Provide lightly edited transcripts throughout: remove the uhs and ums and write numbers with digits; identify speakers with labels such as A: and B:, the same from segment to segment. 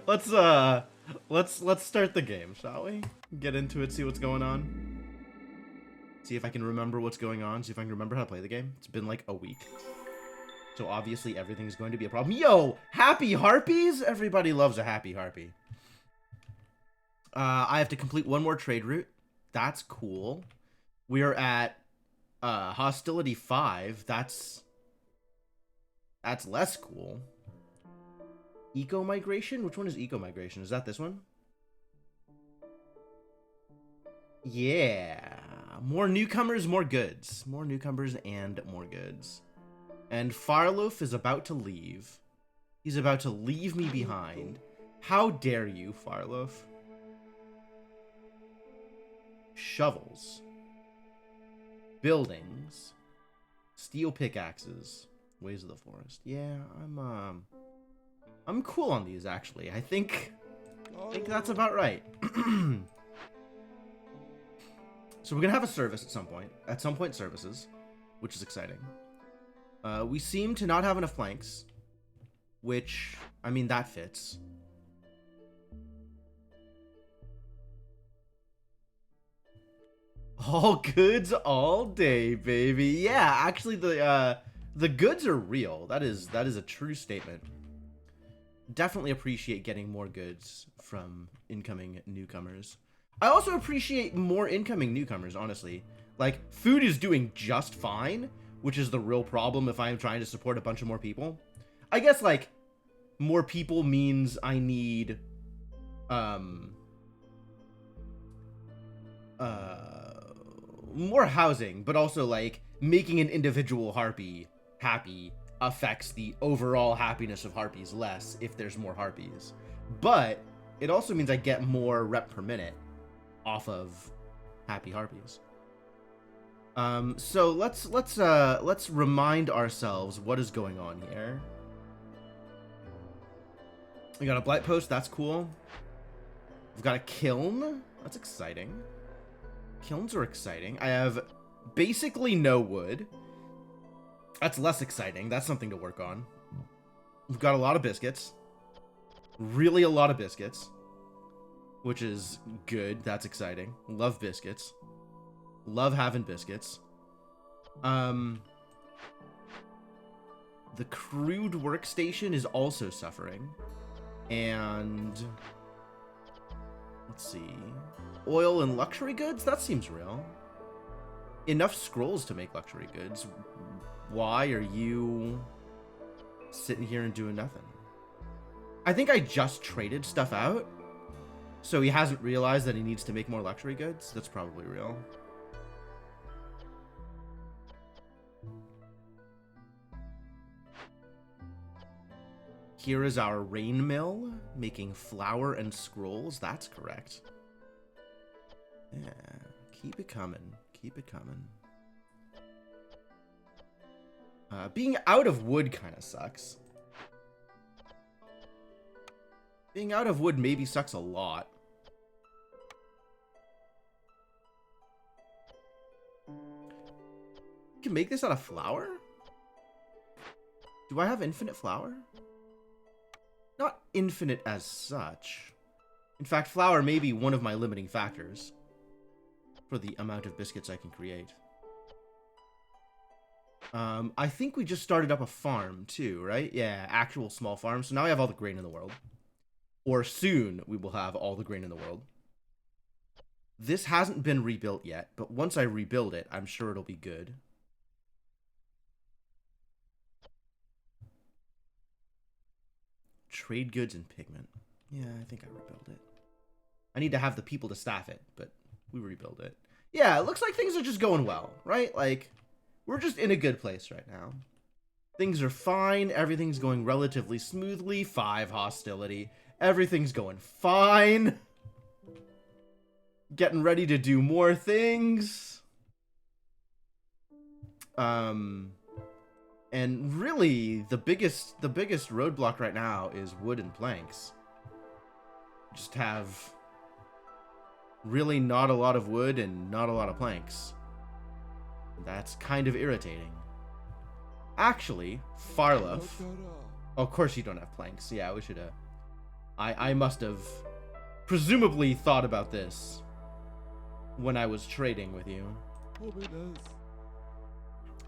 A: let's start the game, shall we? Get into it, see what's going on. See if I can remember what's going on, see if I can remember how to play the game. It's been like a week. So obviously everything's going to be a problem. Yo, happy harpies? Everybody loves a happy harpy. I have to complete one more trade route. That's cool. We are at hostility 5. That's less cool. Eco migration? Which one is eco migration? Is that this one? Yeah. More newcomers, more goods. More newcomers and more goods. And Farloaf is about to leave. He's about to leave me behind. How dare you, Farloaf? Shovels. Buildings. Steel pickaxes. Ways of the forest. Yeah, I'm cool on these, actually. I think that's about right. So we're gonna have a service at some point. At some point, services, which is exciting. We seem to not have enough planks, which, I mean, that fits. All goods all day, baby. Yeah, actually, the goods are real. That is a true statement. Definitely appreciate getting more goods from incoming newcomers. I also appreciate more incoming newcomers, honestly. Like, food is doing just fine, which is the real problem if I'm trying to support a bunch of more people. I guess, like, more people means I need, more housing, but also, like, making an individual harpy happy affects the overall happiness of harpies less if there's more harpies. But it also means I get more rep per minute off of happy harpies. So let's remind ourselves what is going on here. We got a blight post, that's cool. We've got a kiln, that's exciting. Kilns are exciting. I have basically no wood. That's less exciting. That's something to work on. We've got a lot of biscuits. Really a lot of biscuits. Which is good. That's exciting. Love biscuits. Love having biscuits. The crude workstation is also suffering. And let's see. Oil and luxury goods? That seems real. Enough scrolls to make luxury goods. Why are you sitting here and doing nothing? I think I just traded stuff out. So he hasn't realized that he needs to make more luxury goods? That's probably real. Here is our rain mill, making flour and scrolls. That's correct. Yeah, keep it coming. Keep it coming. Being out of wood kind of sucks. Being out of wood maybe sucks a lot. You can make this out of flour? Do I have infinite flour? Not infinite as such. In fact, flour may be one of my limiting factors for the amount of biscuits I can create. I think we just started up a farm too, right? Yeah, actual small farm. So now I have all the grain in the world. Or soon we will have all the grain in the world. This hasn't been rebuilt yet, but once I rebuild it, I'm sure it'll be good. Trade goods and pigment. Yeah, I think I rebuilt it. I need to have the people to staff it, but we rebuild it. Yeah, it looks like things are just going well, right? Like, we're just in a good place right now. Things are fine. Everything's going relatively smoothly. 5 hostility. Everything's going fine. Getting ready to do more things. And really, the biggest roadblock right now is wood and planks. Just have really not a lot of wood and not a lot of planks. That's kind of irritating. Actually, Farloaf. Oh, of course you don't have planks. Yeah, we should I must have presumably thought about this when I was trading with you.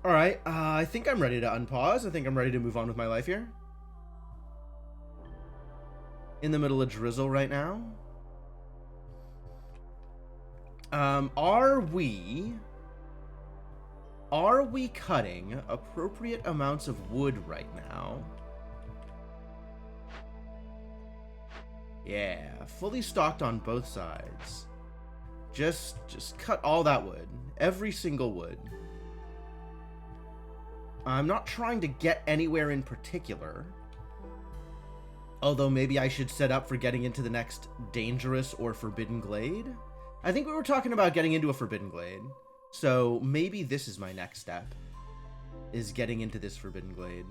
A: Alright, I think I'm ready to unpause. I think I'm ready to move on with my life here. In the middle of drizzle right now. Are we cutting appropriate amounts of wood right now? Yeah, fully stocked on both sides. Just cut all that wood. Every single wood. I'm not trying to get anywhere in particular. Although maybe I should set up for getting into the next dangerous or forbidden glade. I think we were talking about getting into a forbidden glade. So maybe this is my next step. Is getting into this forbidden glade.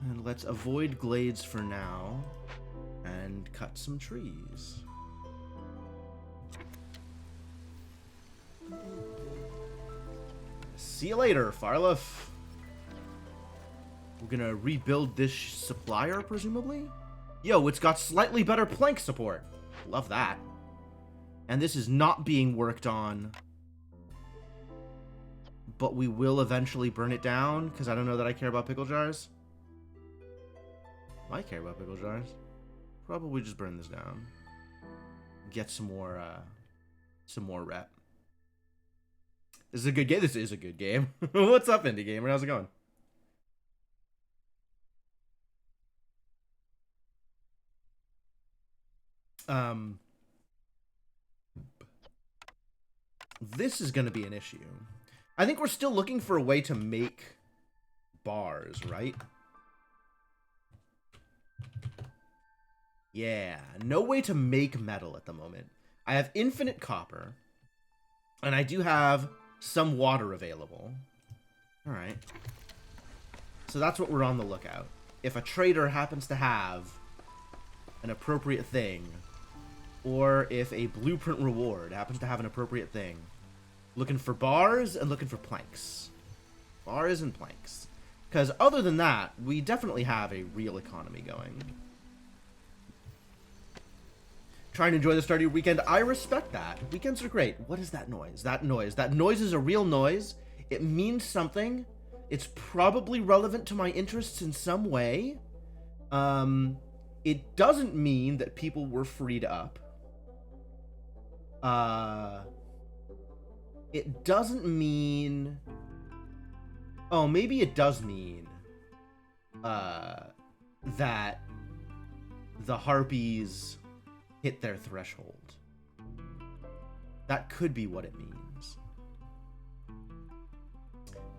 A: And let's avoid glades for now and cut some trees. See you later, Farlif. We're gonna rebuild this supplier, presumably? Yo, it's got slightly better plank support. Love that. And this is not being worked on. But we will eventually burn it down, because I don't know that I care about pickle jars. I care about pickle jars. Probably just burn this down. Get some more rep. This is a good game. This is a good game. What's up, Indie Gamer? How's it going? This is going to be an issue. I think we're still looking for a way to make bars, right? Yeah, no way to make metal at the moment. I have infinite copper, and I do have some water available. All right. So that's what we're on the lookout. If a trader happens to have an appropriate thing, or if a blueprint reward happens to have an appropriate thing, looking for bars and looking for planks. Bars and planks. Because other than that, we definitely have a real economy going. Trying to enjoy the start of your weekend. I respect that. Weekends are great. What is that noise? That noise is a real noise. It means something. It's probably relevant to my interests in some way. It doesn't mean that people were freed up. It doesn't mean... Oh, maybe it does mean that the harpies hit their threshold. That could be what it means.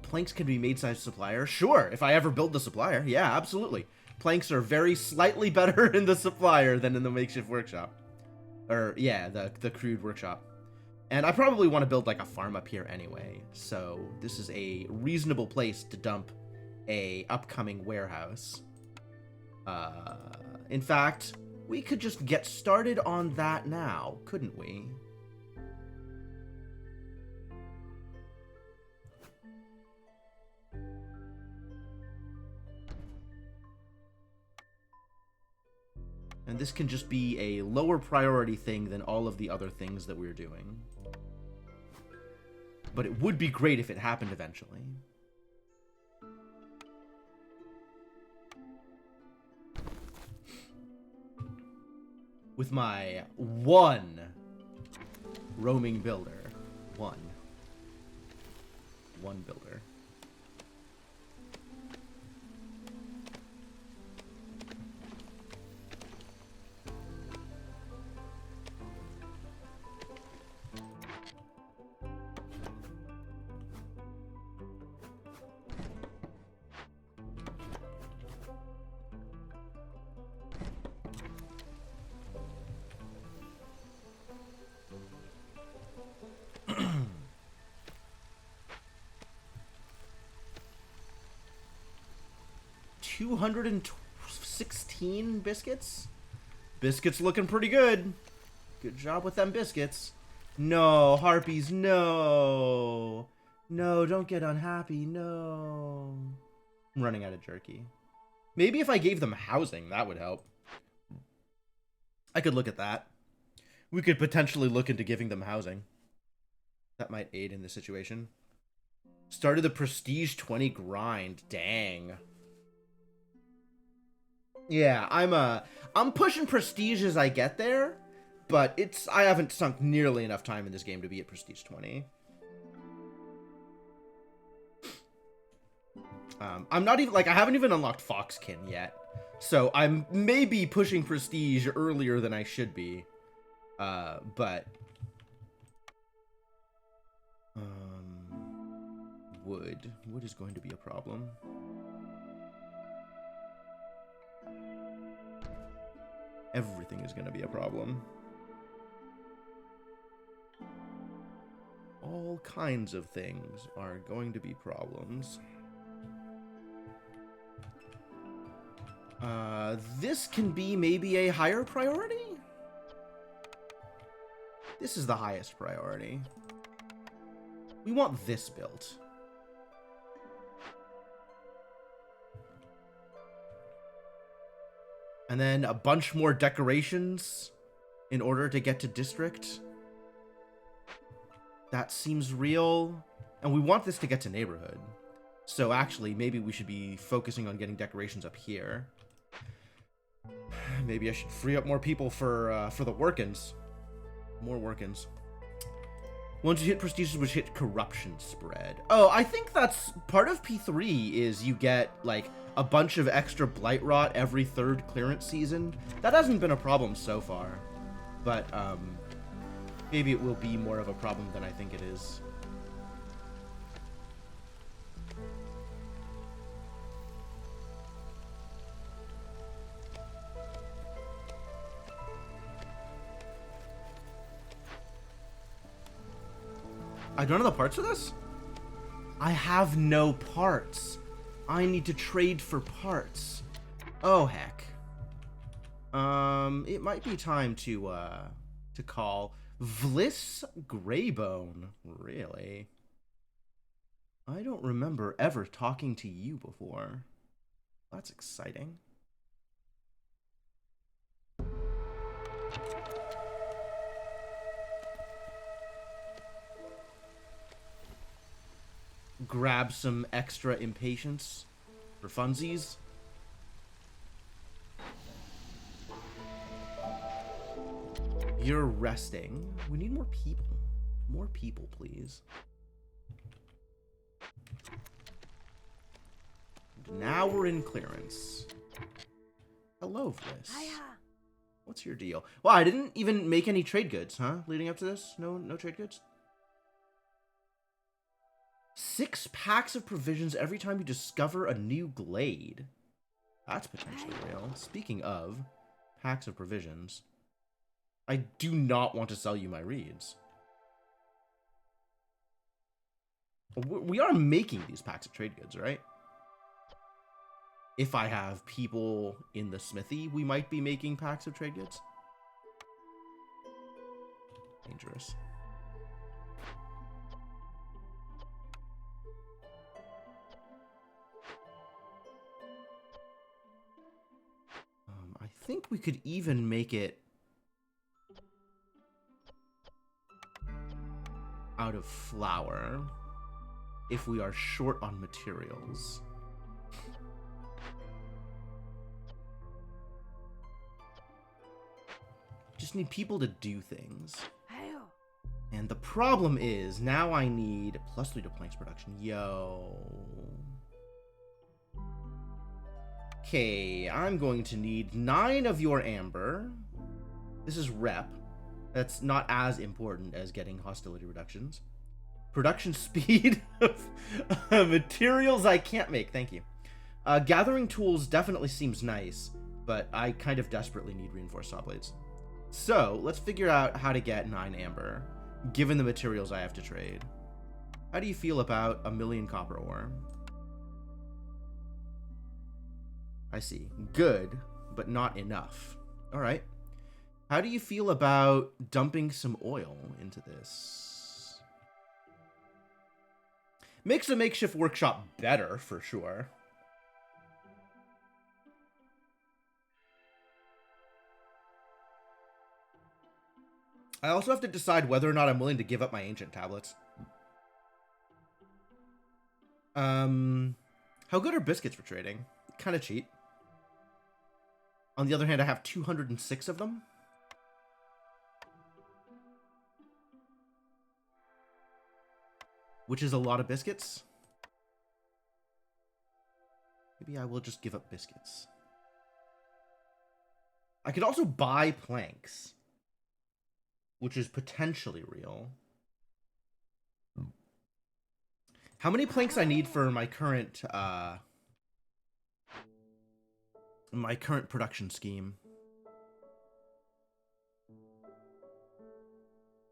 A: Planks can be made size supplier. Sure, if I ever build the supplier. Yeah, absolutely. Planks are very slightly better in the supplier than in the makeshift workshop. Or, yeah, the crude workshop. And I probably want to build like a farm up here anyway. So this is a reasonable place to dump a upcoming warehouse. In fact, we could just get started on that now, couldn't we? And this can just be a lower priority thing than all of the other things that we're doing. But it would be great if it happened eventually. With my one roaming builder. One builder. 16 biscuits. Biscuits looking pretty good. Good job with them biscuits. No, harpies, no. No, don't get unhappy, no. I'm running out of jerky. Maybe if I gave them housing, that would help. I could look at that. We could potentially look into giving them housing. That might aid in the situation. Started the Prestige 20 grind. Dang. Yeah, I'm pushing Prestige as I get there, but I haven't sunk nearly enough time in this game to be at Prestige 20. I'm not even, like, I haven't even unlocked Foxkin yet. So I'm maybe pushing Prestige earlier than I should be. But... Wood. Wood is going to be a problem. Everything is going to be a problem. All kinds of things are going to be problems. This can be maybe a higher priority? This is the highest priority. We want this built. And then a bunch more decorations in order to get to district. That seems real. And we want this to get to neighborhood. So actually, maybe we should be focusing on getting decorations up here. Maybe I should free up more people for the work-ins. More work-ins. Once you hit prestiges, which hit corruption spread. Oh, I think that's part of P3 is you get, like, a bunch of extra blight rot every third clearance season. That hasn't been a problem so far. But, maybe it will be more of a problem than I think it is. I don't know the parts for this? I have no parts. I need to trade for parts. Oh, heck. It might be time to call Vliss Greybone. Really? I don't remember ever talking to you before. That's exciting. Grab some extra impatience for funsies. You're resting. We need more people. More people, please. Now we're in clearance. Hello, Vliss. What's your deal? Well, I didn't even make any trade goods, huh? Leading up to this? No trade goods? 6 packs of provisions every time you discover a new glade. That's potentially real. Speaking of packs of provisions, I do not want to sell you my reeds. We are making these packs of trade goods, right? If I have people in the smithy, we might be making packs of trade goods. Dangerous. I think we could even make it out of flour if we are short on materials. Just need people to do things. And the problem is, now I need +3 to planks production. Yo. Okay, I'm going to need 9 of your amber. This is rep. That's not as important as getting hostility reductions. Production speed of materials I can't make. Thank you. Gathering tools definitely seems nice, but I kind of desperately need reinforced saw blades. So let's figure out how to get 9 amber, given the materials I have to trade. How do you feel about 1,000,000 copper ore? I see. Good, but not enough. All right. How do you feel about dumping some oil into this? Makes a makeshift workshop better, for sure. I also have to decide whether or not I'm willing to give up my ancient tablets. How good are biscuits for trading? Kind of cheap. On the other hand, I have 206 of them. Which is a lot of biscuits. Maybe I will just give up biscuits. I could also buy planks, which is potentially real. How many planks I need for my current production scheme?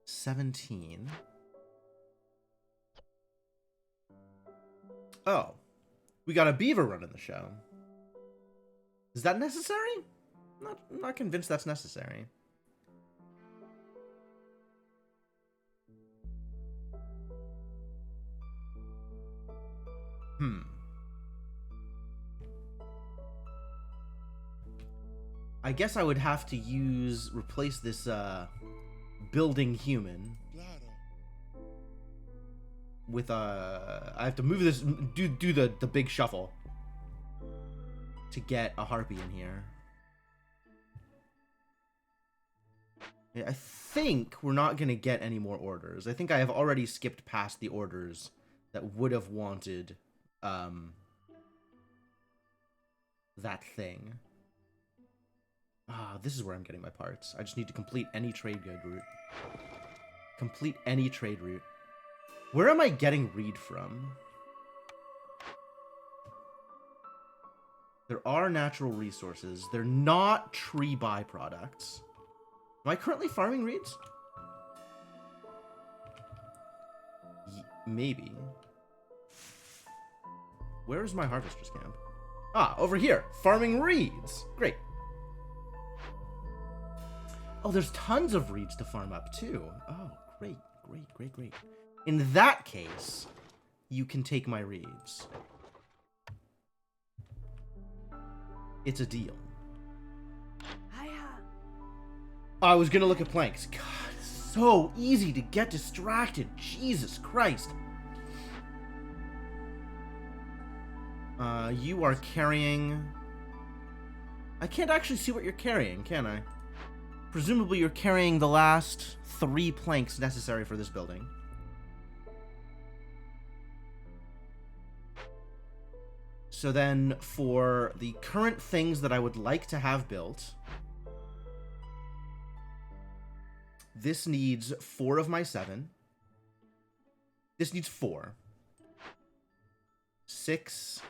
A: 17. Oh, we got a beaver running the show. Is that necessary? I'm not convinced that's necessary. I guess I would have to replace this building human with I have to move this, do the big shuffle to get a harpy in here. Yeah, I think we're not gonna get any more orders. I think I have already skipped past the orders that would have wanted that thing. Ah, this is where I'm getting my parts. I just need to complete any trade good route. Complete any trade route. Where am I getting reed from? There are natural resources. They're not tree byproducts. Am I currently farming reeds? Maybe. Where is my harvester's camp? Ah, over here. Farming reeds. Great. Oh, there's tons of reeds to farm up, too. Oh, great, great, great, great. In that case, you can take my reeds. It's a deal. I was gonna look at planks. God, it's so easy to get distracted. Jesus Christ. You are carrying... I can't actually see what you're carrying, can I? Presumably you're carrying the last 3 planks necessary for this building. So then, for the current things that I would like to have built, this needs 4 of my 7. This needs 4. 6.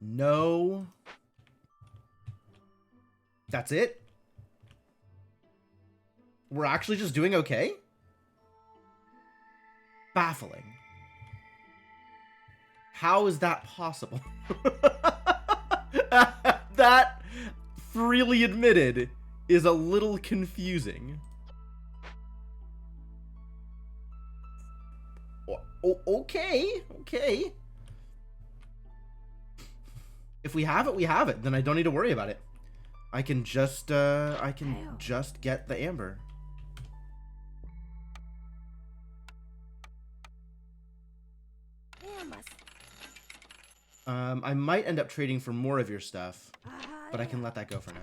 A: No. That's it? We're actually just doing okay? Baffling. How is that possible? That, freely admitted, is a little confusing. Okay. If we have it, we have it. Then I don't need to worry about it. I can just get the amber. I might end up trading for more of your stuff, but I can let that go for now.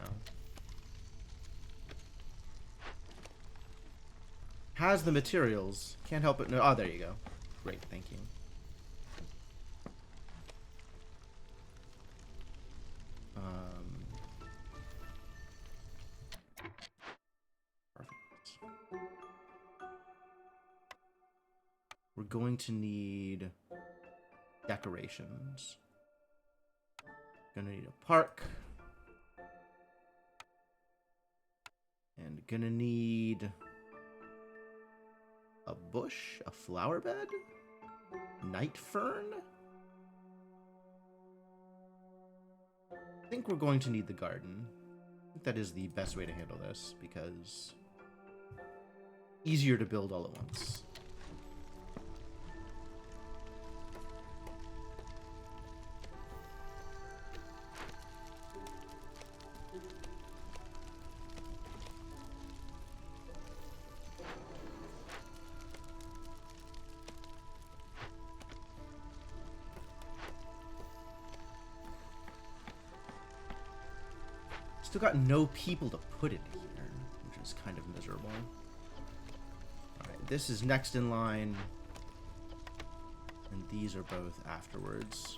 A: Has the materials. Can't help it. No. Oh, there you go. Great, thank you. Perfect. We're going to need decorations. Gonna need a park. And gonna need a bush, a flower bed, night fern. think we're going to need the garden. I think that is the best way to handle this, because easier to build all at once. Still got no people to put it here, which is kind of miserable. Alright, this is next in line. And these are both afterwards.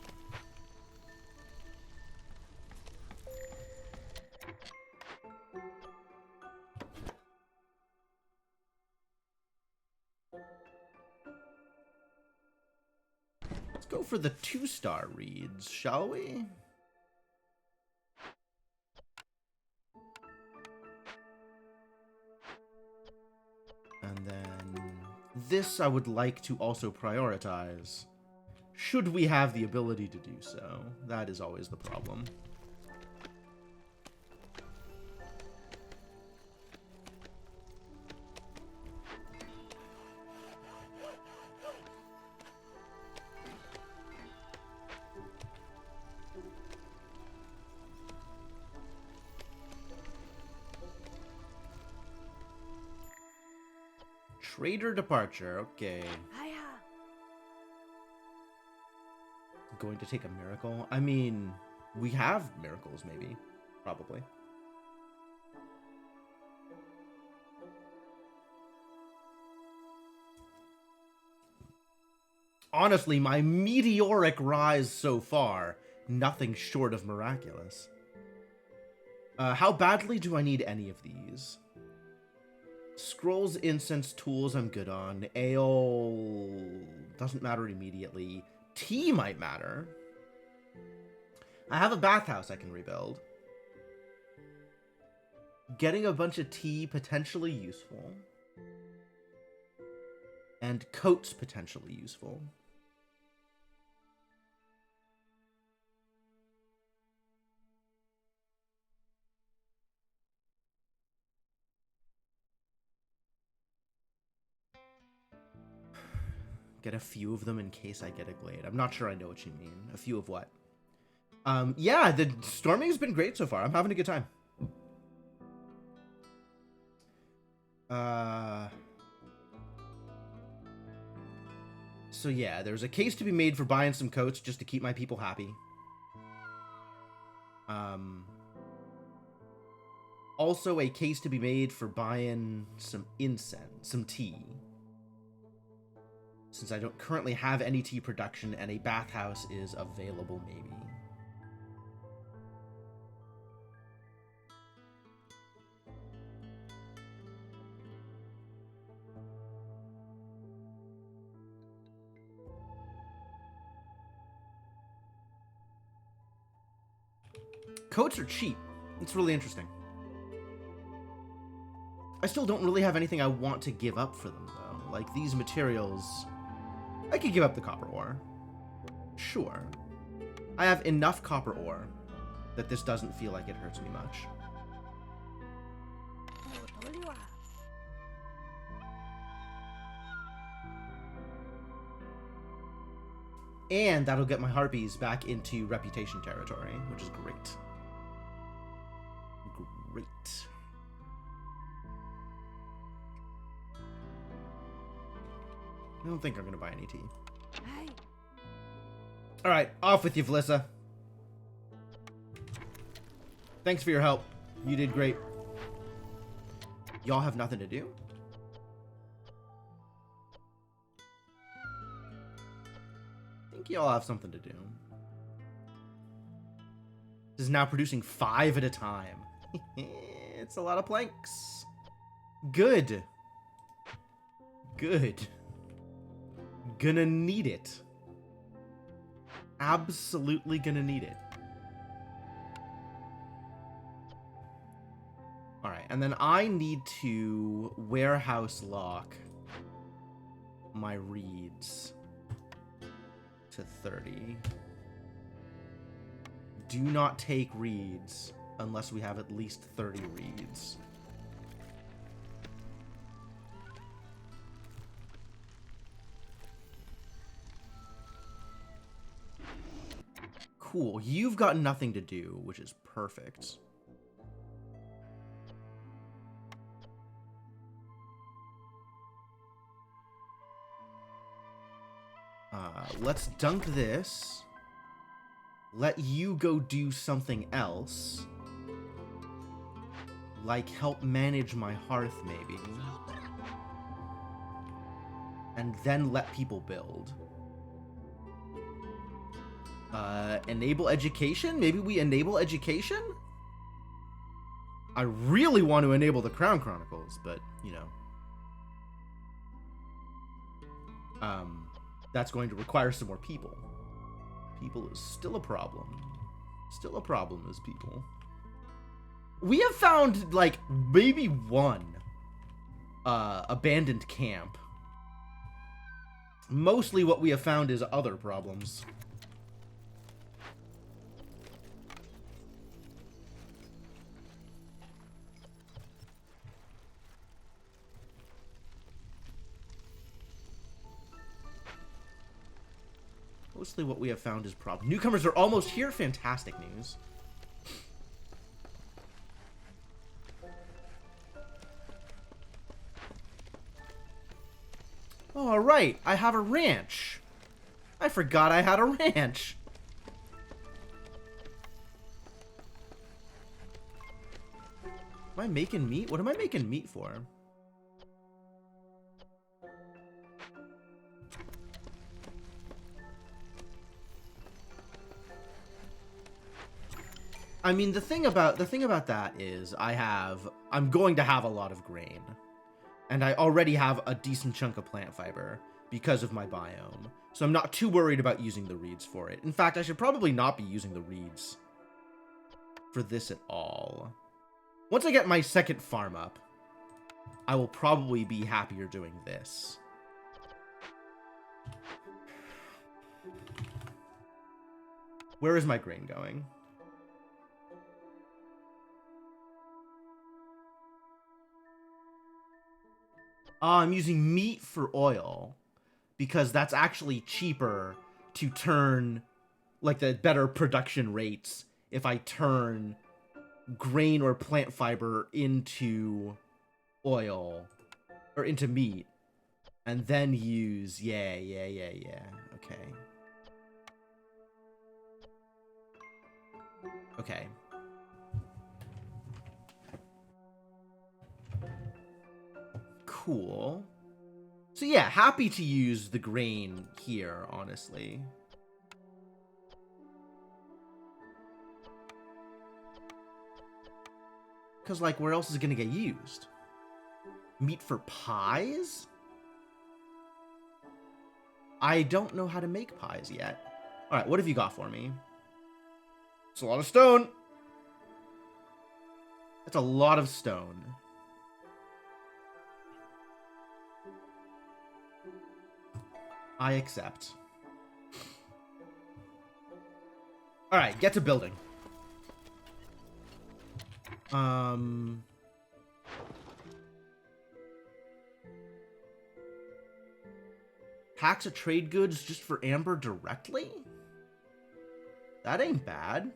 A: Let's go for the 2-star reads, shall we? And then this I would like to also prioritize, should we have the ability to do so. That is always the problem. Trader departure, okay. Going to take a miracle? I mean, we have miracles, maybe. Probably. Honestly, my meteoric rise so far, nothing short of miraculous. How badly do I need any of these? Scrolls, incense, tools I'm good on. Ale doesn't matter immediately. Tea might matter. I have a bathhouse I can rebuild. Getting a bunch of tea, potentially useful. And coats, potentially useful. Get a few of them in case I get a glade. I'm not sure I know what you mean. A few of what? Yeah, the storming has been great so far. I'm having a good time. So yeah, there's a case to be made for buying some coats just to keep my people happy. Also a case to be made for buying some incense, some tea. Since I don't currently have any tea production and a bathhouse is available, maybe. Coats are cheap. It's really interesting. I still don't really have anything I want to give up for them, though. Like, these materials... I could give up the copper ore. Sure. I have enough copper ore that this doesn't feel like it hurts me much. And that'll get my harpies back into reputation territory, which is great. Great. I don't think I'm gonna buy any tea. Alright, off with you, Felissa. Thanks for your help. You did great. Y'all have nothing to do? I think y'all have something to do. This is now producing 5 at a time. It's a lot of planks. Good. Good. Gonna need it. Absolutely gonna need it. Alright, and then I need to warehouse lock my reeds to 30. do not take reeds unless we have at least 30 reeds. Cool. You've got nothing to do, which is perfect. Let's dunk this. Let you go do something else. Like help manage my hearth, maybe. And then let people build. Enable education? Maybe we enable education? I really want to enable the Crown Chronicles, but, you know. That's going to require some more people. People is still a problem. Still a problem is people. We have found, like, maybe one abandoned camp. Mostly what we have found is other problems. Mostly what we have found is problems. Newcomers are almost here. Fantastic news. All right, I have a ranch. I forgot I had a ranch. Am I making meat? What am I making meat for? I mean, the thing about that is I'm going to have a lot of grain. And I already have a decent chunk of plant fiber because of my biome. So I'm not too worried about using the reeds for it. In fact, I should probably not be using the reeds for this at all. Once I get my second farm up, I will probably be happier doing this. Where is my grain going? I'm using meat for oil because that's actually cheaper to turn, like, the better production rates if I turn grain or plant fiber into oil or into meat and then use, yeah. Okay. Cool. So yeah, happy to use the grain here, honestly. Because, like, where else is it going to get used? Meat for pies? I don't know how to make pies yet. Alright, what have you got for me? It's a lot of stone. That's a lot of stone. I accept. Alright, get to building. Packs of trade goods just for Amber directly? That ain't bad.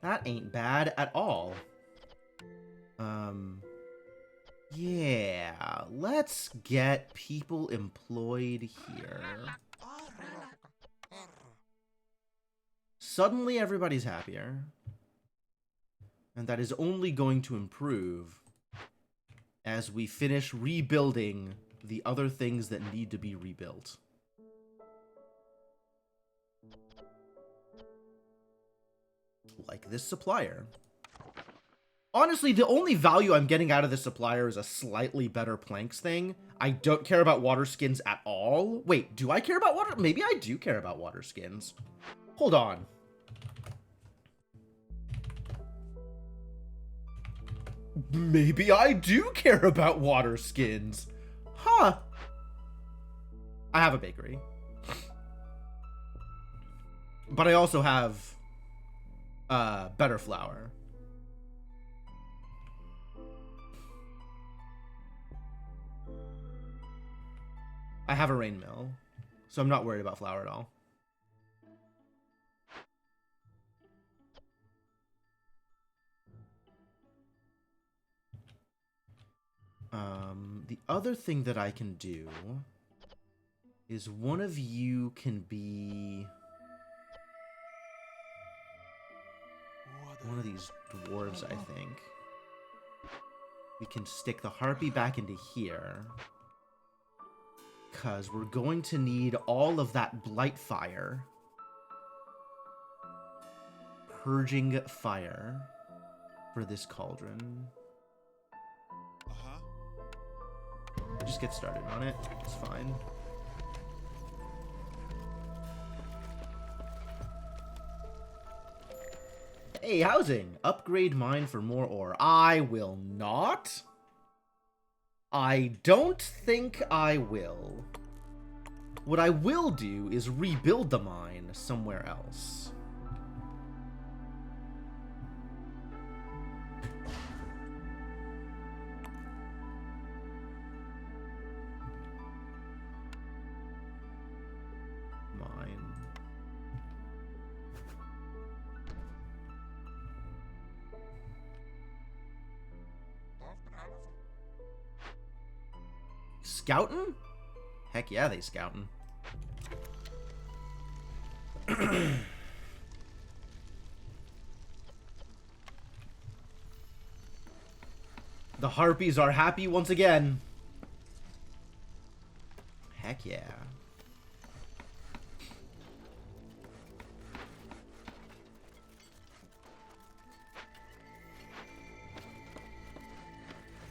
A: That ain't bad at all. Yeah, let's get people employed here. Suddenly everybody's happier. And that is only going to improve as we finish rebuilding the other things that need to be rebuilt. Like this supplier. Honestly, the only value I'm getting out of this supplier is a slightly better planks thing. I don't care about water skins at all. Wait, do I care about water? Maybe I do care about water skins. Hold on. Maybe I do care about water skins. Huh. I have a bakery. But I also have better flour. I have a rain mill, so I'm not worried about flour at all. The other thing that I can do is one of you can be one of these dwarves, I think. We can stick the harpy back into here, because we're going to need all of that blight fire. Purging fire for this cauldron. Just get started on it. It's fine. Hey, housing! Upgrade mine for more ore. I will not. I don't think I will. What I will do is rebuild the mine somewhere else. Scouting? Heck yeah, they scouting. The harpies are happy once again. Heck yeah.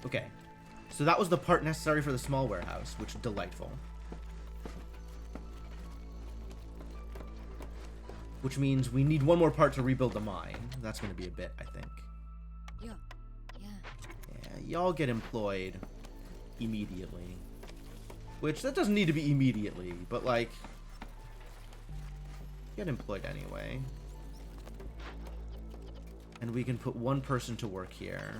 A: Okay. So that was the part necessary for the small warehouse, which is delightful. Which means we need one more part to rebuild the mine. That's going to be a bit, I think. Yeah. Yeah, y'all get employed immediately. Which, that doesn't need to be immediately, but like, get employed anyway. And we can put one person to work here.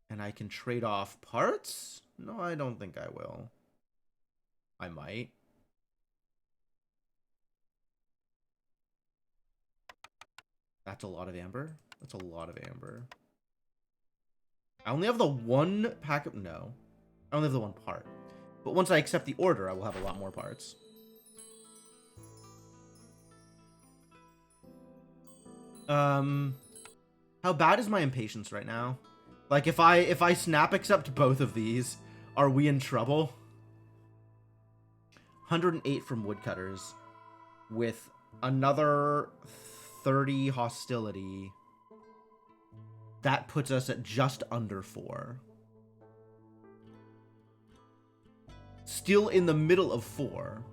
A: And I can trade off parts? No, I don't think I will. I might. That's a lot of amber. That's a lot of amber. I only have the one pack of... No. I only have the one part. But once I accept the order, I will have a lot more parts. How bad is my impatience right now? Like, if I snap accept both of these, are we in trouble? 108 from woodcutters, with another 30 hostility. That puts us at just under 4. Still in the middle of 4,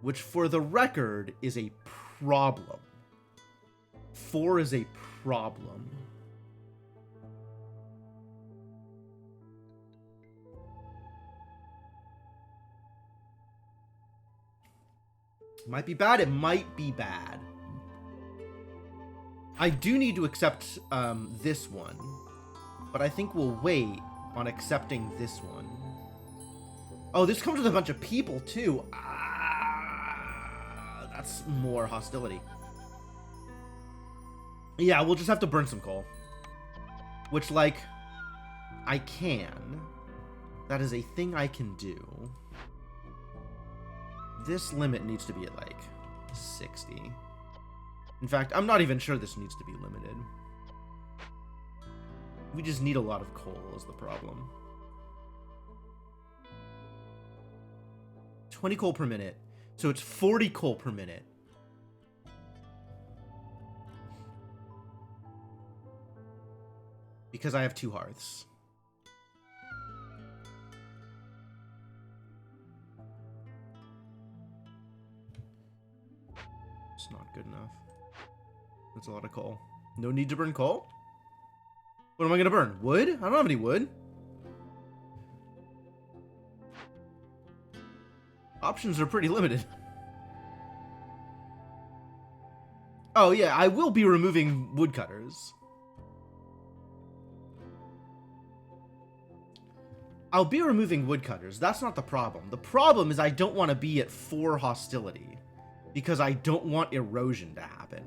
A: which for the record is a problem. 4 is a problem. Might be bad. It might be bad. I do need to accept this one, but I think we'll wait on accepting this one. Oh, this comes with a bunch of people too. That's more hostility. Yeah, we'll just have to burn some coal. Which, like, I can. That is a thing I can do. This limit needs to be at, like, 60. In fact, I'm not even sure this needs to be limited. We just need a lot of coal is the problem. 20 coal per minute. So it's 40 coal per minute. Because I have 2 hearths. It's not good enough. That's a lot of coal. No need to burn coal? What am I gonna burn? Wood? I don't have any wood. Options are pretty limited. Oh yeah, I will be removing woodcutters. I'll be removing woodcutters. That's not the problem. The problem is I don't want to be at 4 hostility because I don't want erosion to happen.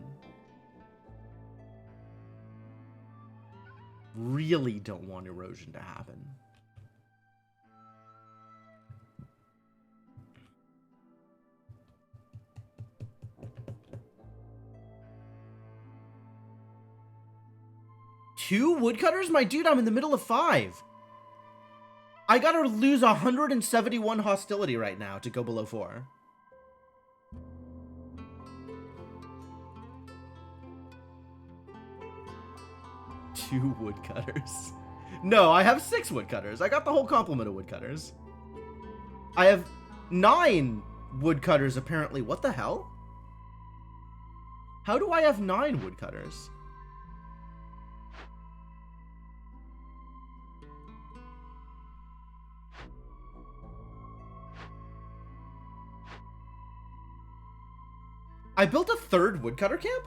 A: Really don't want erosion to happen. Two woodcutters? My dude, I'm in the middle of 5. I gotta lose 171 hostility right now to go below 4. Two woodcutters. No, I have 6 woodcutters. I got the whole complement of woodcutters. I have 9 woodcutters, apparently. What the hell? How do I have 9 woodcutters? I built a 3rd woodcutter camp?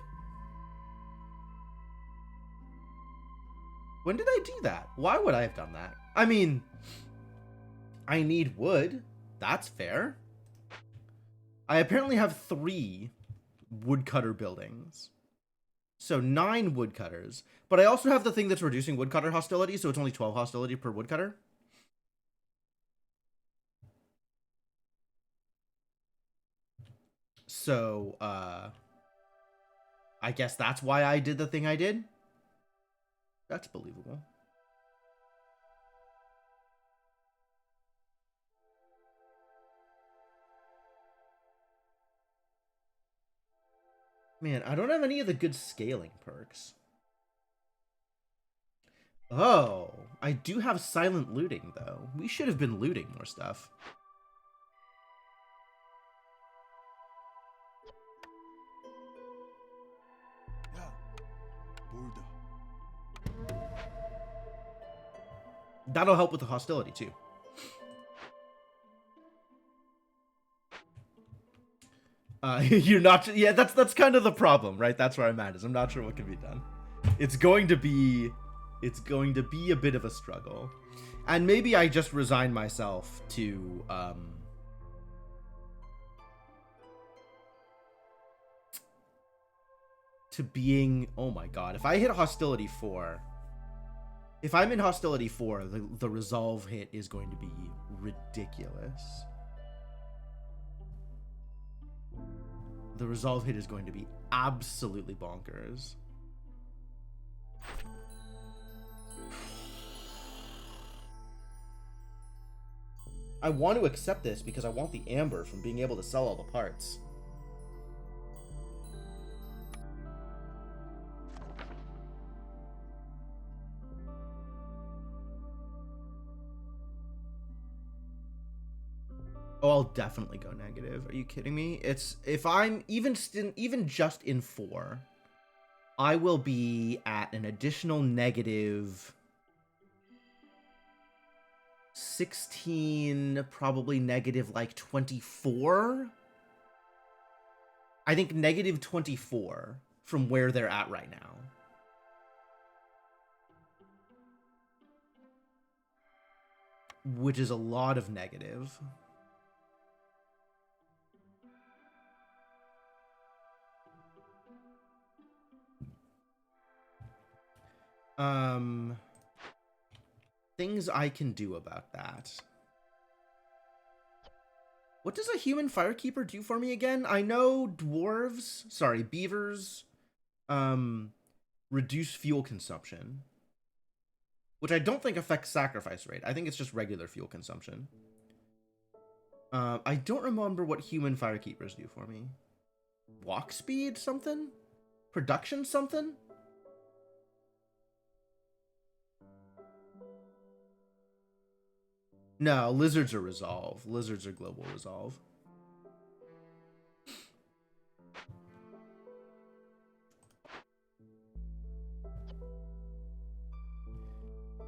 A: When did I do that? Why would I have done that? I mean, I need wood. That's fair. I apparently have 3 woodcutter buildings. So 9 woodcutters. But I also have the thing that's reducing woodcutter hostility, so it's only 12 hostility per woodcutter. So, I guess that's why I did the thing I did. That's believable. Man, I don't have any of the good scaling perks. Oh, I do have silent looting, though. We should have been looting more stuff. That'll help with the hostility, too. You're not... Yeah, that's kind of the problem, right? That's where I'm at, is I'm not sure what can be done. It's going to be a bit of a struggle. And maybe I just resign myself to, being... Oh my god, if I hit hostility 4... If I'm in hostility 4, the resolve hit is going to be ridiculous. The resolve hit is going to be absolutely bonkers. I want to accept this because I want the amber from being able to sell all the parts. Oh, I'll definitely go negative. Are you kidding me? It's if I'm even just in 4, I will be at an additional negative 16, probably negative like 24. I think negative 24 from where they're at right now. Which is a lot of negative. Things I can do about that. What does a human firekeeper do for me again? I know beavers, reduce fuel consumption. Which I don't think affects sacrifice rate. I think it's just regular fuel consumption. I don't remember what human firekeepers do for me. Walk speed something? Production something? No, lizards are resolve. Lizards are global resolve.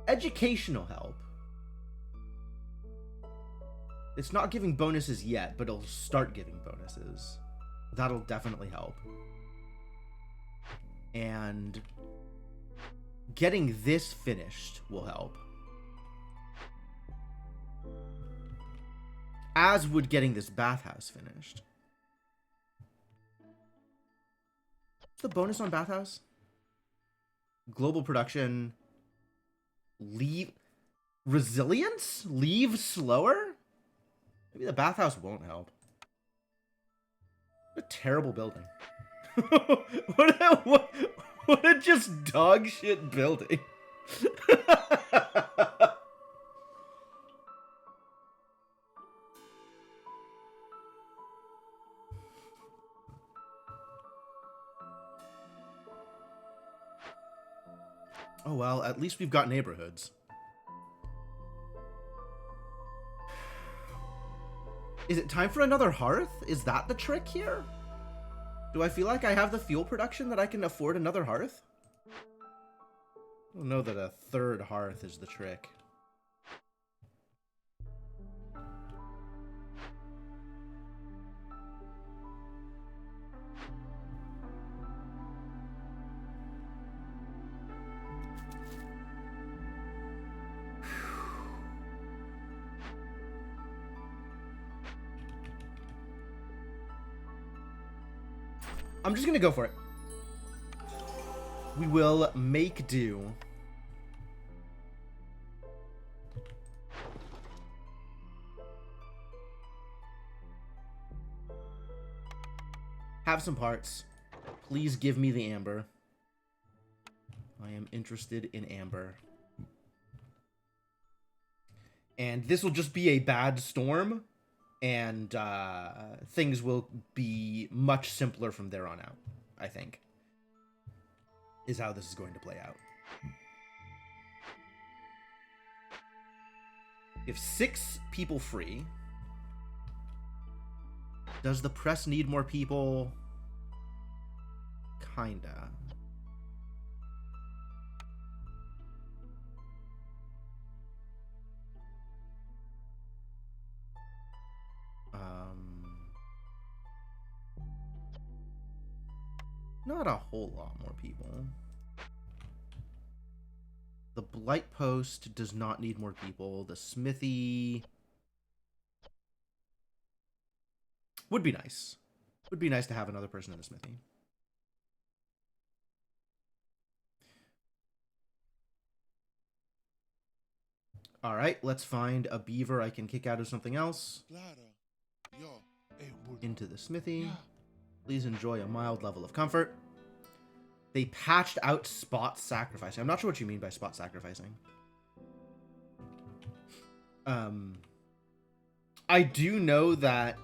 A: Educational help. It's not giving bonuses yet, but it'll start giving bonuses. That'll definitely help. And getting this finished will help. As would getting this bathhouse finished. What's the bonus on bathhouse? Global production. Leave. Resilience? Leave slower? Maybe the bathhouse won't help. What a terrible building. what a just dog shit building. Oh well, at least we've got neighborhoods. Is it time for another hearth? Is that the trick here? Do I feel like I have the fuel production that I can afford another hearth? I don't know that a third hearth is the trick. I'm just gonna go for it. We will make do. Have some parts. Please give me the amber. I am interested in amber. And this will just be a bad storm. And things will be much simpler from there on out, I think. Is how this is going to play out. We have 6 people free. Does the press need more people? Kinda. Not a whole lot more people. The Blight Post does not need more people. The Smithy would be nice. Would be nice to have another person in the Smithy. All right, let's find a beaver I can kick out of something else. Into the Smithy. Please enjoy a mild level of comfort. They patched out spot sacrificing. I'm not sure what you mean by spot sacrificing. I do know that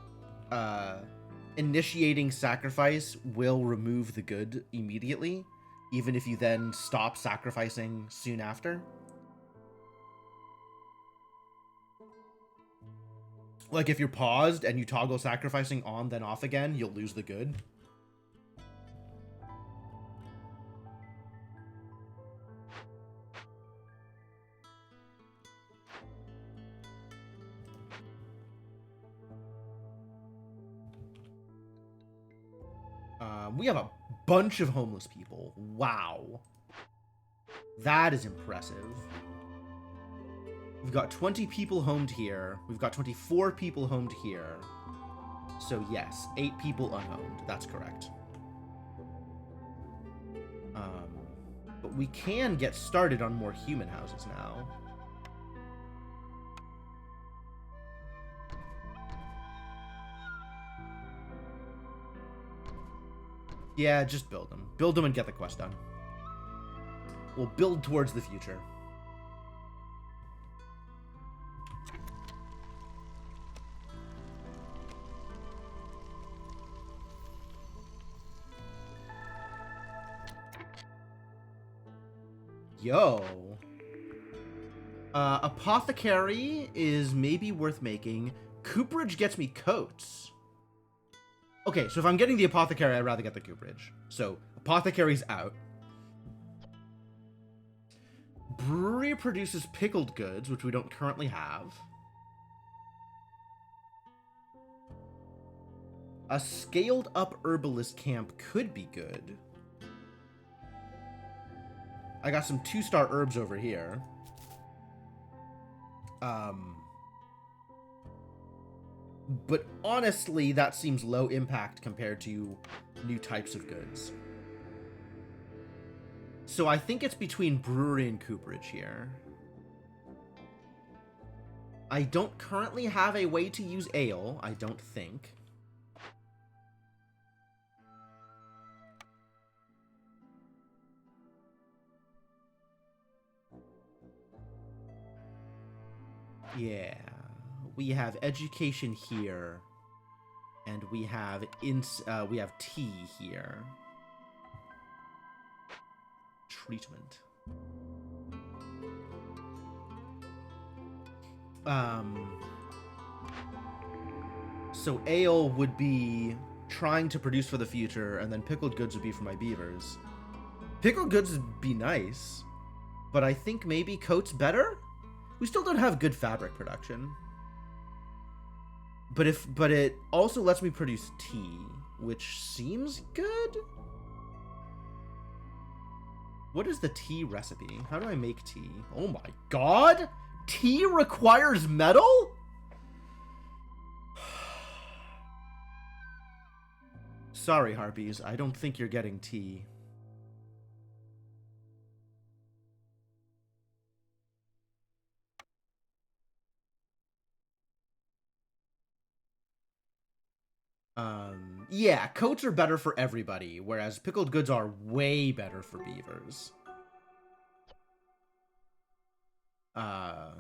A: initiating sacrifice will remove the good immediately, even if you then stop sacrificing soon after. Like, if you're paused and you toggle sacrificing on, then off again, you'll lose the good. We have a bunch of homeless people. Wow. That is impressive. We've got 20 people homed here. We've got 24 people homed here. So yes, 8 people unhomed. That's correct. But we can get started on more human houses now. Yeah, just build them. Build them and get the quest done. We'll build towards the future. Yo. Apothecary is maybe worth making. Cooperage gets me coats. Okay, so if I'm getting the Apothecary, I'd rather get the Cooperage. So, Apothecary's out. Brewery area produces pickled goods, which we don't currently have. A scaled up herbalist camp could be good. I got some 2-star herbs over here. But honestly, that seems low impact compared to new types of goods. So I think it's between brewery and cooperage here. I don't currently have a way to use ale, I don't think. Yeah, we have education here, and we have tea here. Treatment. So ale would be trying to produce for the future, and then pickled goods would be for my beavers. Pickled goods would be nice, but I think maybe coat's better? We still don't have good fabric production. But it also lets me produce tea, which seems good? What is the tea recipe? How do I make tea? Oh my god! Tea requires metal? Sorry, Harpies. I don't think you're getting tea. Yeah, coats are better for everybody, whereas pickled goods are way better for beavers. But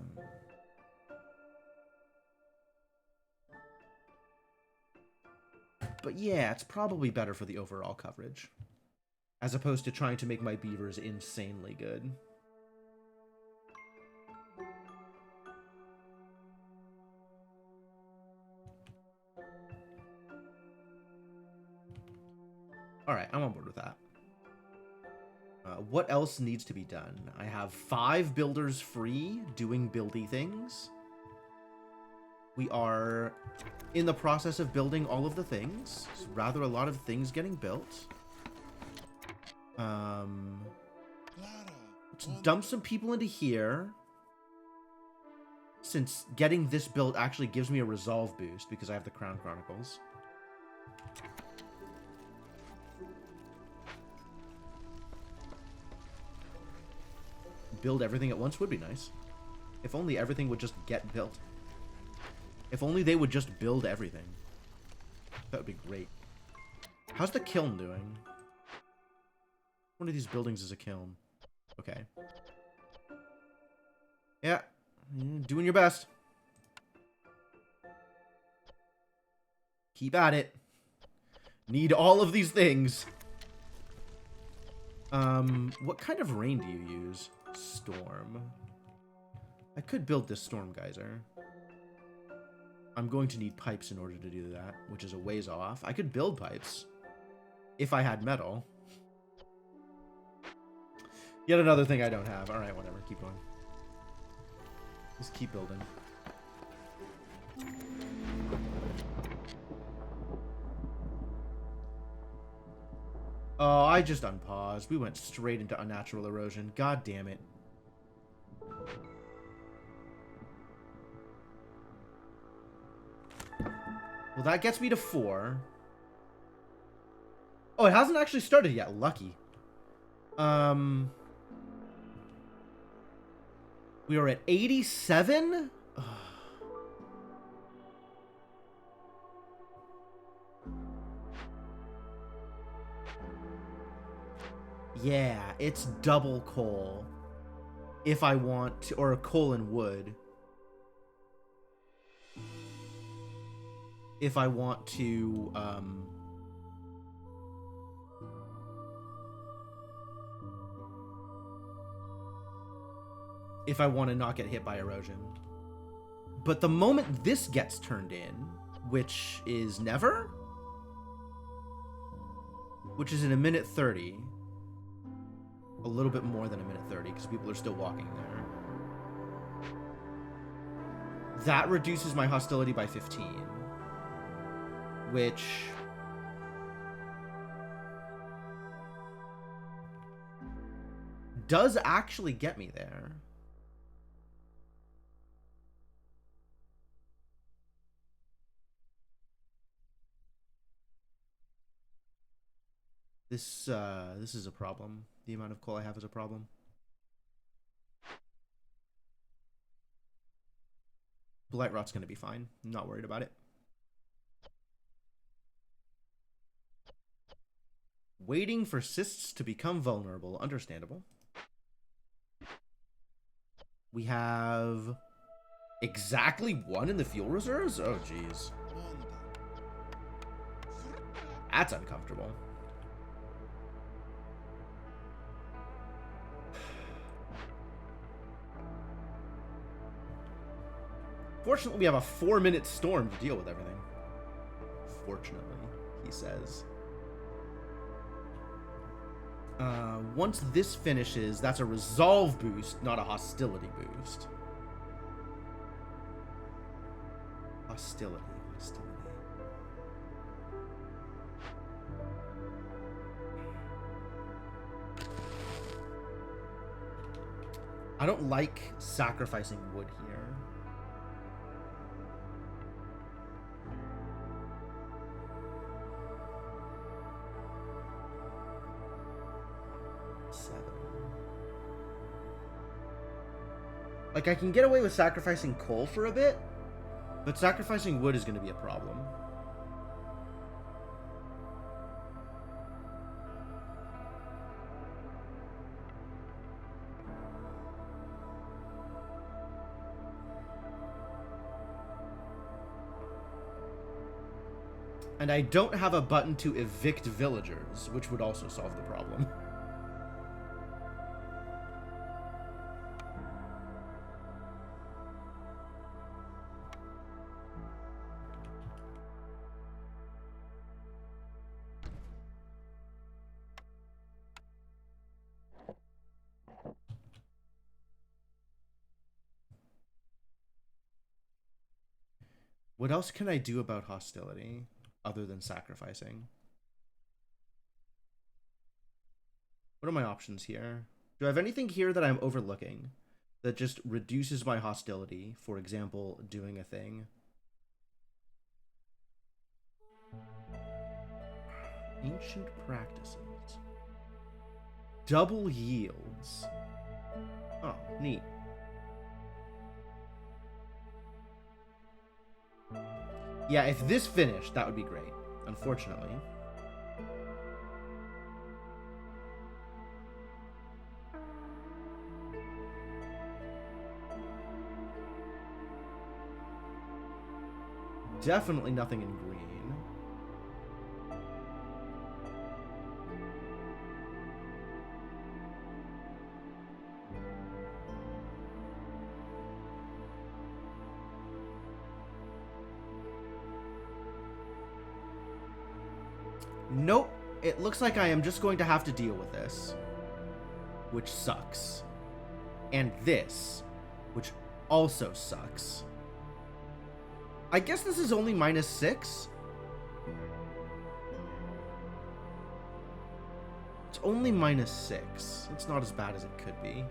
A: yeah, it's probably better for the overall coverage, as opposed to trying to make my beavers insanely good. Alright, I'm on board with that. What else needs to be done? I have 5 builders free doing buildy things. We are in the process of building all of the things. It's rather a lot of things getting built. Let's dump some people into here, since getting this built actually gives me a resolve boost because I have the Crown Chronicles. Build everything at once would be nice. If only everything would just get built. If only they would just build everything. That would be great. How's the kiln doing? One of these buildings is a kiln. Okay. Yeah. Doing your best. Keep at it. Need all of these things. What kind of rain do you use? Storm. I could build this storm geyser. I'm going to need pipes in order to do that, which is a ways off. I could build pipes if I had metal. Yet another thing I don't have. Alright, whatever. Keep going. Just keep building. Oh, I just unpaused. We went straight into unnatural erosion. God damn it. Well, that gets me to 4. Oh, it hasn't actually started yet. Lucky. We are at 87? Yeah, it's double coal. If I want to, or coal and wood. If I want to, if I want to not get hit by erosion. But the moment this gets turned in, which is never? Which is in 1:30. A little bit more than 1:30, because people are still walking there. That reduces my hostility by 15. Which... does actually get me there. This is a problem. The amount of coal I have is a problem. Blight Rot's gonna be fine. I'm not worried about it. Waiting for cysts to become vulnerable. Understandable. We have exactly 1 in the fuel reserves? Oh, jeez. That's uncomfortable. Fortunately, we have a 4-minute storm to deal with everything. Fortunately, he says. Once this finishes, that's a resolve boost, not a hostility boost. Hostility. I don't like sacrificing wood here. Like, I can get away with sacrificing coal for a bit, but sacrificing wood is going to be a problem. And I don't have a button to evict villagers, which would also solve the problem. What else can I do about hostility other than sacrificing? What are my options here? Do I have anything here that I'm overlooking that just reduces my hostility? For example, doing a thing. Ancient practices. Double yields. Oh, neat. Yeah, if this finished, that would be great. Unfortunately. Definitely nothing in green. Nope. It looks like I am just going to have to deal with this. Which sucks. And this. Which also sucks. I guess this is only -6. It's only -6. It's not as bad as it could be.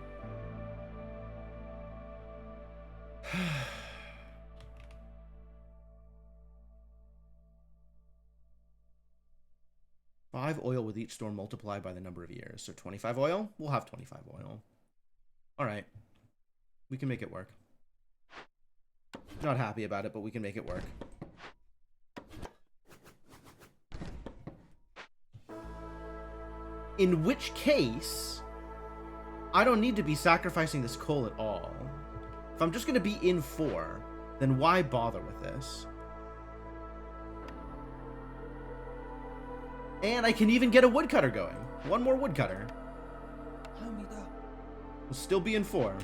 A: Five oil with each storm multiplied by the number of years. So 25 oil? We'll have 25 oil. Alright. We can make it work. Not happy about it, but we can make it work. In which case, I don't need to be sacrificing this coal at all. If I'm just going to be in 4, then why bother with this? And I can even get a woodcutter going. One more woodcutter. We'll still be in 4.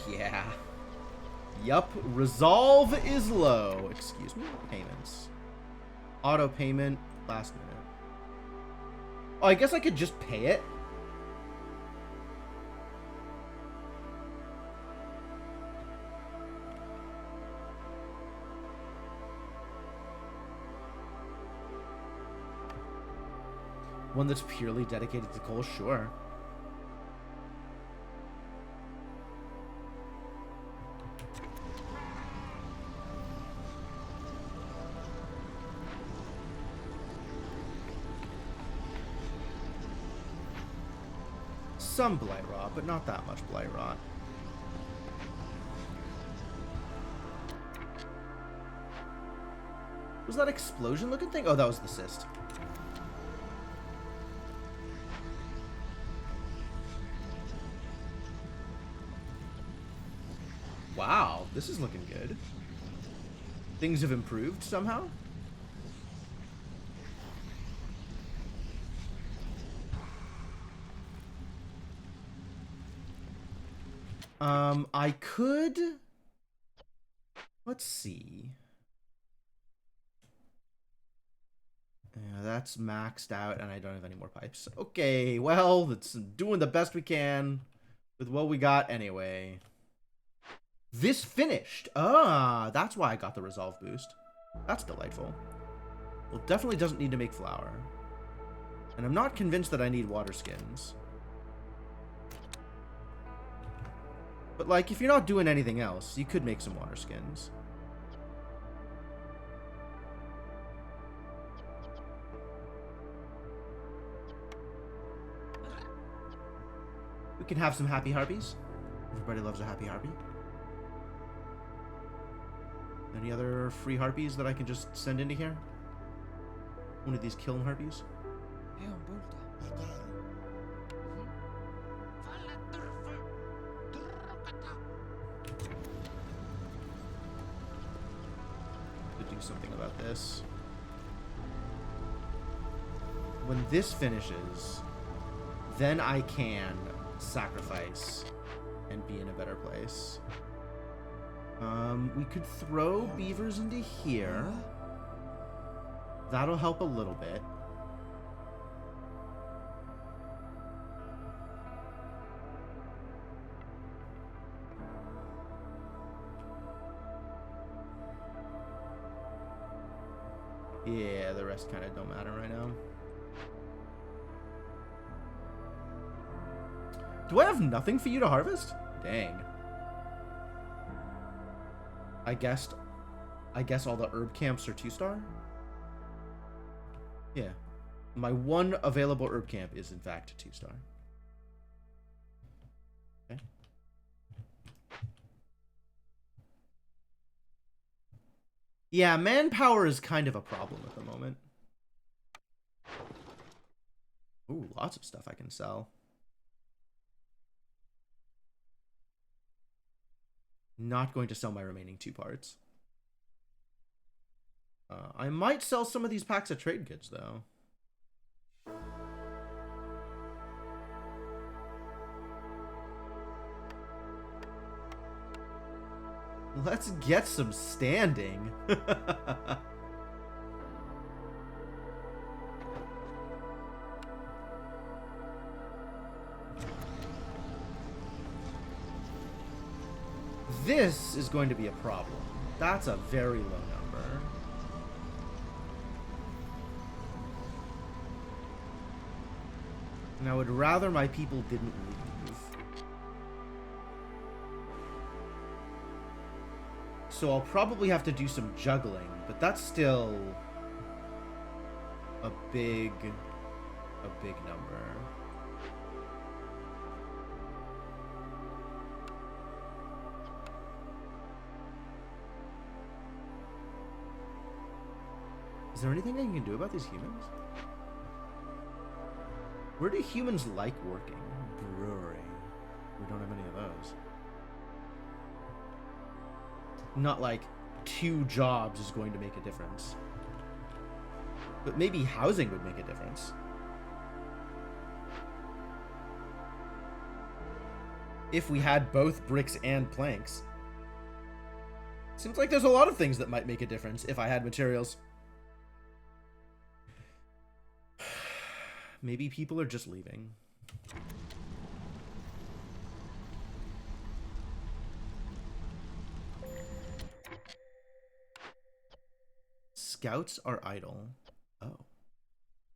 A: Yeah. Yup. Resolve is low. Excuse me? Payments. Auto payment. Last minute. Oh, I guess I could just pay it. One that's purely dedicated to coal? Sure. Some blight rot, but not that much blight rot. Was that explosion looking thing? Oh, that was the cyst. Wow, this is looking good. Things have improved somehow. I could... Let's see. Yeah, that's maxed out, and I don't have any more pipes. Okay, well, it's doing the best we can with what we got anyway. This finished. Ah, that's why I got the resolve boost. That's delightful. Well, definitely doesn't need to make flour. And I'm not convinced that I need water skins. But, like, if you're not doing anything else, you could make some water skins. We can have some happy harpies. Everybody loves a happy harpy. Any other free harpies that I can just send into here? One of these kiln harpies? Could do something about this. When this finishes, then I can sacrifice and be in a better place. We could throw beavers into here. That'll help a little bit. Yeah, the rest kind of don't matter right now. Do I have nothing for you to harvest? Dang. I guess all the herb camps are 2-star? Yeah. My one available herb camp is in fact 2-star. Okay. Yeah, manpower is kind of a problem at the moment. Ooh, lots of stuff I can sell. Not going to sell my remaining 2 parts. I might sell some of these packs of trade goods, though. Let's get some standing. This is going to be a problem. That's a very low number. And I would rather my people didn't leave. So I'll probably have to do some juggling, but that's still a big number. Is there anything I can do about these humans? Where do humans like working? Brewery. We don't have any of those. Not like 2 jobs is going to make a difference. But maybe housing would make a difference. If we had both bricks and planks. Seems like there's a lot of things that might make a difference if I had materials. Maybe people are just leaving. Scouts are idle. Oh.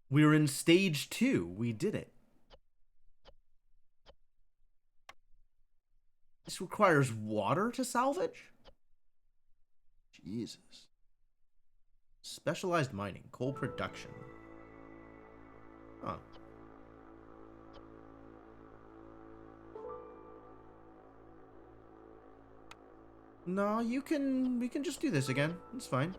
A: We're in stage 2. We did it. This requires water to salvage? Jesus. Specialized mining. Coal production. Huh. No, we can just do this again. It's fine.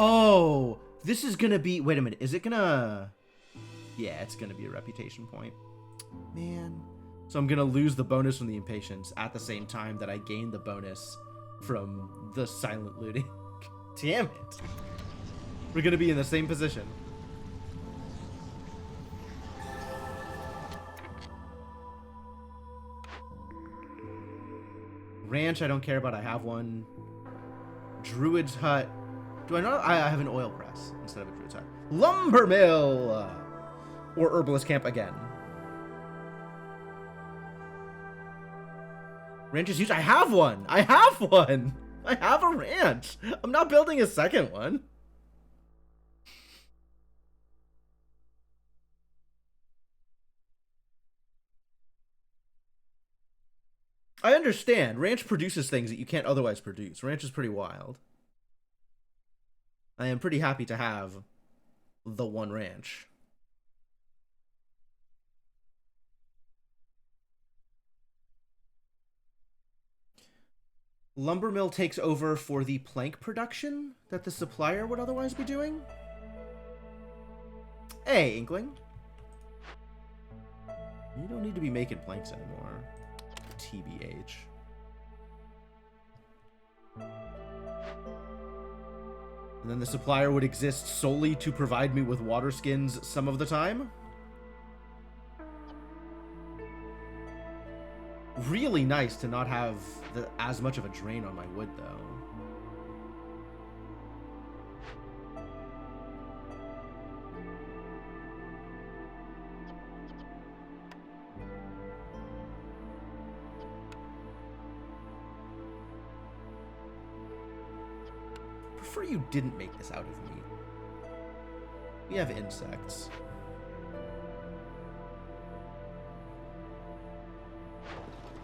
A: Oh, this is gonna be... Wait a minute. Is it gonna... Yeah, it's gonna be a reputation point. Man. So I'm gonna lose the bonus from the impatience at the same time that I gain the bonus from the silent looting. Damn it. We're gonna be in the same position. Ranch, I don't care about. I have one. Druid's Hut. Do I not? I have an oil press instead of a Druid's Hut. Lumber Mill! Or Herbalist Camp again. Ranch is huge. I have one! I have one! I have a ranch! I'm not building a second one. I understand. Ranch produces things that you can't otherwise produce. Ranch is pretty wild. I am pretty happy to have the one ranch. Lumber Mill takes over for the plank production that the supplier would otherwise be doing. Hey, Inkling. You don't need to be making planks anymore. TBH. And then the supplier would exist solely to provide me with water skins some of the time. Really nice to not have as much of a drain on my wood, though. Prefer you didn't make this out of meat. We have insects.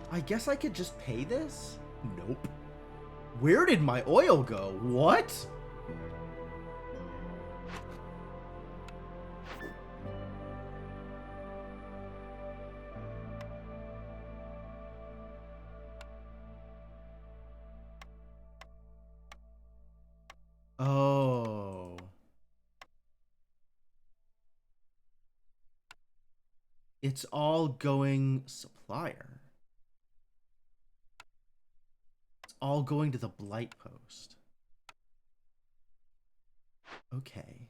A: I guess I could just pay this? Nope. Where did my oil go? What? Oh. It's all going supplier. All going to the Blight Post. Okay.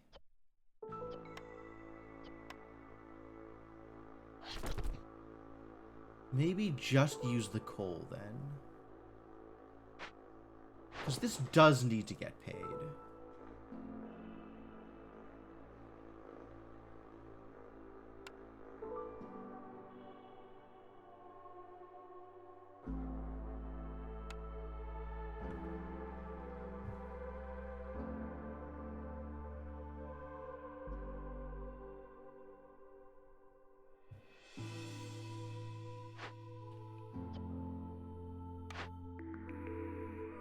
A: Maybe just use the coal then. Because this does need to get paid.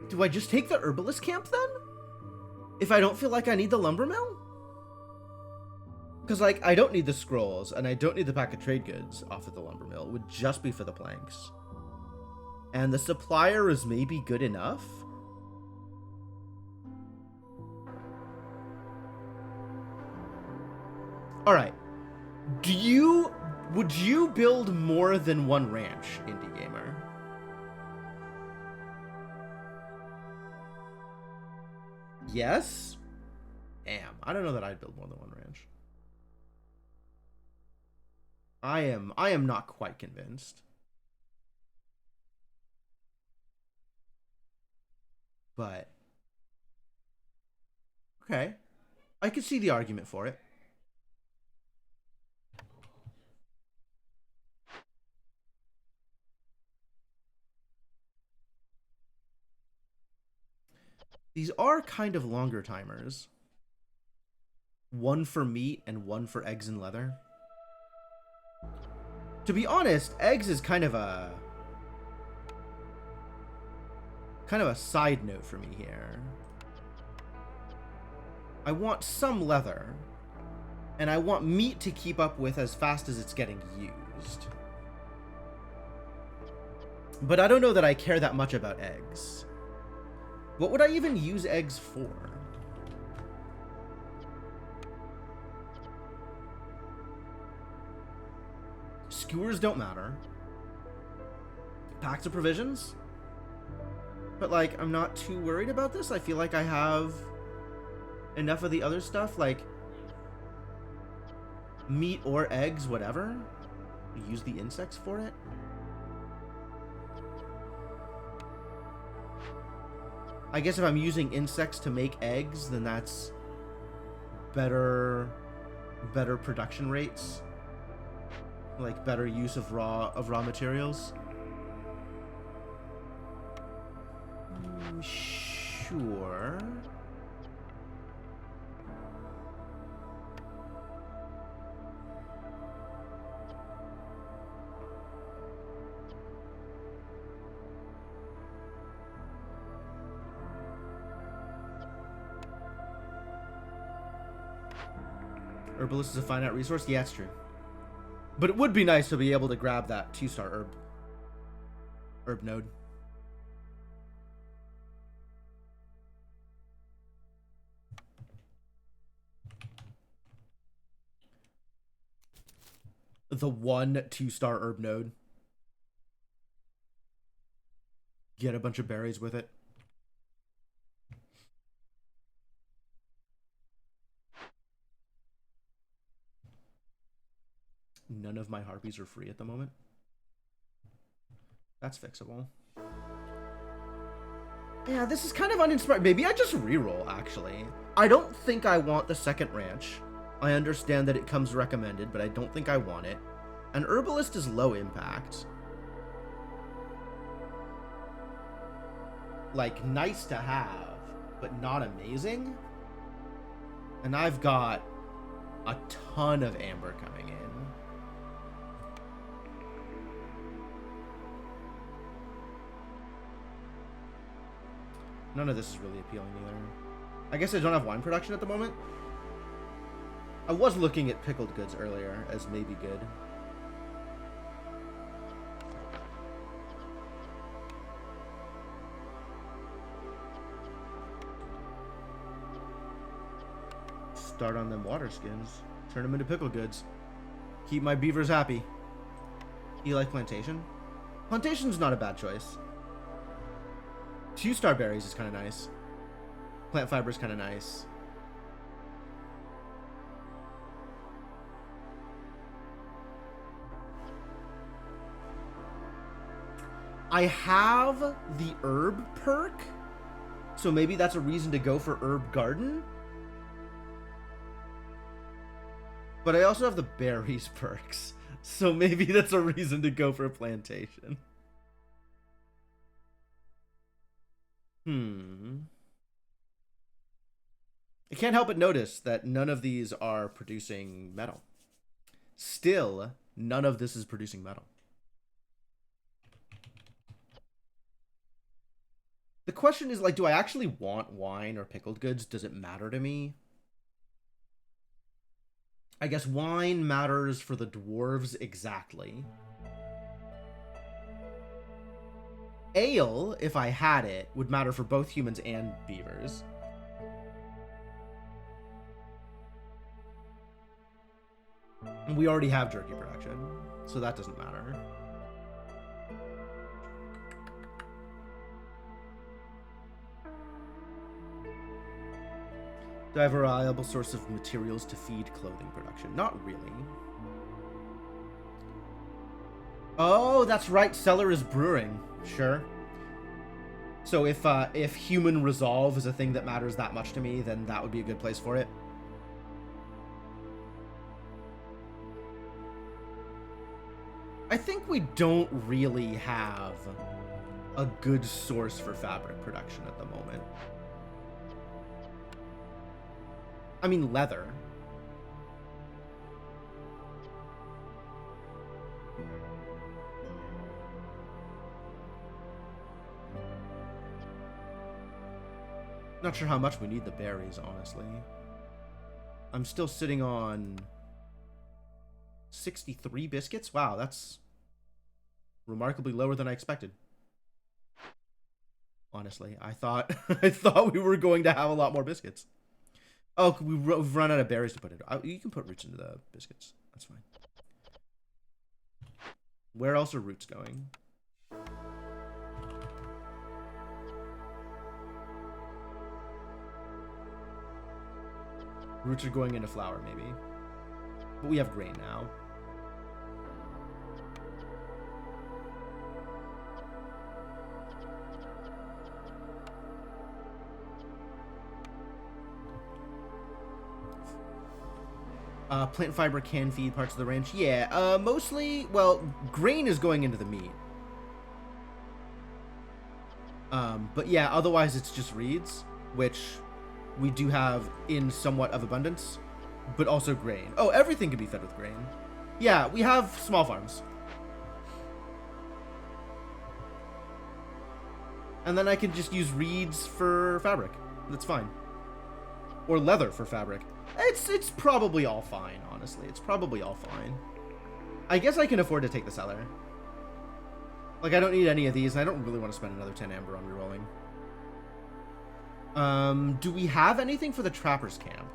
A: Do I just take the Herbalist Camp then? If I don't feel like I need the Lumber Mill? Because, like, I don't need the scrolls, and I don't need the pack of trade goods off of the Lumber Mill. It would just be for the planks. And the supplier is maybe good enough? Alright. Would you build more than one ranch, Indie Gamer? Yes? Damn, I don't know that I'd build more than one ranch. I am not quite convinced. But okay. I could see the argument for it. These are kind of longer timers. One for meat and one for eggs and leather. To be honest, eggs is kind of a side note for me here. I want some leather, and I want meat to keep up with as fast as it's getting used. But I don't know that I care that much about eggs. What would I even use eggs for? Skewers don't matter. Packs of provisions? But, like, I'm not too worried about this. I feel like I have enough of the other stuff, like meat or eggs, whatever. Use the insects for it. I guess if I'm using insects to make eggs, then that's better production rates. Like better use of raw materials. Sure. Herbalist is a finite resource? Yeah, it's true. But it would be nice to be able to grab that 2-star herb node. The 1 2-star herb node. Get a bunch of berries with it. None of my harpies are free at the moment. That's fixable. Yeah, this is kind of uninspired. Maybe I just reroll, actually. I don't think I want the second ranch. I understand that it comes recommended, but I don't think I want it. An herbalist is low impact. Like, nice to have, but not amazing. And I've got a ton of amber coming in. None of this is really appealing either. I guess I don't have wine production at the moment. I was looking at pickled goods earlier as maybe good. Start on them water skins. Turn them into pickled goods. Keep my beavers happy. You like plantation? Plantation's not a bad choice. 2-star berries is kind of nice. Plant fiber is kind of nice. I have the herb perk, so maybe that's a reason to go for herb garden. But I also have the berries perks, so maybe that's a reason to go for a plantation. I can't help but notice that none of these are producing metal. Still, none of this is producing metal. The question is, like, do I actually want wine or pickled goods? Does it matter to me? I guess wine matters for the dwarves exactly. Ale, if I had it, would matter for both humans and beavers. And we already have jerky production, so that doesn't matter. Do I have a reliable source of materials to feed clothing production? Not really. Oh, that's right. Cellar is brewing. Sure. So if human resolve is a thing that matters that much to me, then that would be a good place for it. I think we don't really have a good source for fabric production at the moment. I mean, leather. Not sure how much we need the berries, honestly. I'm still sitting on 63 biscuits. Wow, that's remarkably lower than I expected. Honestly, I thought I thought we were going to have a lot more biscuits. Oh, we've run out of berries to put it. You can put roots into the biscuits. That's fine. Where else are roots going? Roots are going into flour, maybe. But we have grain now. Plant fiber can feed parts of the ranch. Yeah, mostly, well, grain is going into the meat. But yeah, otherwise it's just reeds, which we do have in somewhat of abundance, but also grain. Oh, everything can be fed with grain. Yeah, we have small farms. And then I can just use reeds for fabric. That's fine. Or leather for fabric. It's probably all fine, honestly. It's probably all fine. I guess I can afford to take the cellar. Like, I don't need any of these, and I don't really want to spend another 10 amber on rerolling. Do we have anything for the trapper's camp?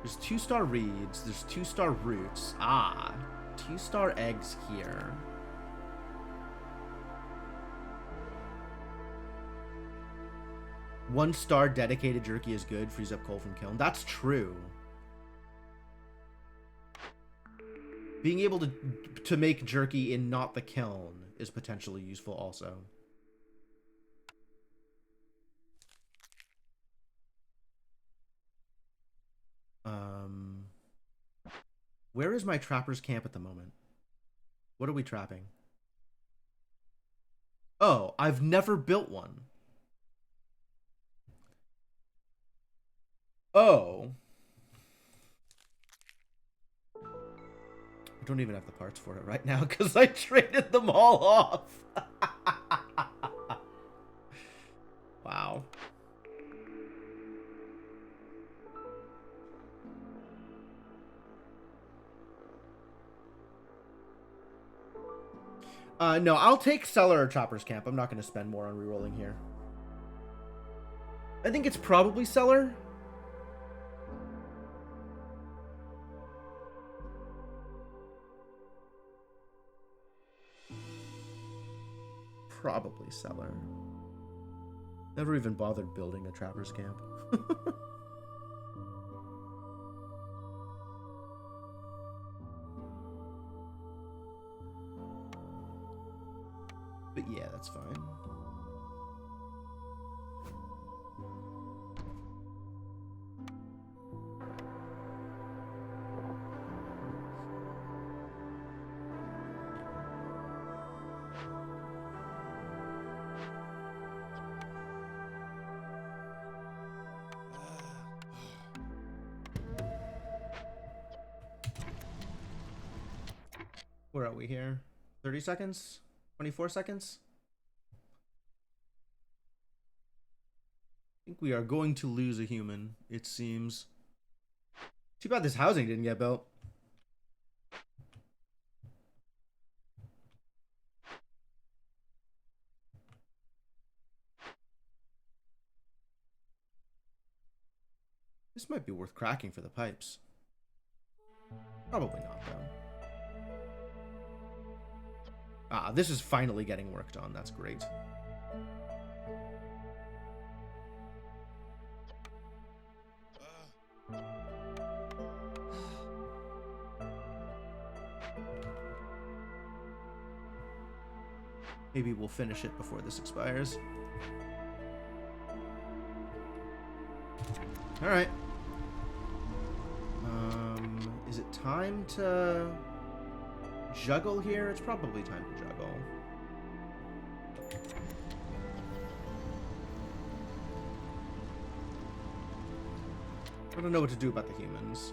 A: There's 2-star reeds. There's 2-star roots. Ah, 2-star eggs here. One-star dedicated jerky is good. Frees up coal from kiln. That's true. Being able to make jerky in not the kiln is potentially useful also. Where is my trapper's camp at the moment? What are we trapping? Oh, I've never built one. Oh. I don't even have the parts for it right now because I traded them all off. Wow. No, I'll take cellar or trapper's camp. I'm not going to spend more on rerolling here. I think it's probably cellar. Probably cellar. Never even bothered building a trapper's camp. But yeah, that's fine. Where are we here? 30 seconds? 24 seconds? I think we are going to lose a human, it seems. Too bad this housing didn't get built. This might be worth cracking for the pipes. Probably not, though. Ah, this is finally getting worked on. That's great. Maybe we'll finish it before this expires. All right. Is it time to juggle here? It's probably time to juggle. I don't know what to do about the humans.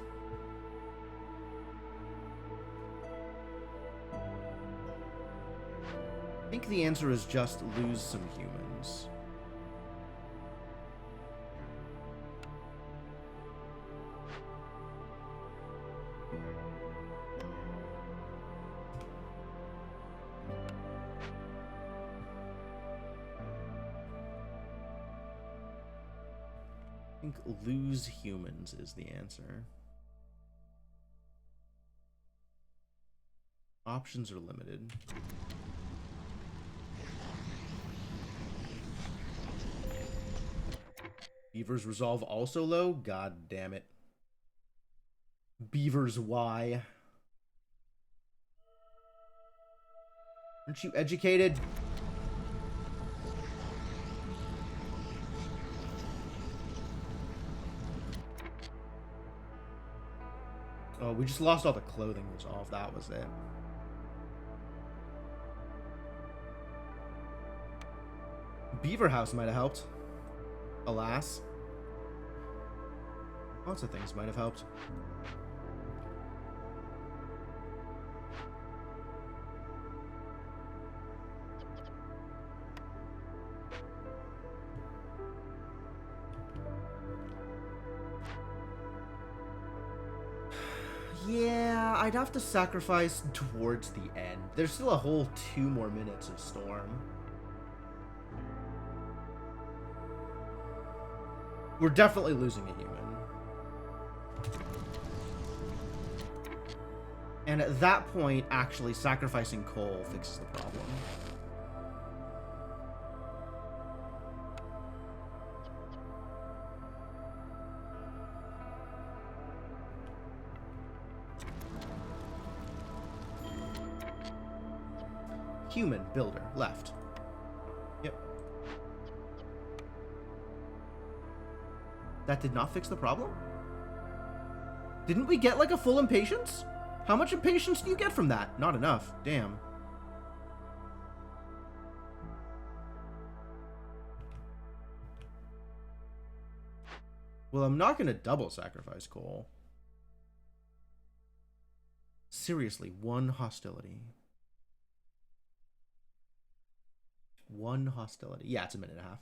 A: I think the answer is just lose some humans. I think lose humans is the answer. Options are limited. Beaver's resolve also low? God damn it. Beaver's why? Aren't you educated? Oh, we just lost all the clothing resolve. That was it. Beaver House might have helped. Alas. Lots of things might have helped. Yeah, I'd have to sacrifice towards the end. There's still a whole 2 more minutes of Storm. We're definitely losing a human. And at that point, actually sacrificing Cole fixes the problem. Human, builder, left. Yep. That did not fix the problem? Didn't we get like a full impatience? How much impatience do you get from that? Not enough. Damn. Well, I'm not going to double sacrifice Cole. Seriously, 1 hostility. 1 hostility. Yeah, it's a minute and a half.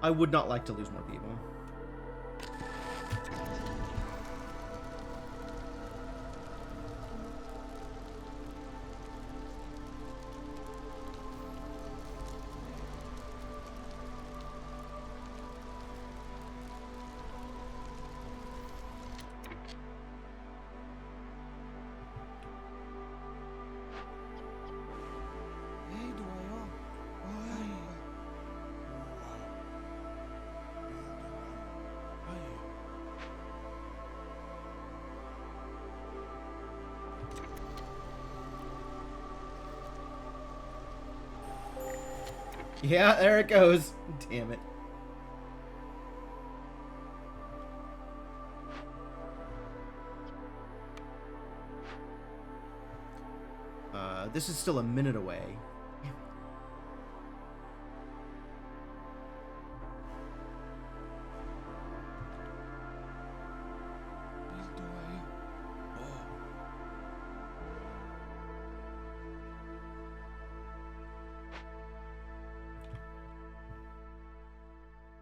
A: I would not like to lose more people. Yeah, there it goes. Damn it. This is still a minute away.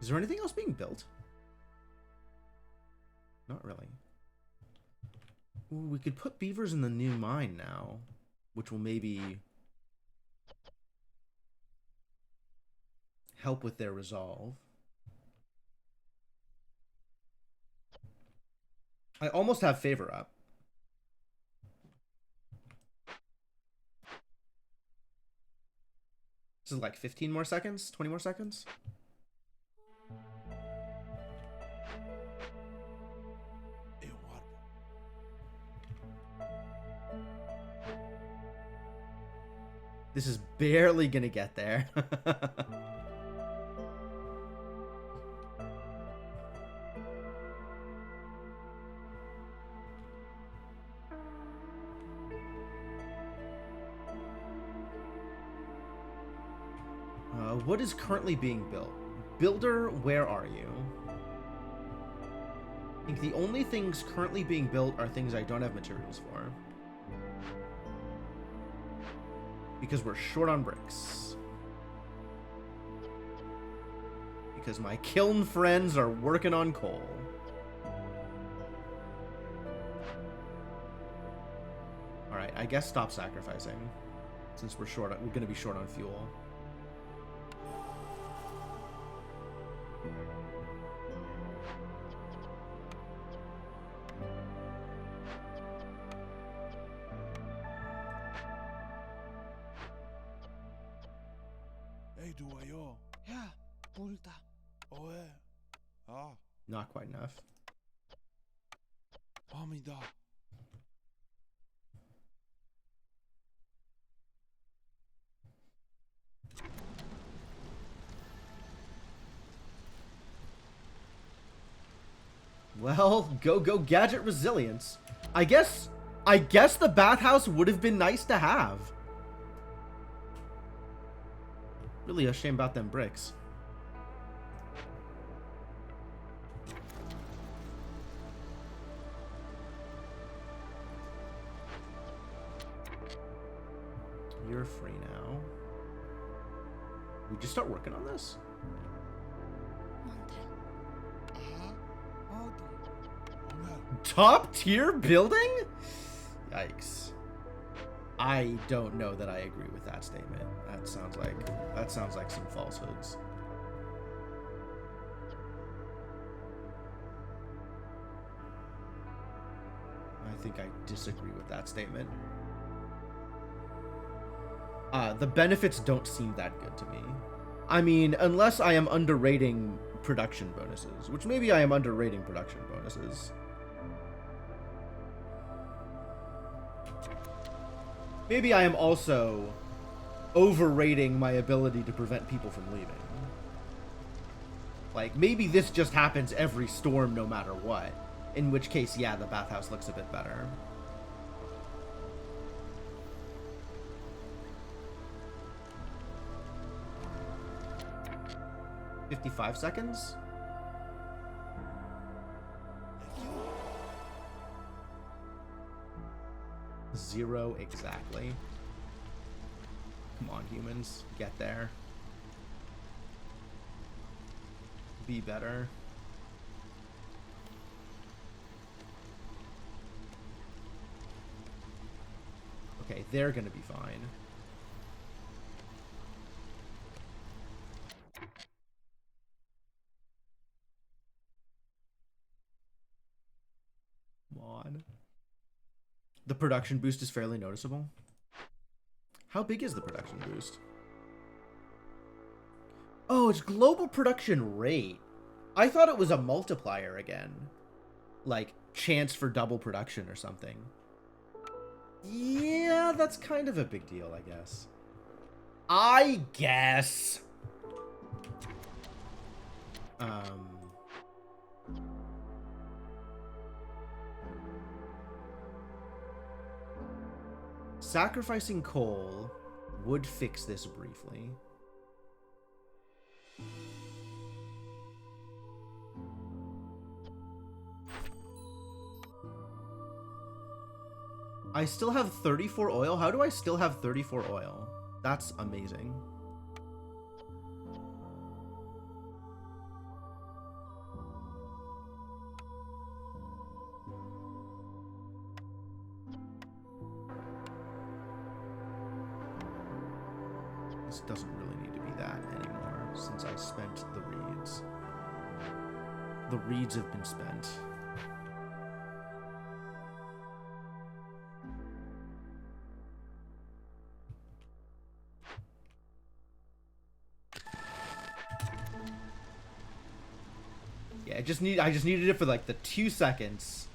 A: Is there anything else being built? Not really. Ooh, we could put beavers in the new mine now, which will maybe help with their resolve. I almost have favor up. This is like 15 more seconds, 20 more seconds. This is barely gonna get there. What is currently being built? Builder, where are you? I think the only things currently being built are things I don't have materials for. Because we're short on bricks. Because my kiln friends are working on coal. Alright, I guess stop sacrificing. Since we're gonna be short on fuel. Not quite enough. Well, go gadget resilience. I guess the bathhouse would have been nice to have. Really a shame about them bricks. You're free now. We just start working on this? Top tier building? Yikes. I don't know that I agree with that statement. That sounds like some falsehoods. I think I disagree with that statement. The benefits don't seem that good to me. I mean, unless I am underrating production bonuses, which maybe I am underrating production bonuses. Maybe I am also overrating my ability to prevent people from leaving. Like, maybe this just happens every storm no matter what. In which case, yeah, the bathhouse looks a bit better. $55 seconds? Zero exactly. Come on, humans. Get there. Be better. Okay, they're gonna be fine. Come on. The production boost is fairly noticeable. How big is the production boost? Oh, it's global production rate. I thought it was a multiplier again. Like, chance for double production or something. Yeah, that's kind of a big deal, I guess. I guess. Sacrificing coal would fix this briefly. I still have 34 oil? How do I still have 34 oil? That's amazing. This doesn't really need to be that anymore since I spent the reeds. The reeds have been spent. just needed it for like the 2 seconds.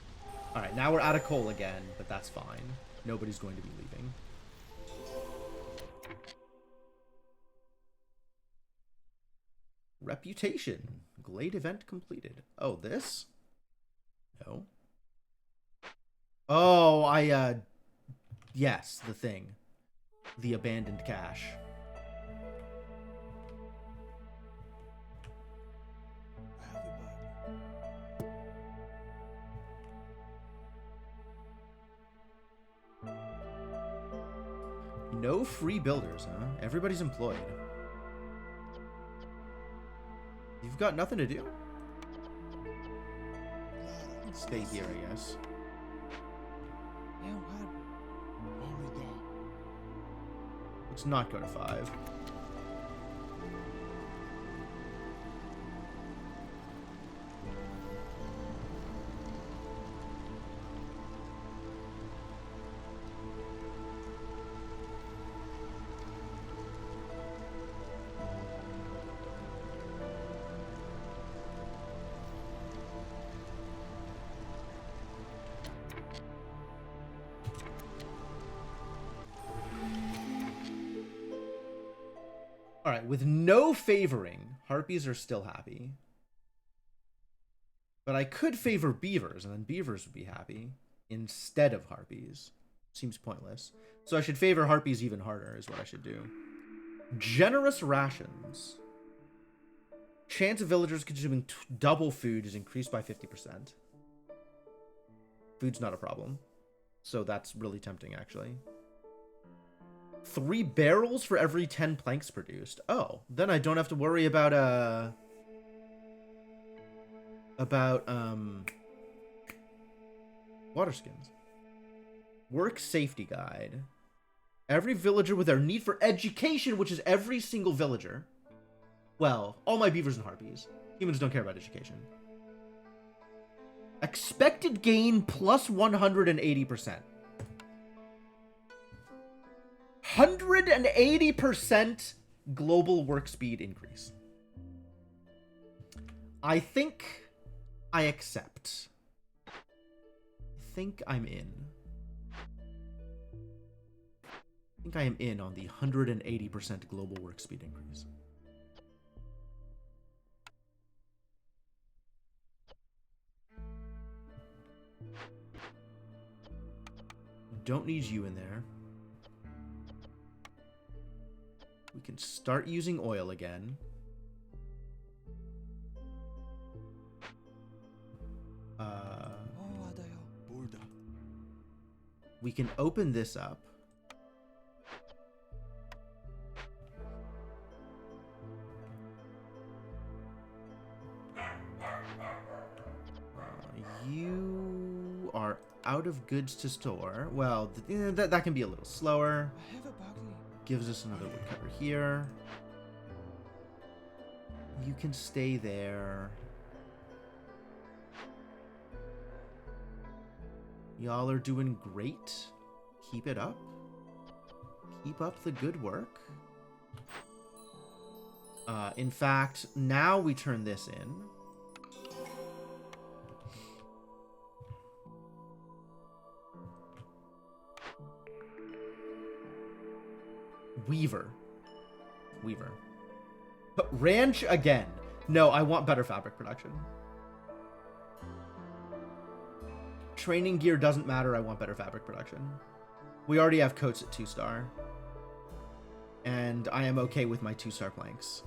A: All right, now we're out of coal again, but that's fine. Nobody's going to be leaving. Reputation. Glade event completed. Oh, this? No. Oh, yes, the thing. The abandoned cache. No free builders, huh? Everybody's employed. You've got nothing to do? Stay here, I guess. Let's not go to 5. All right, with no favoring, harpies are still happy. But I could favor beavers, and then beavers would be happy instead of harpies. Seems pointless. So I should favor harpies even harder is what I should do. Generous rations. Chance of villagers consuming double food is increased by 50%. Food's not a problem. So that's really tempting, actually. 3 barrels for every 10 planks produced. Oh, then I don't have to worry about water skins. Work safety guide. Every villager with their need for education, which is every single villager. Well, all my beavers and harpies. Humans don't care about education. Expected gain plus 180%. 180% global work speed increase. I think I accept. I think I'm in. I think I am in on the 180% global work speed increase. Don't need you in there. We can start using oil again. We can open this up. You are out of goods to store. Well, that can be a little slower. Gives us another woodcutter here. You can stay there. Y'all are doing great. Keep it up. Keep up the good work. In fact, now we turn this in. Weaver. But ranch again. No, I want better fabric production. Training gear doesn't matter. I want better fabric production. We already have coats at 2-star. And I am okay with my 2-star planks.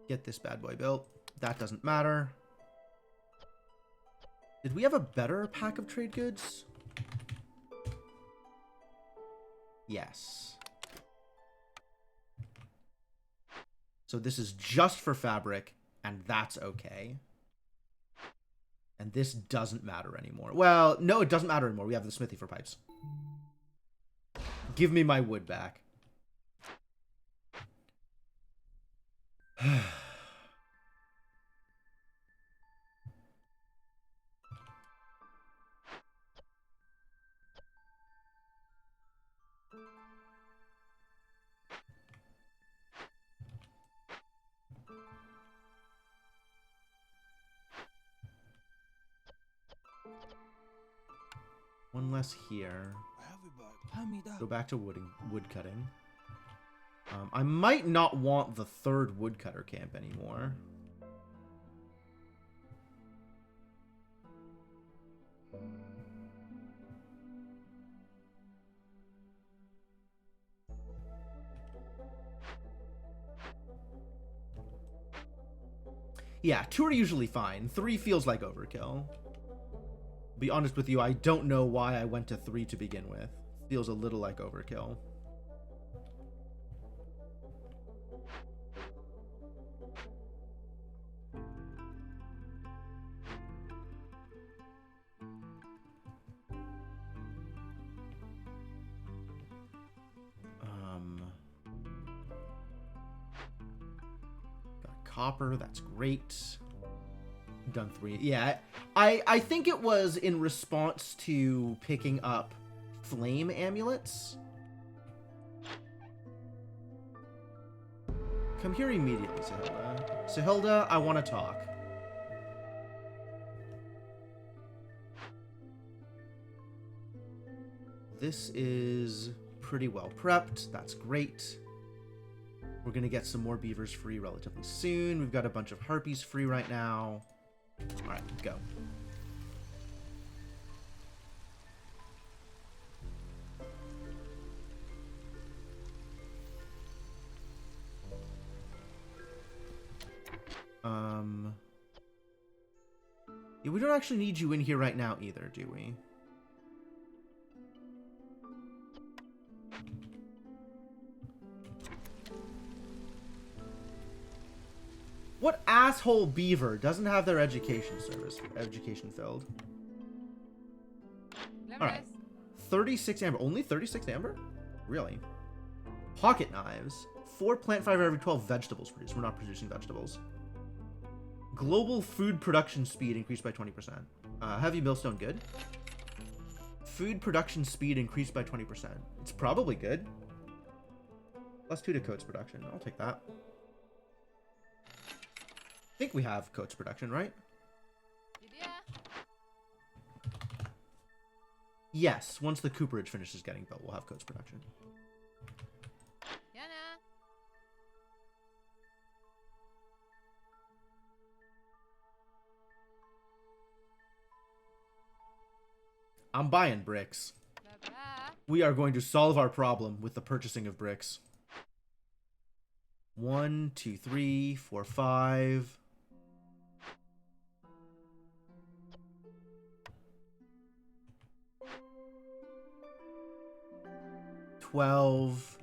A: Get this bad boy built. That doesn't matter. Did we have a better pack of trade goods? Yes. So this is just for fabric, and that's okay. And this doesn't matter anymore. Well, no, it doesn't matter anymore. We have the smithy for pipes. Give me my wood back. One less here. Go back to wood cutting. I might not want the third woodcutter camp anymore. Yeah, 2 are usually fine. 3 feels like overkill. Be honest with you, I don't know why I went to 3 to begin with. Feels a little like overkill. Got copper, that's great. Done 3. Yeah, I think it was in response to picking up flame amulets. Come here immediately, Sahilda. Sahilda, I want to talk. This is pretty well prepped. That's great. We're going to get some more beavers free relatively soon. We've got a bunch of harpies free right now. All right, go. Yeah, we don't actually need you in here right now either, do we? What asshole beaver doesn't have their education filled? Alright. 36 amber. Only 36 amber? Really? Pocket knives. 4 plant fiber every 12 vegetables produced. We're not producing vegetables. Global food production speed increased by 20%. Heavy millstone good. Food production speed increased by 20%. It's probably good. +2 to coats production. I'll take that. I think we have coats production, right? Yes, once the cooperage finishes getting built, we'll have coats production. I'm buying bricks. We are going to solve our problem with the purchasing of bricks. 1, 2, 3, 4, 5. 12.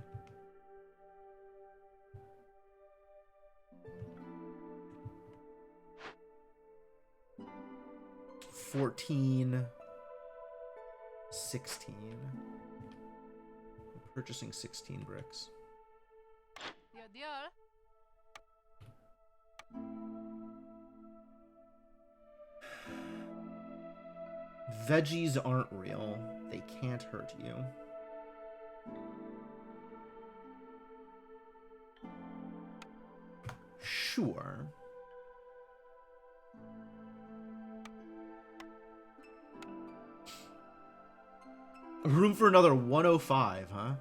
A: 14. 16. I'm purchasing 16 bricks. Veggies aren't real. They can't hurt you. Sure. Room for another 105, huh?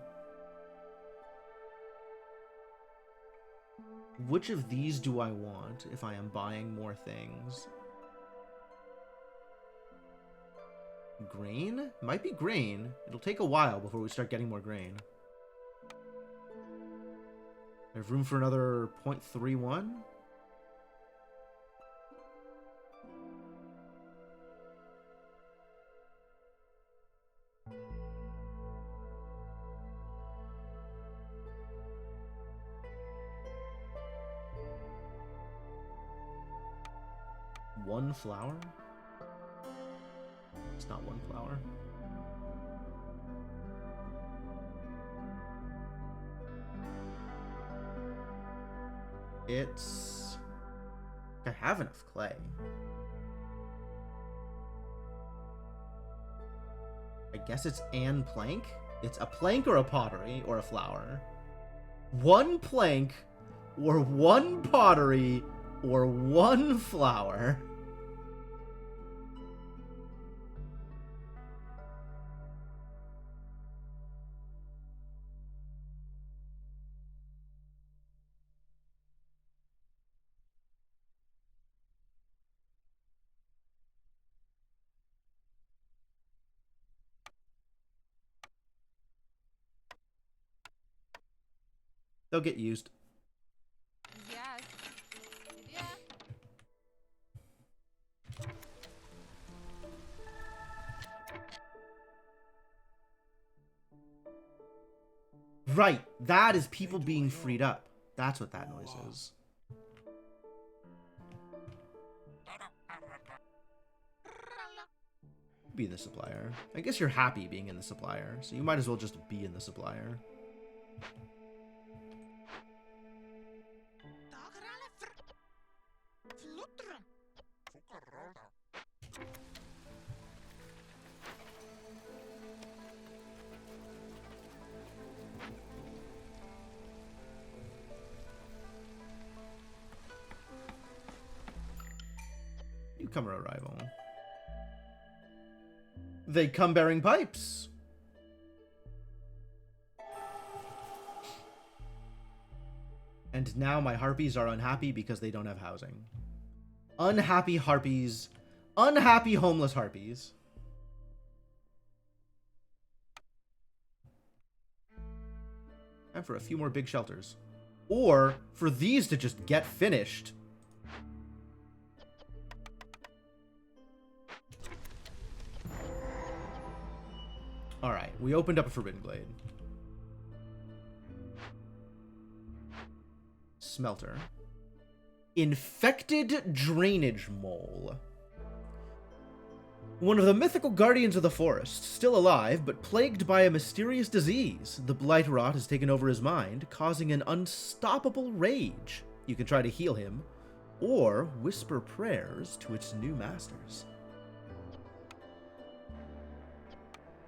A: Which of these do I want if I am buying more things? Grain? Might be grain. It'll take a while before we start getting more grain. I have room for another 0.31. One flower? It's not one flower. It's... I have enough clay. I guess it's an plank? It's a plank or a pottery or a flower. One plank or one pottery or one flower. They'll get used.
B: Yes. Yeah.
A: Right, that is people being freed up. That's what that noise is. Be the supplier. I guess you're happy being in the supplier, so you might as well just be in the supplier. Newcomer arrival. They come bearing pipes. And now my harpies are unhappy because they don't have housing. Unhappy harpies. Unhappy homeless harpies. And for a few more big shelters. Or for these to just get finished. Alright, we opened up a Forbidden Glade. Smelter. Infected Drainage Mole. One of the mythical guardians of the forest, still alive, but plagued by a mysterious disease. The blight rot has taken over his mind, causing an unstoppable rage. You can try to heal him, or whisper prayers to its new masters.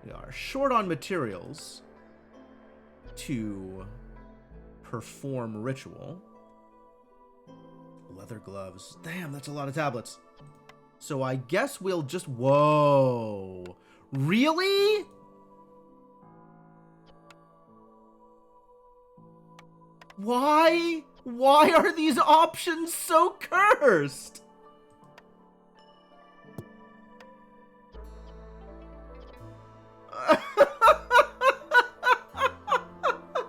A: We are short on materials to perform ritual. Leather gloves. Damn, that's a lot of tablets. So I guess we'll just... Whoa. Really? Why? Why are these options so cursed?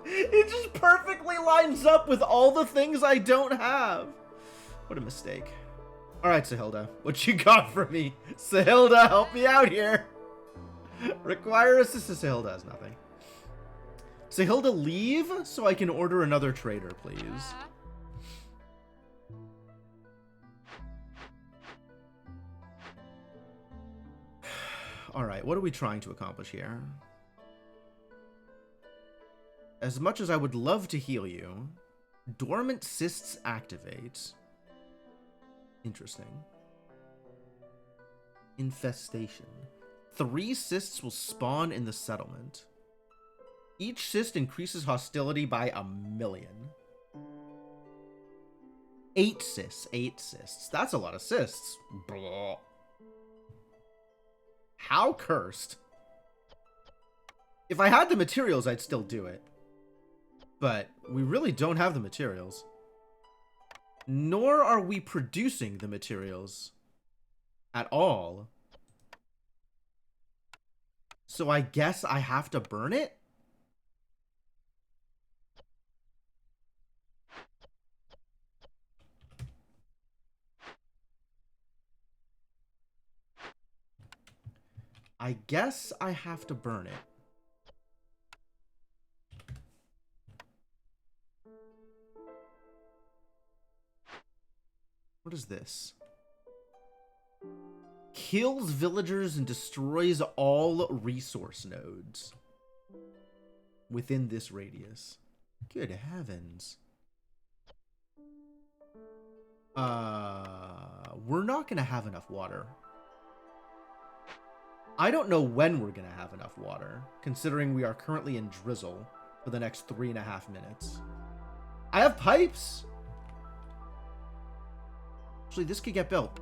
A: It just perfectly lines up with all the things I don't have. What a mistake. Alright, Sahilda. What you got for me? Sahilda, help me out here. Require assistance. Sahilda has nothing. Sahilda, leave so I can order another trader, please. Alright, what are we trying to accomplish here? As much as I would love to heal you, dormant cysts activate. Interesting. Infestation. 3 cysts will spawn in the settlement. Each cyst increases hostility by 1,000,000. 8 cysts. 8 cysts. That's a lot of cysts. Blah. How cursed. If I had the materials, I'd still do it. But we really don't have the materials. Nor are we producing the materials at all. So I guess I have to burn it? I guess I have to burn it. What is this? kills villagers and destroys all resource nodes within this radius. Good heavens. We're not gonna have enough water. I don't know when we're gonna have enough water, considering we are currently in drizzle for the next 3.5 minutes. I have pipes! Actually, this could get built.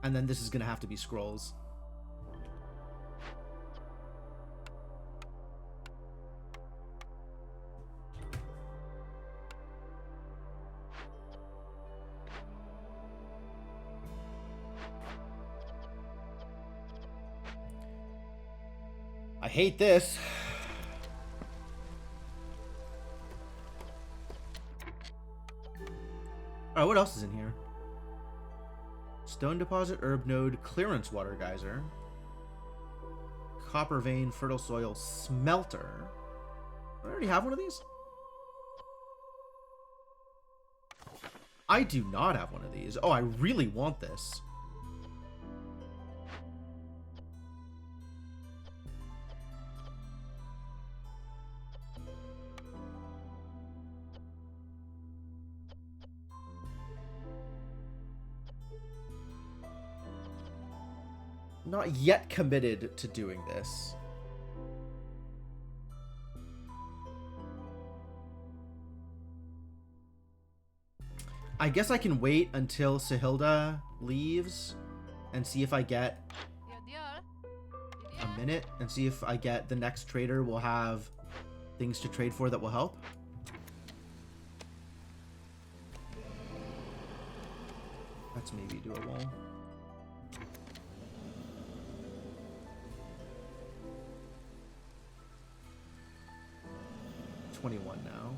A: And then this is gonna have to be scrolls. I hate this. Alright, what else is in here? Stone deposit, herb node, clearance water geyser, copper vein, fertile soil, smelter. I already have one of these? I do not have one of these. Oh, I really want this. Not yet committed to doing this. I guess I can wait until Sahilda leaves and see if I get a minute and see if I get the next trader will have things to trade for that will help. That's maybe doable. $21 now.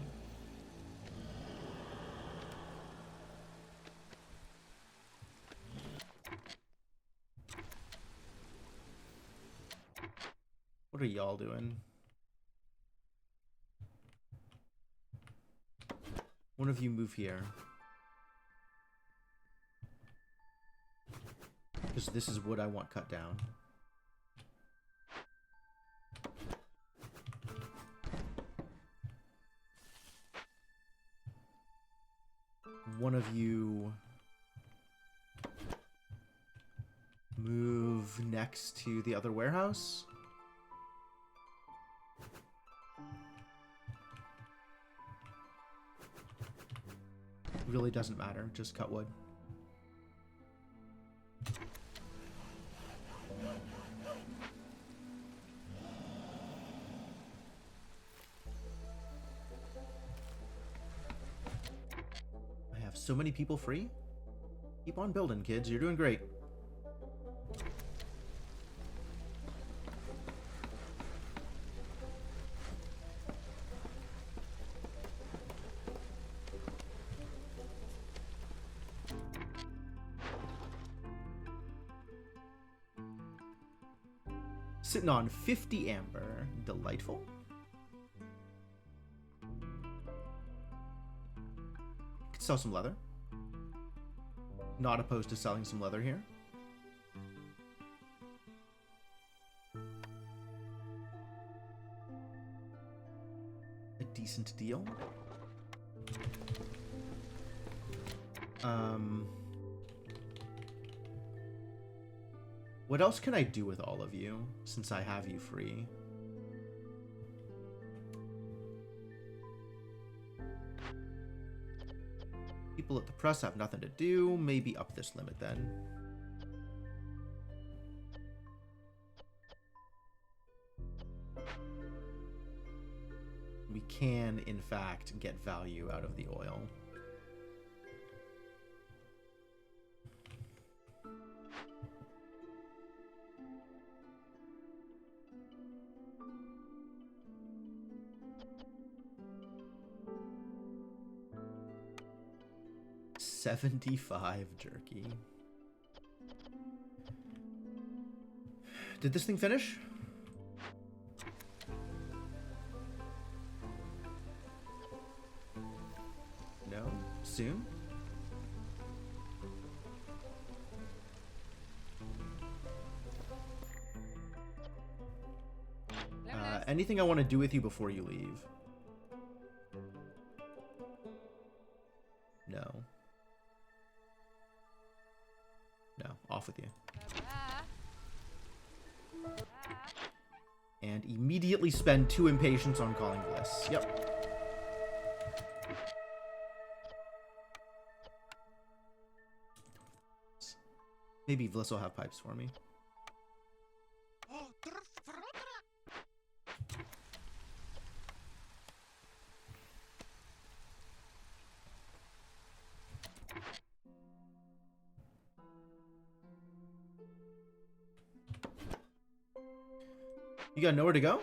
A: What are y'all doing? One of you move here. Because this is wood I want cut down. One of you move next to the other warehouse. Really doesn't matter, just cut wood. So many people free? Keep on building, kids. You're doing great. Sitting on 50 amber. Delightful. Could sell some leather. Not opposed to selling some leather here. A decent deal. What else can I do with all of you, since I have you free? People at the press have nothing to do. Maybe up this limit then. We can, in fact, get value out of the oil. $75 jerky. Did this thing finish? No? Soon? Anything I want to do with you before you leave? No. No, off with you. And immediately spend 2 impatience on calling Bliss. Yep. Maybe Bliss will have pipes for me. You got nowhere to go?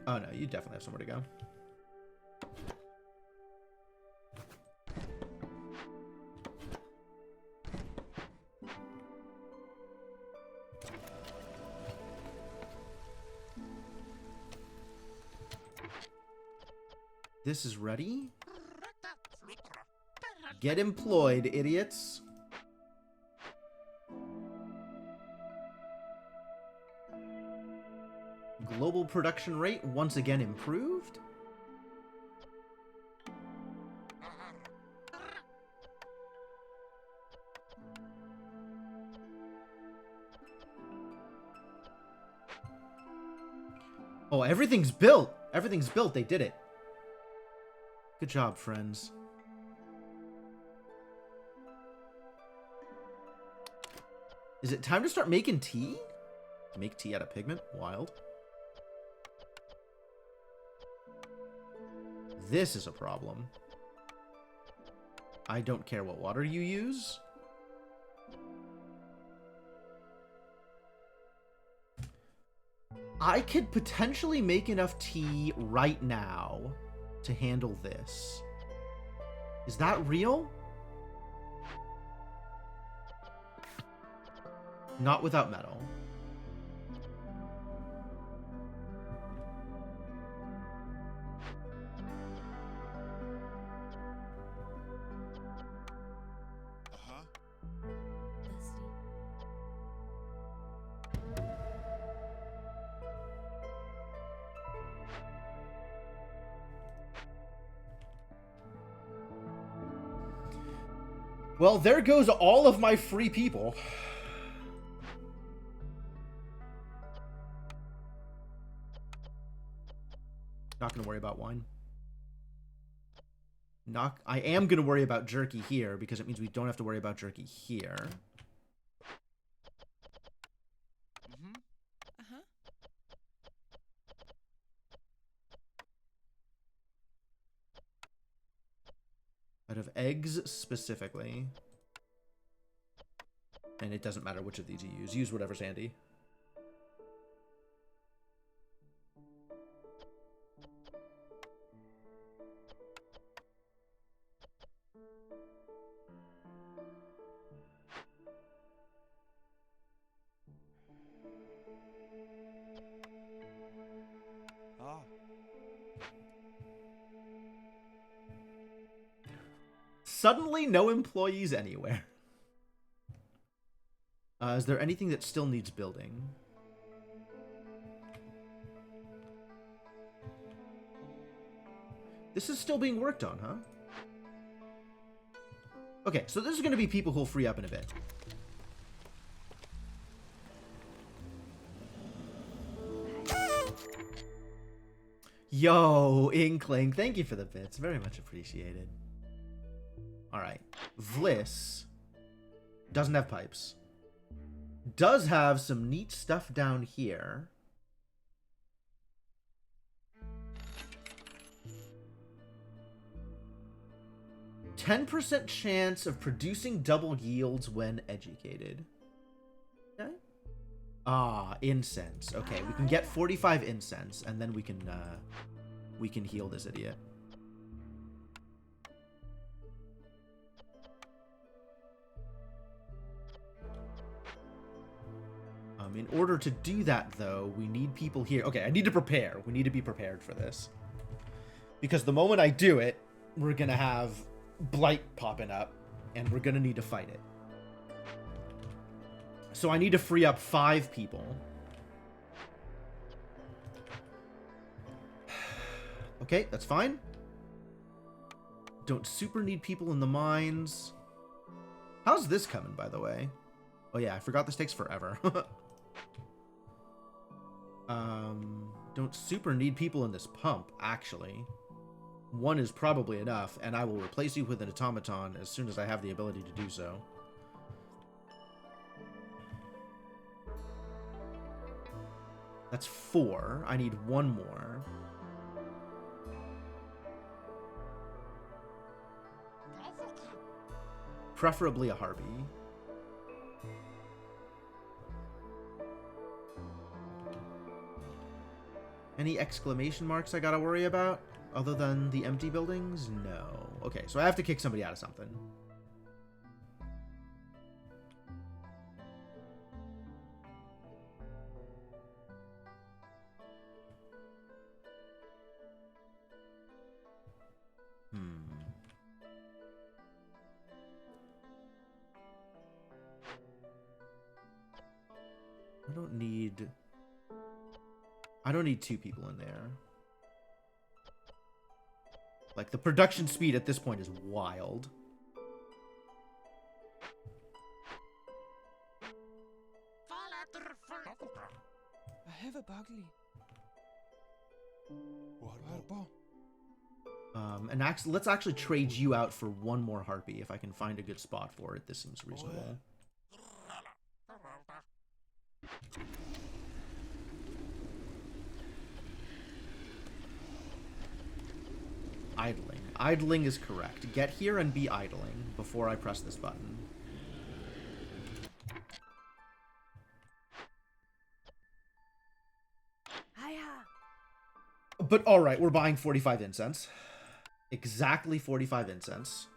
A: Oh no, you definitely have somewhere to go. This is ready. Get employed, idiots. Global production rate once again improved. Oh, everything's built. Everything's built. They did it. Good job, friends. Is it time to start making tea? Make tea out of pigment? Wild. This is a problem. I don't care what water you use. I could potentially make enough tea right now to handle this. Is that real? Not without metal. Well, there goes all of my free people. Not gonna worry about wine. I am gonna worry about jerky here because it means we don't have to worry about jerky here. Out of eggs specifically. And it doesn't matter which of these you use. Use whatever's handy. Suddenly, no employees anywhere. Is there anything that still needs building? This is still being worked on, huh? Okay, so this is going to be people who'll free up in a bit. Yo, Inkling, thank you for the bits. Very much appreciated. Alright. Vliss doesn't have pipes. Does have some neat stuff down here. %10 chance of producing double yields when educated. Okay. Ah, incense. Okay, we can get 45 incense, and then we can heal this idiot. In order to do that, though, we need people here. Okay, I need to prepare. We need to be prepared for this. Because the moment I do it, we're going to have Blight popping up, and we're going to need to fight it. So I need to free up 5 people. Okay, that's fine. Don't super need people in the mines. How's this coming, by the way? Oh yeah, I forgot this takes forever. Don't super need people in this pump, actually. 1 is probably enough, and I will replace you with an automaton as soon as I have the ability to do so. That's 4. I need 1 more. Preferably a harpy. Any exclamation marks I gotta worry about? Other than the empty buildings? No. Okay, so I have to kick somebody out of something. I don't need 2 people in there. Like, the production speed at this point is wild.
C: I have a Bagley.
A: And let's actually trade you out for 1 more harpy if I can find a good spot for it. This seems reasonable. Idling. Idling is correct. Get here and be idling before I press this button. But alright, we're buying 45 incense. Exactly 45 incense.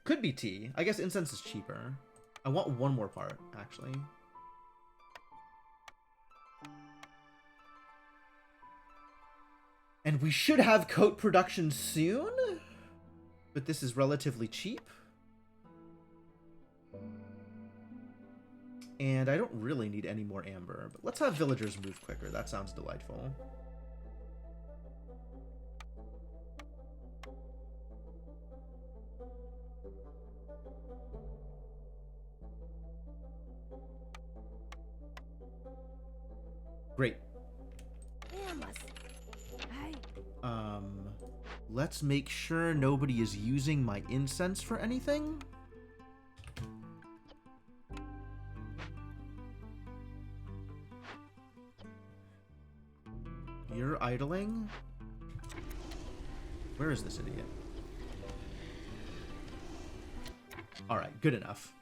A: Could be tea. I guess incense is cheaper. I want 1 more part, actually. And we should have coat production soon, but this is relatively cheap. And I don't really need any more amber, but let's have villagers move quicker. That sounds delightful. Great. Let's make sure nobody is using my incense for anything. You're idling? Where is this idiot? Alright, good enough.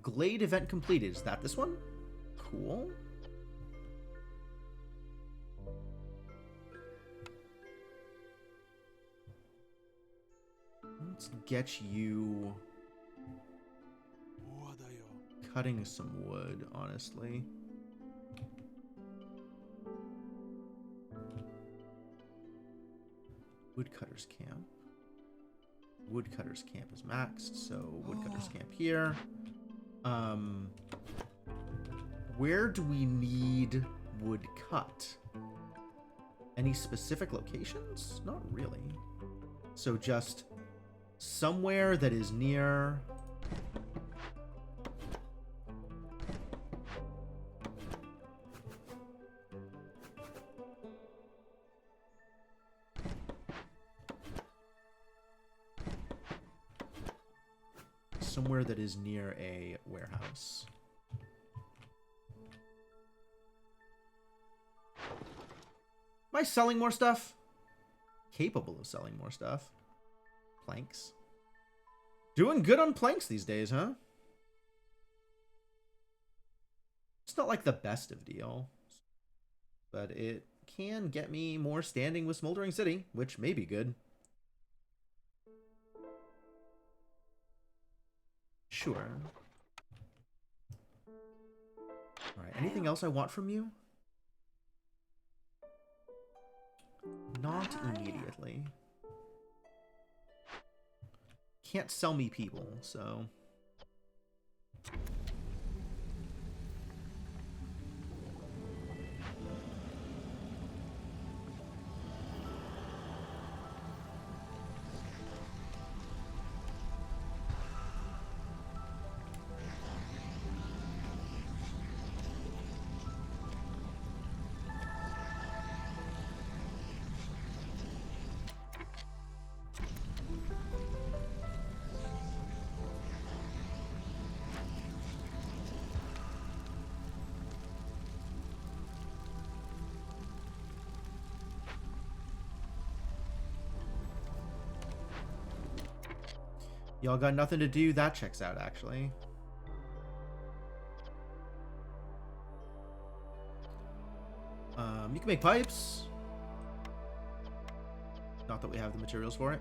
A: Glade event completed. Is that this one? Cool. Let's get you cutting some wood, honestly. Woodcutter's camp. Woodcutter's camp is maxed, so woodcutter's camp here. Where do we need wood cut? Any specific locations? Not really. So just somewhere that is near... somewhere that is near a warehouse. Am I selling more stuff? Capable of selling more stuff. Planks. Doing good on planks these days, huh? It's not like the best of deal, but it can get me more standing with Smoldering City, which may be good. Sure. Alright, anything else I want from you? Not immediately. Can't sell me people, so... Y'all got nothing to do? That checks out, actually. You can make pipes. Not that we have the materials for it.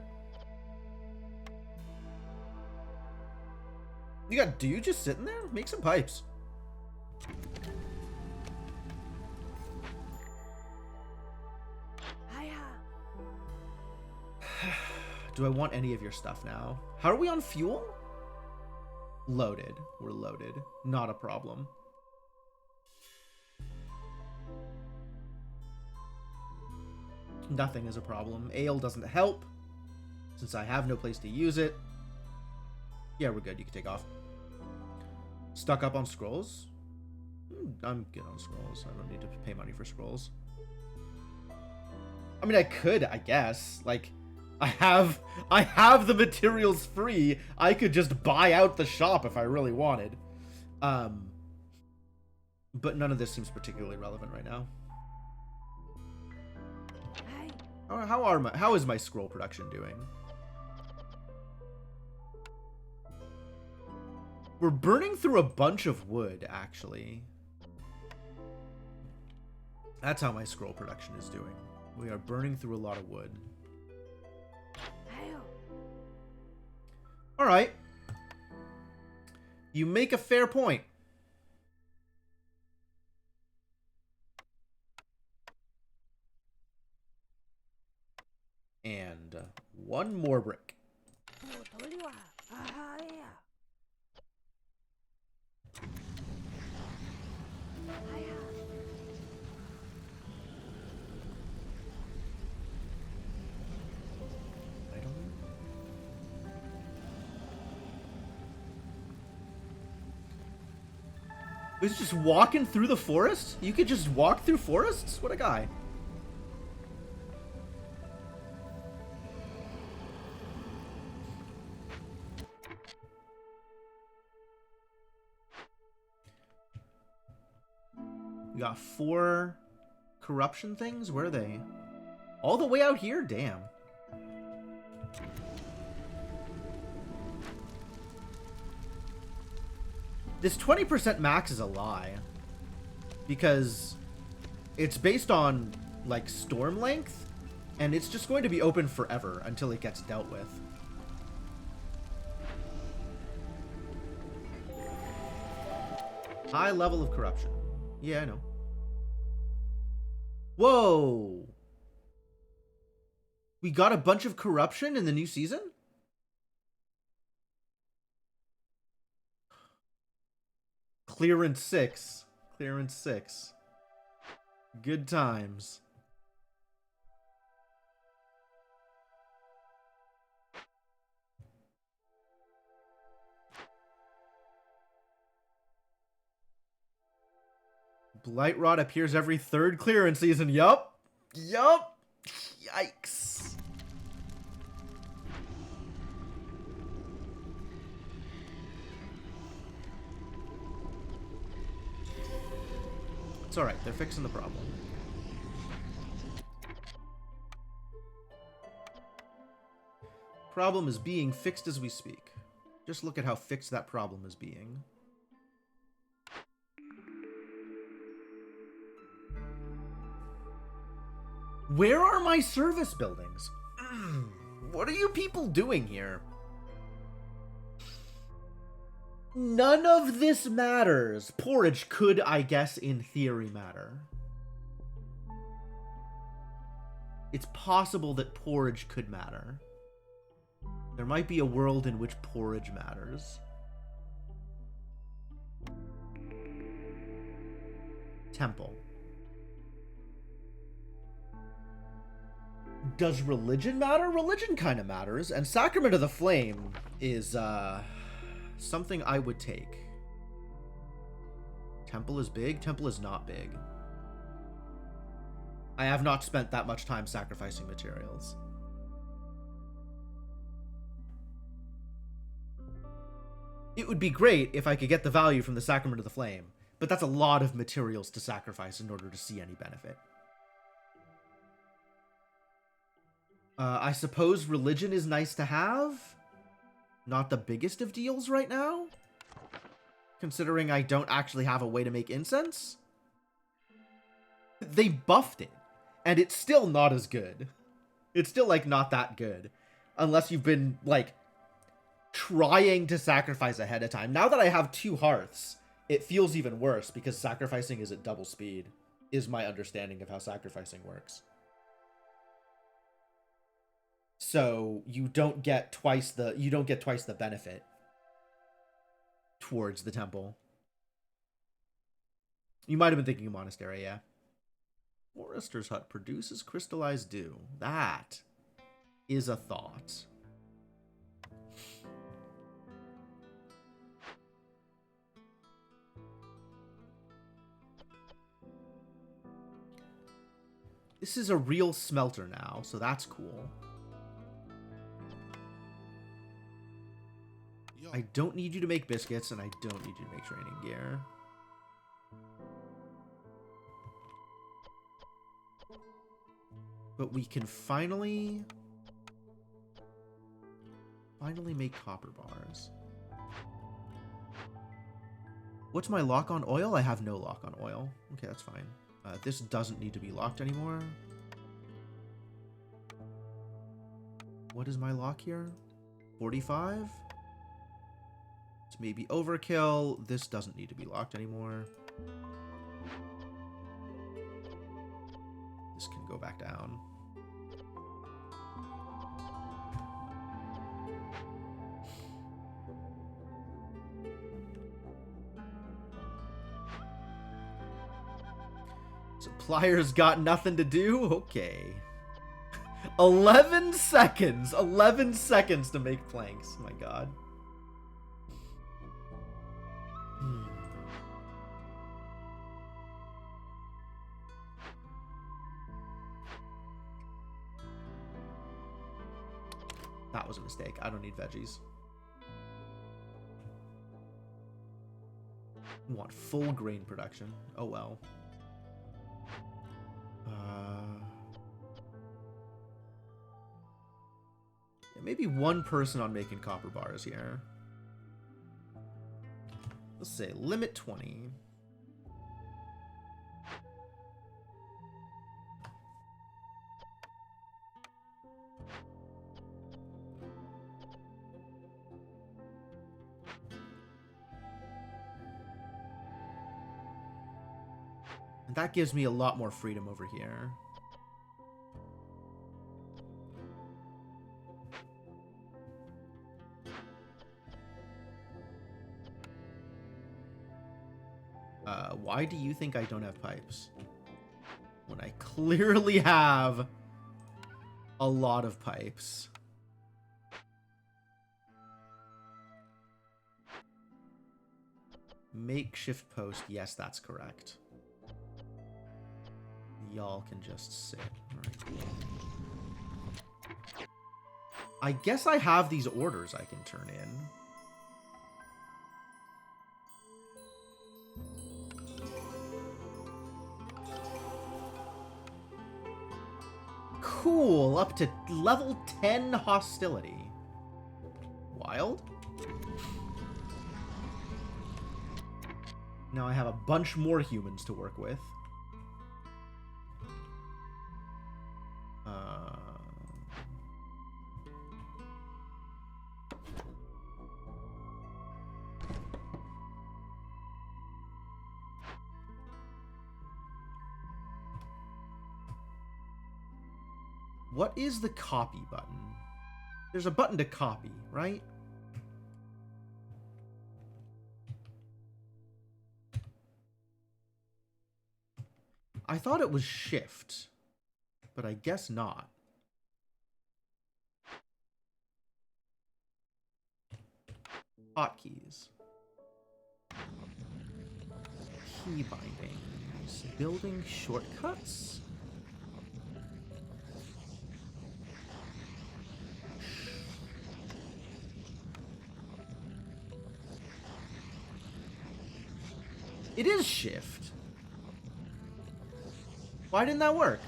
A: You got dude just sitting there? Make some pipes. Do I want any of your stuff now? How are we on fuel? Loaded. We're loaded. Not a problem. Nothing is a problem. Ale doesn't help, since I have no place to use it. Yeah, we're good. You can take off. Stuck up on scrolls? I'm good on scrolls. I don't need to pay money for scrolls. I mean, I could, I guess. Like... I have the materials free. I could just buy out the shop if I really wanted. But none of this seems particularly relevant right now. How is my scroll production doing? We're burning through a bunch of wood, actually. That's how my scroll production is doing. We are burning through a lot of wood. All right. You make a fair point. And one more brick. He's just walking through the forest? You could just walk through forests? What a guy. We got 4 corruption things? Where are they? All the way out here? Damn. This 20% max is a lie. Because it's based on, like, storm length. And it's just going to be open forever until it gets dealt with. High level of corruption. Yeah, I know. Whoa! We got a bunch of corruption in the new season? Clearance 6. Clearance 6. Good times. Blightrot appears every 3rd clearance season. Yup. Yup. Yikes. It's alright, they're fixing the problem. Problem is being fixed as we speak. Just look at how fixed that problem is being. Where are my service buildings? What are you people doing here? None of this matters. Porridge could, I guess, in theory matter. It's possible that porridge could matter. There might be a world in which porridge matters. Temple. Does religion matter? Religion kind of matters, and Sacrament of the Flame is, something I would take. Temple is big? Temple is not big. I have not spent that much time sacrificing materials. It would be great if I could get the value from the Sacrament of the Flame, but that's a lot of materials to sacrifice in order to see any benefit. I suppose religion is nice to have. Not the biggest of deals right now, considering I don't actually have a way to make incense. They buffed it, and it's still not as good. It's still, like, not that good, unless you've been, like, trying to sacrifice ahead of time. Now that I have 2 hearths, it feels even worse, because sacrificing is at double speed, is my understanding of how sacrificing works. So you don't get twice the benefit towards the temple. You might have been thinking of monastery, yeah. Forester's Hut produces crystallized dew. That is a thought. This is a real smelter now, so that's cool. I don't need you to make biscuits, and I don't need you to make training gear. But we can finally make copper bars. What's my lock on oil? I have no lock on oil. Okay, that's fine. This doesn't need to be locked anymore. What is my lock here? 45? It's maybe overkill. This doesn't need to be locked anymore. This can go back down. Supplier's got nothing to do? Okay. 11 seconds! 11 seconds to make planks. Oh my god. That was a mistake. I don't need veggies. I want full grain production. Oh well. Yeah, maybe one person on making copper bars here. Let's say limit 20. And that gives me a lot more freedom over here. Why do you think I don't have pipes? When I clearly have a lot of pipes. Makeshift post. Yes, that's correct. Y'all can just sit. Alright, cool. I guess I have these orders I can turn in. Cool, up to level 10 hostility. Wild. Now I have a bunch more humans to work with. What is the copy button? There's a button to copy, right? I thought it was shift, but I guess not. Hotkeys. Key bindings. Building shortcuts? It is shift. Why didn't that work?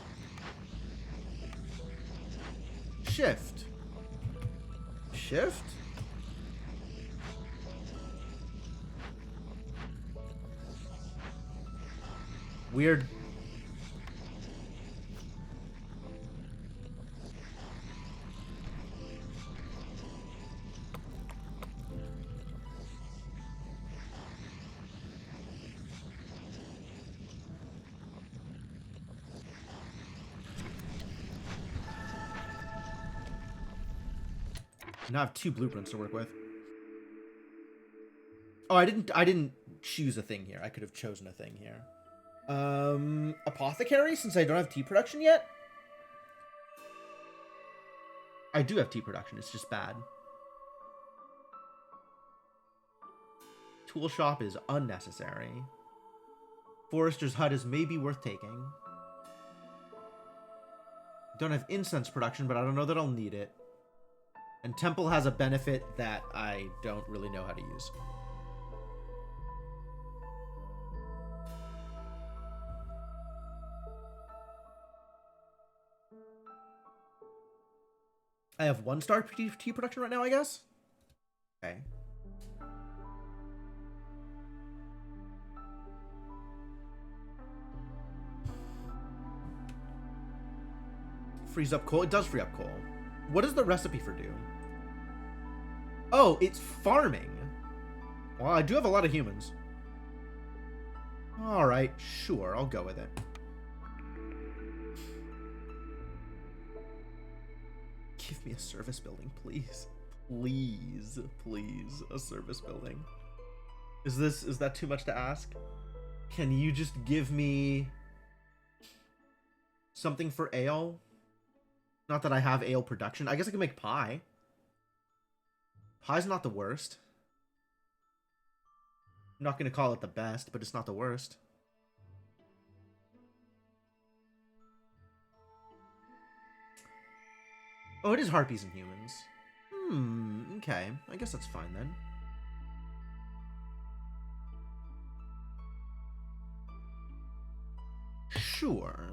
A: Shift. Shift? Weird. Now I have 2 blueprints to work with. Oh, I didn't choose a thing here. I could have chosen a thing here. Apothecary, since I don't have tea production yet? I do have tea production, it's just bad. Tool shop is unnecessary. Forester's hut is maybe worth taking. Don't have incense production, but I don't know that I'll need it. And temple has a benefit that I don't really know how to use. I have 1-star tea production right now, I guess? Okay. Frees up coal? It does free up coal. What does the recipe for do? Oh, it's farming. Well, I do have a lot of humans. Alright, sure, I'll go with it. Give me a service building, please. Please, please, a service building. Is that too much to ask? Can you just give me something for ale? Not that I have ale production. I guess I can make pie. Pie's not the worst. I'm not going to call it the best, but it's not the worst. Oh, it is harpies and humans. Okay. I guess that's fine then. Sure.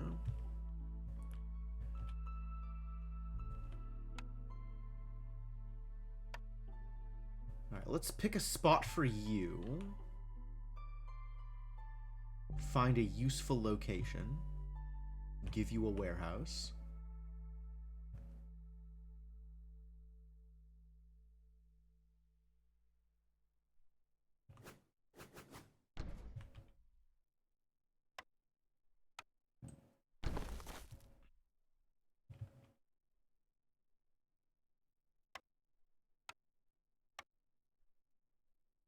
A: Alright, let's pick a spot for you. Find a useful location. Give you a warehouse.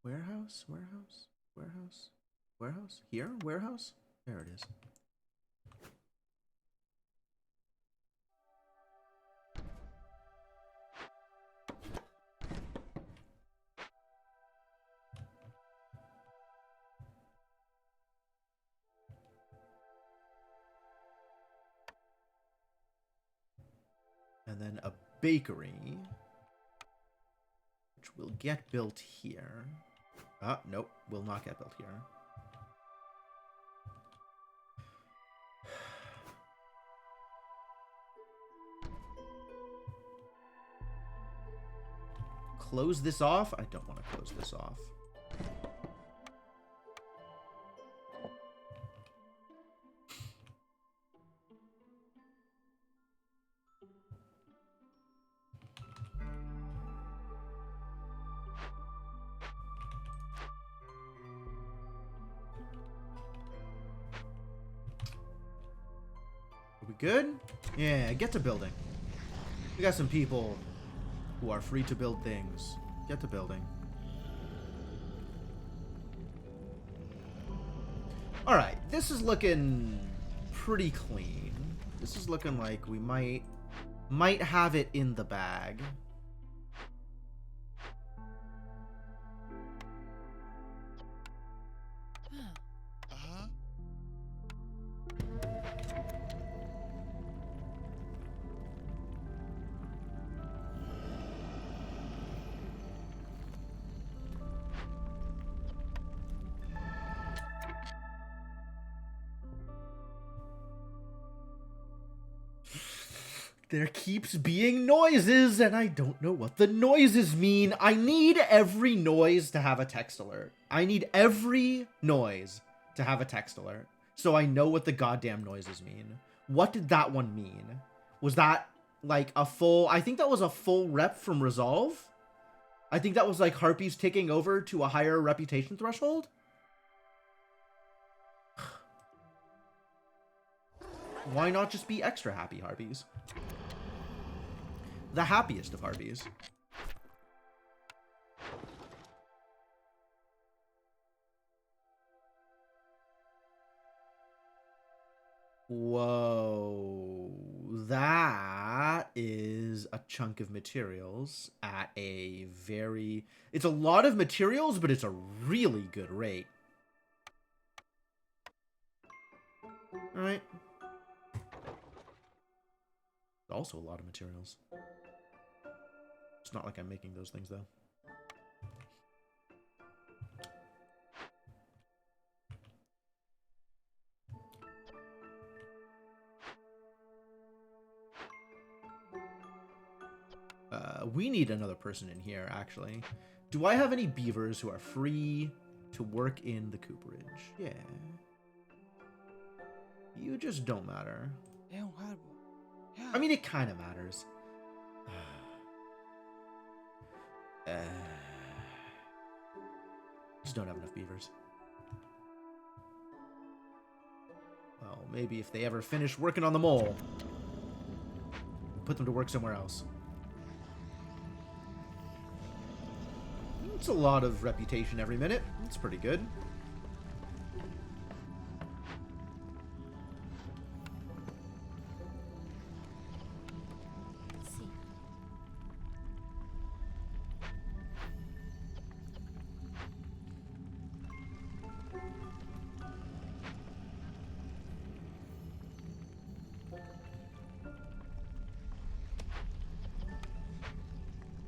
A: Warehouse, warehouse, warehouse, warehouse. Here, warehouse. There it is. And then a bakery, which will get built here. Nope, will not get built here. close this off? I don't want to close this off. Are we good? Yeah, get to building. We got some people who are free to build things. Get to building. Alright, this is looking pretty clean. This is looking like we might have it in the bag. There keeps being noises, and I don't know what the noises mean. I need every noise to have a text alert. I need every noise to have a text alert, so I know what the goddamn noises mean. What did that one mean? Was that, like, a full... I think that was a full rep from Resolve? I think that was, like, Harpies ticking over to a higher reputation threshold? Why not just be extra happy, Harpies? The happiest of Harpies. Whoa. That is a chunk of materials at a very... It's a lot of materials, but it's a really good rate. Alright. Also a lot of materials. It's not like I'm making those things, though. We need another person in here, actually. Do I have any beavers who are free to work in the cooperage? Yeah. You just don't matter. I mean, it kind of matters. Just don't have enough beavers. Well, maybe if they ever finish working on the mole, put them to work somewhere else. It's a lot of reputation every minute. It's pretty good.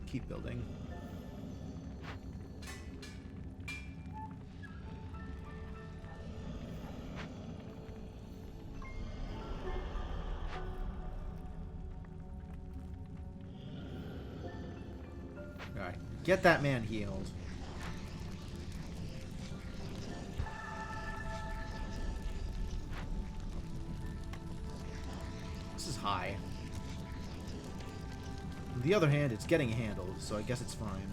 A: Keep building. Alright, get that man healed. This is high. On the other hand, it's getting handled, so I guess it's fine.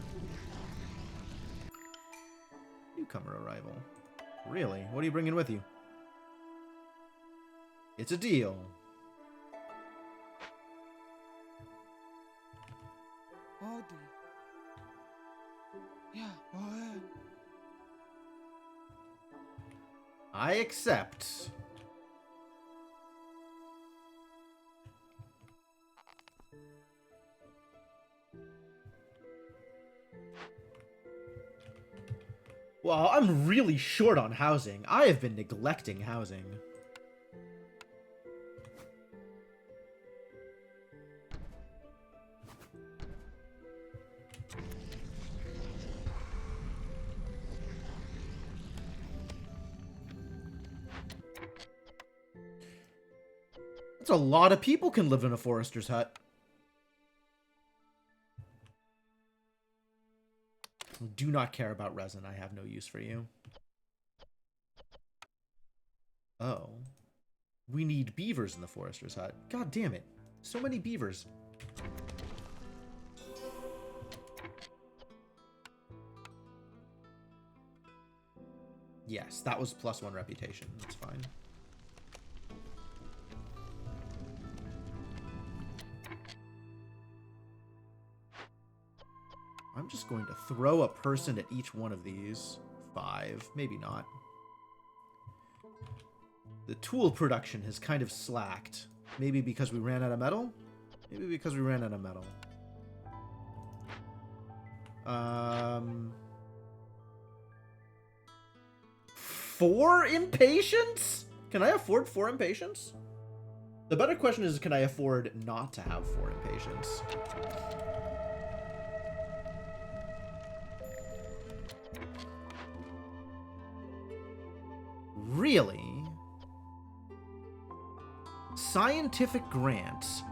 A: Newcomer arrival. Really? What are you bringing with you? It's a deal. I accept. Well, I'm really short on housing. I have been neglecting housing. That's a lot of people can live in a forester's hut. do not care about resin. I have no use for you. Oh. We need beavers in the forester's hut. God damn it. So many beavers. Yes, that was +1 reputation. That's fine. I'm just going to throw a person at each one of these. 5. Maybe not. The tool production has kind of slacked. Maybe because we ran out of metal? Maybe because we ran out of metal. 4 impatience? Can I afford 4 impatience? The better question is, can I afford not to have 4 impatience? Really? Scientific grants.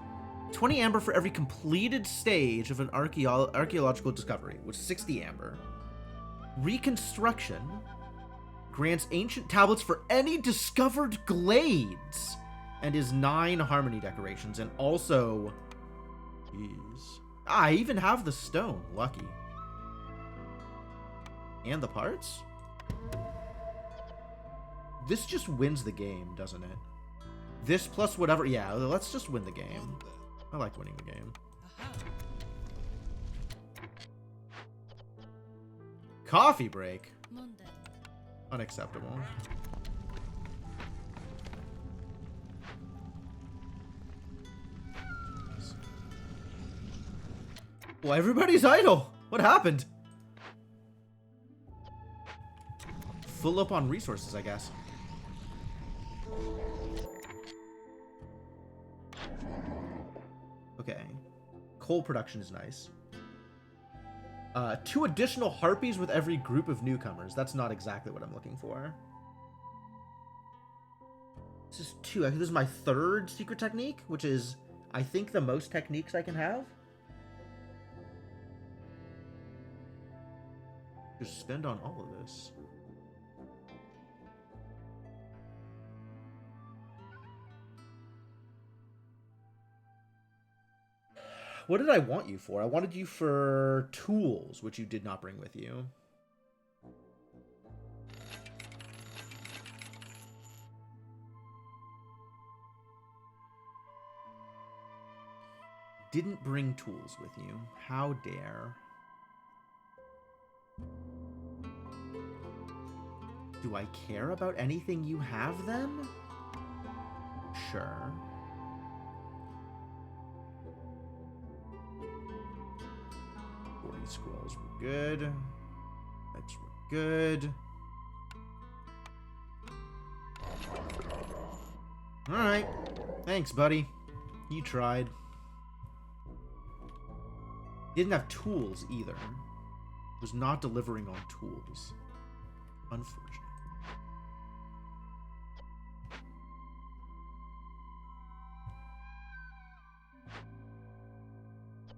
A: 20 amber for every completed stage of an archaeological discovery, which is 60 amber. Reconstruction grants ancient tablets for any discovered glades, and is 9 harmony decorations, and also... Jeez. I even have the stone. Lucky. And the parts? This just wins the game, doesn't it? This plus whatever... Yeah, let's just win the game. I like winning the game. Coffee break? Unacceptable. Well, everybody's idle. What happened? Full up on resources, I guess. Okay. Coal production is nice. 2 additional harpies with every group of newcomers. That's not exactly what I'm looking for. This is 2. I think this is my 3rd secret technique, which is, I think, the most techniques I can have. Just spend on all of this. What did I want you for? I wanted you for tools, which you did not bring with you. Didn't bring tools with you. How dare. Do I care about anything you have, then? Sure. Scrolls were good. Pets were good. Alright. Thanks, buddy. You tried. Didn't have tools either. Was not delivering on tools. Unfortunate.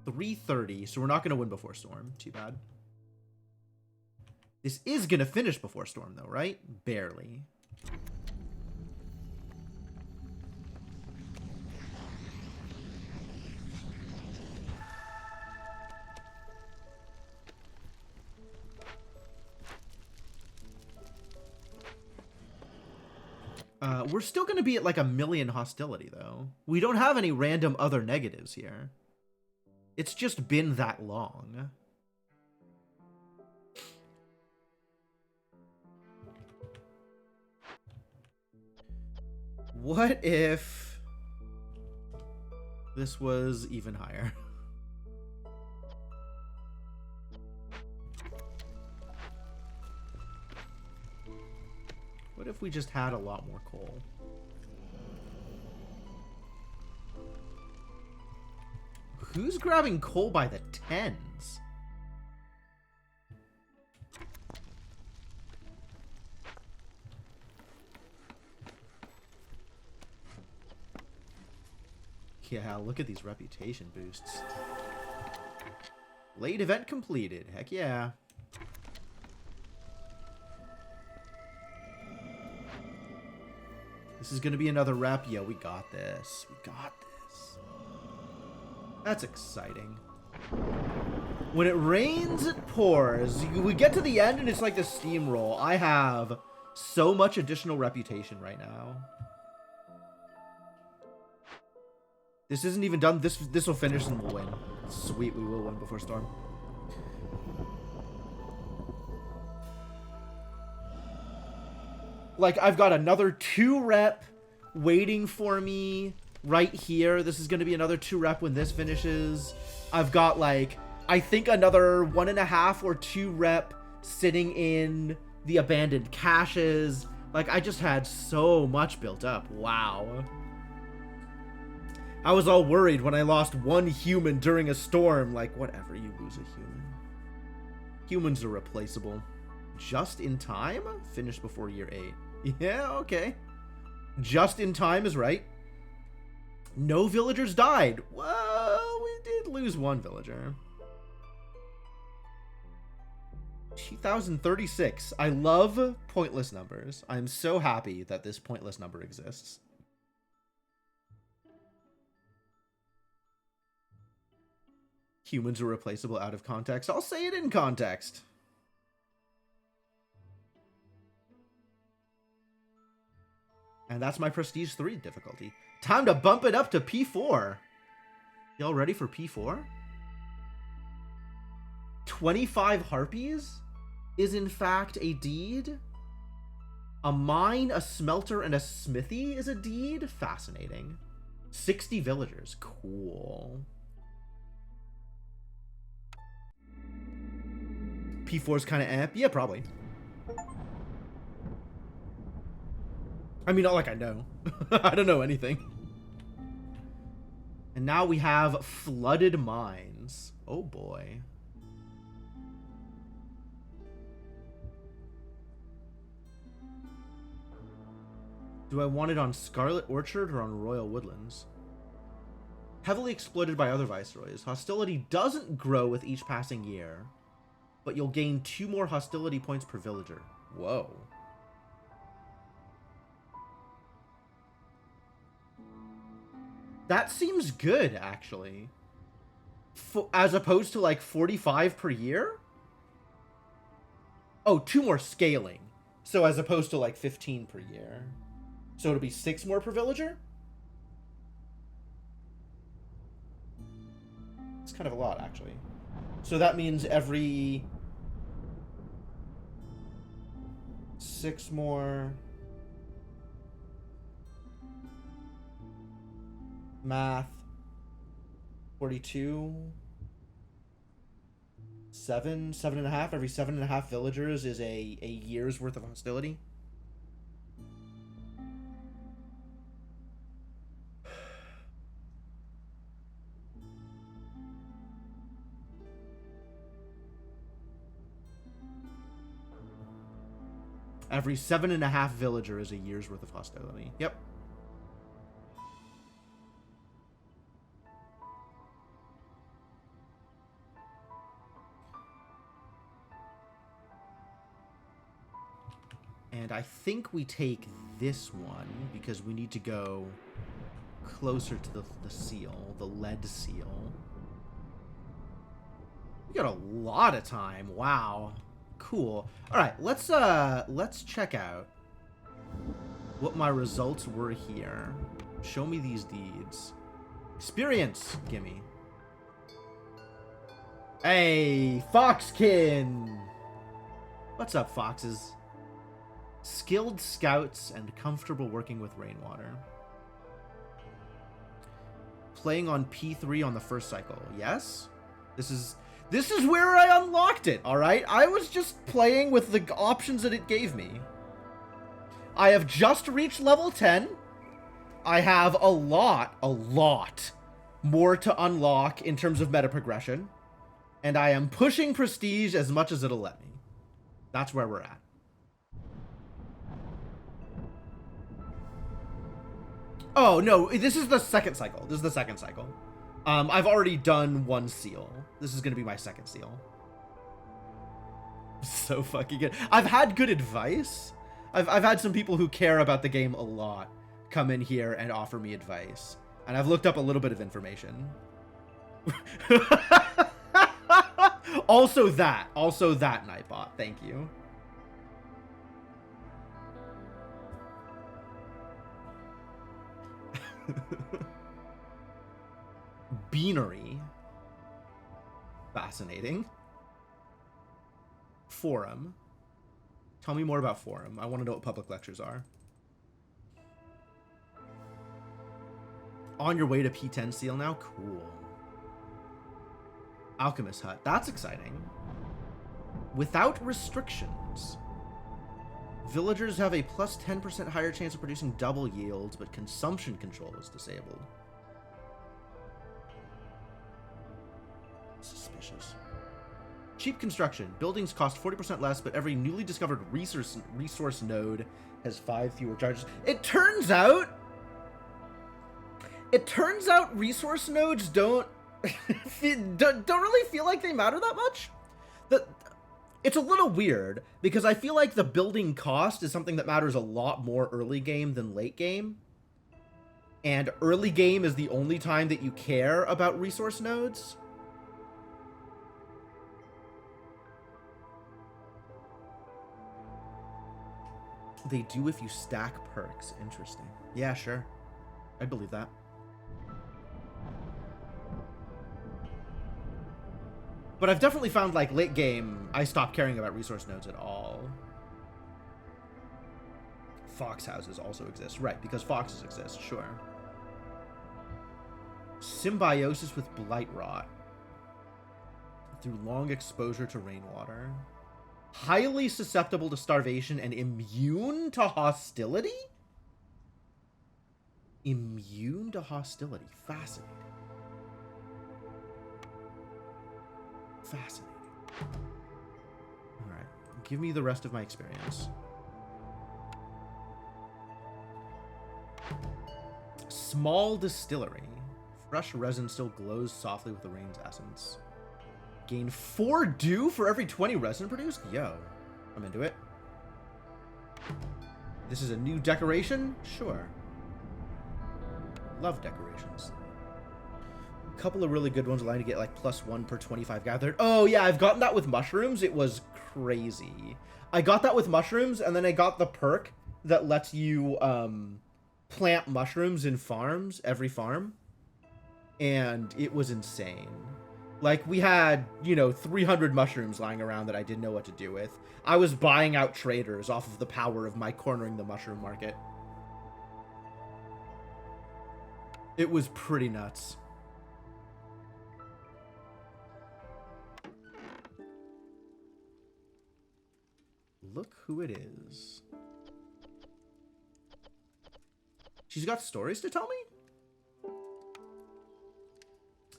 A: 330, so we're not going to win before Storm. Too bad. This is going to finish before Storm, though, right? Barely. We're still going to be at like 1,000,000 hostility, though. We don't have any random other negatives here. It's just been that long. What if this was even higher? What if we just had a lot more coal? Who's grabbing coal by the tens? Yeah, look at these reputation boosts. Late event completed. Heck yeah. This is going to be another rep. Yeah, we got this. We got this. That's exciting. When it rains, it pours. We get to the end and it's like the steamroll. I have so much additional reputation right now. This isn't even done. This will finish and we'll win. Sweet, we will win before Storm. Like, I've got another 2 rep waiting for me right here. This is going to be another 2 rep when this finishes. I've got, like, I think another 1.5 or 2 rep sitting in the abandoned caches. Like, I just had so much built up. Wow. I was all worried when I lost 1 human during a storm. Like, whatever, you lose a human. Humans are replaceable. Just in time? Finished before year 8. Yeah, okay. Just in time is right. No villagers died. Well, we did lose 1 villager. 2036. I love pointless numbers. I'm so happy that this pointless number exists. Humans are replaceable out of context. I'll say it in context. And that's my Prestige 3 difficulty. Time to bump it up to P4. Y'all ready for P4? 25 harpies is in fact a deed. A mine, a smelter, and a smithy is a deed. Fascinating. 60 villagers. Cool. P4 is kind of amp. Yeah, probably. I mean, not like I know. I don't know anything. And now we have flooded mines. Oh boy. Do I want it on Scarlet Orchard or on Royal Woodlands? Heavily exploited by other viceroys. Hostility doesn't grow with each passing year, but you'll gain 2 more hostility points per villager. Whoa. That seems good, actually. As opposed to, like, 45 per year? Oh, 2 more scaling. So as opposed to, like, 15 per year. So it'll be 6 more per villager? It's kind of a lot, actually. So that means every 6 more... Math. 42. 7.5. Every 7.5 villagers is a year's worth of hostility. Every 7.5 villager is a year's worth of hostility. Yep. And I think we take this one because we need to go closer to the seal, the lead seal. We got a lot of time. Wow. Cool. All right, let's check out what my results were here. Show me these deeds. Experience, gimme. Hey, Foxkin. What's up, foxes? Skilled scouts and comfortable working with rainwater. Playing on P3 on the first cycle. Yes? This is where I unlocked it, alright? I was just playing with the options that it gave me. I have just reached level 10. I have a lot more to unlock in terms of meta progression. And I am pushing prestige as much as it'll let me. That's where we're at. Oh, no, this is the second cycle. This is the second cycle. I've already done 1 seal. This is going to be my second seal. So fucking good. I've had good advice. I've had some people who care about the game a lot come in here and offer me advice. And I've looked up a little bit of information. Also that, Nightbot. Thank you. Beanery. Fascinating. Forum. Tell me more about Forum. I want to know what public lectures are. On your way to P10 Seal now? Cool. Alchemist Hut. That's exciting. Without restrictions. Villagers have a plus 10% higher chance of producing double yields, but consumption control is disabled. Suspicious. Cheap construction. Buildings cost 40% less, but every newly discovered resource node has 5 fewer charges. It turns out resource nodes don't really feel like they matter that much. It's a little weird, because I feel like the building cost is something that matters a lot more early game than late game. And early game is the only time that you care about resource nodes. They do if you stack perks. Interesting. Yeah, sure. I believe that. But I've definitely found, like, late game, I stopped caring about resource nodes at all. Fox houses also exist. Right, because foxes exist, sure. Symbiosis with blight rot. Through long exposure to rainwater. Highly susceptible to starvation and immune to hostility? Immune to hostility. Fascinating. Fascinating. Alright. Give me the rest of my experience. Small distillery. Fresh resin still glows softly with the rain's essence. Gain 4 dew for every 20 resin produced? Yo. I'm into it. This is a new decoration? Sure. Love decorations. Couple of really good ones allowing to get like +1 per 25 gathered. Oh yeah, I've gotten that with mushrooms. It was crazy. I got that with mushrooms, and then I got the perk that lets you plant mushrooms in farms, every farm. And it was insane. Like, we had, 300 mushrooms lying around that I didn't know what to do with. I was buying out traders off of the power of my cornering the mushroom market. It was pretty nuts. Look who it is. She's got stories to tell me?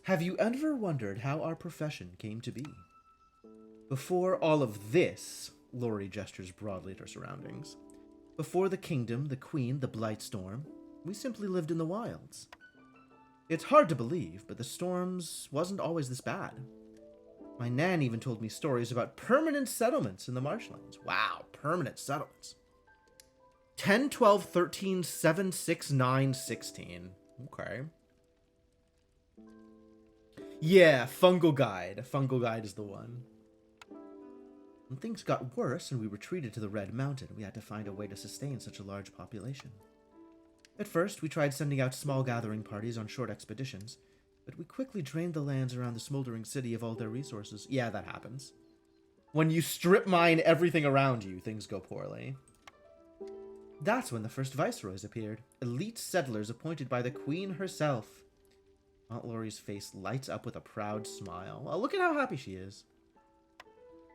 A: Have you ever wondered how our profession came to be? Before all of this, Lori gestures broadly at her surroundings. Before the kingdom, the queen, the Blightstorm, we simply lived in the wilds. It's hard to believe, but the storms wasn't always this bad. My nan even told me stories about permanent settlements in the marshlands. Wow, permanent settlements. 10, 12, 13, 7, 6, 9, 16. Okay. Yeah, Fungal Guide. Fungal Guide is the one. When things got worse and we retreated to the Red Mountain, we had to find a way to sustain such a large population. At first, we tried sending out small gathering parties on short expeditions, but we quickly drained the lands around the smoldering city of all their resources. Yeah, that happens. When you strip mine everything around you, things go poorly. That's when the first viceroys appeared, elite settlers appointed by the queen herself. Aunt Lori's face lights up with a proud smile. Oh, look at how happy she is.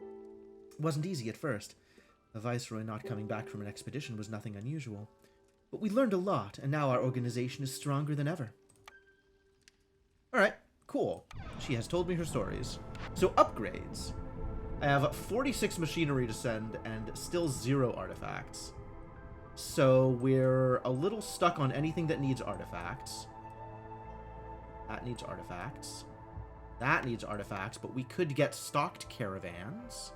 A: It wasn't easy at first. A viceroy not coming back from an expedition was nothing unusual. But we learned a lot, and now our organization is stronger than ever. Alright, cool. She has told me her stories. So, upgrades. I have 46 machinery to send, and still 0 artifacts. So, we're a little stuck on anything that needs artifacts. That needs artifacts. That needs artifacts, but we could get stocked caravans.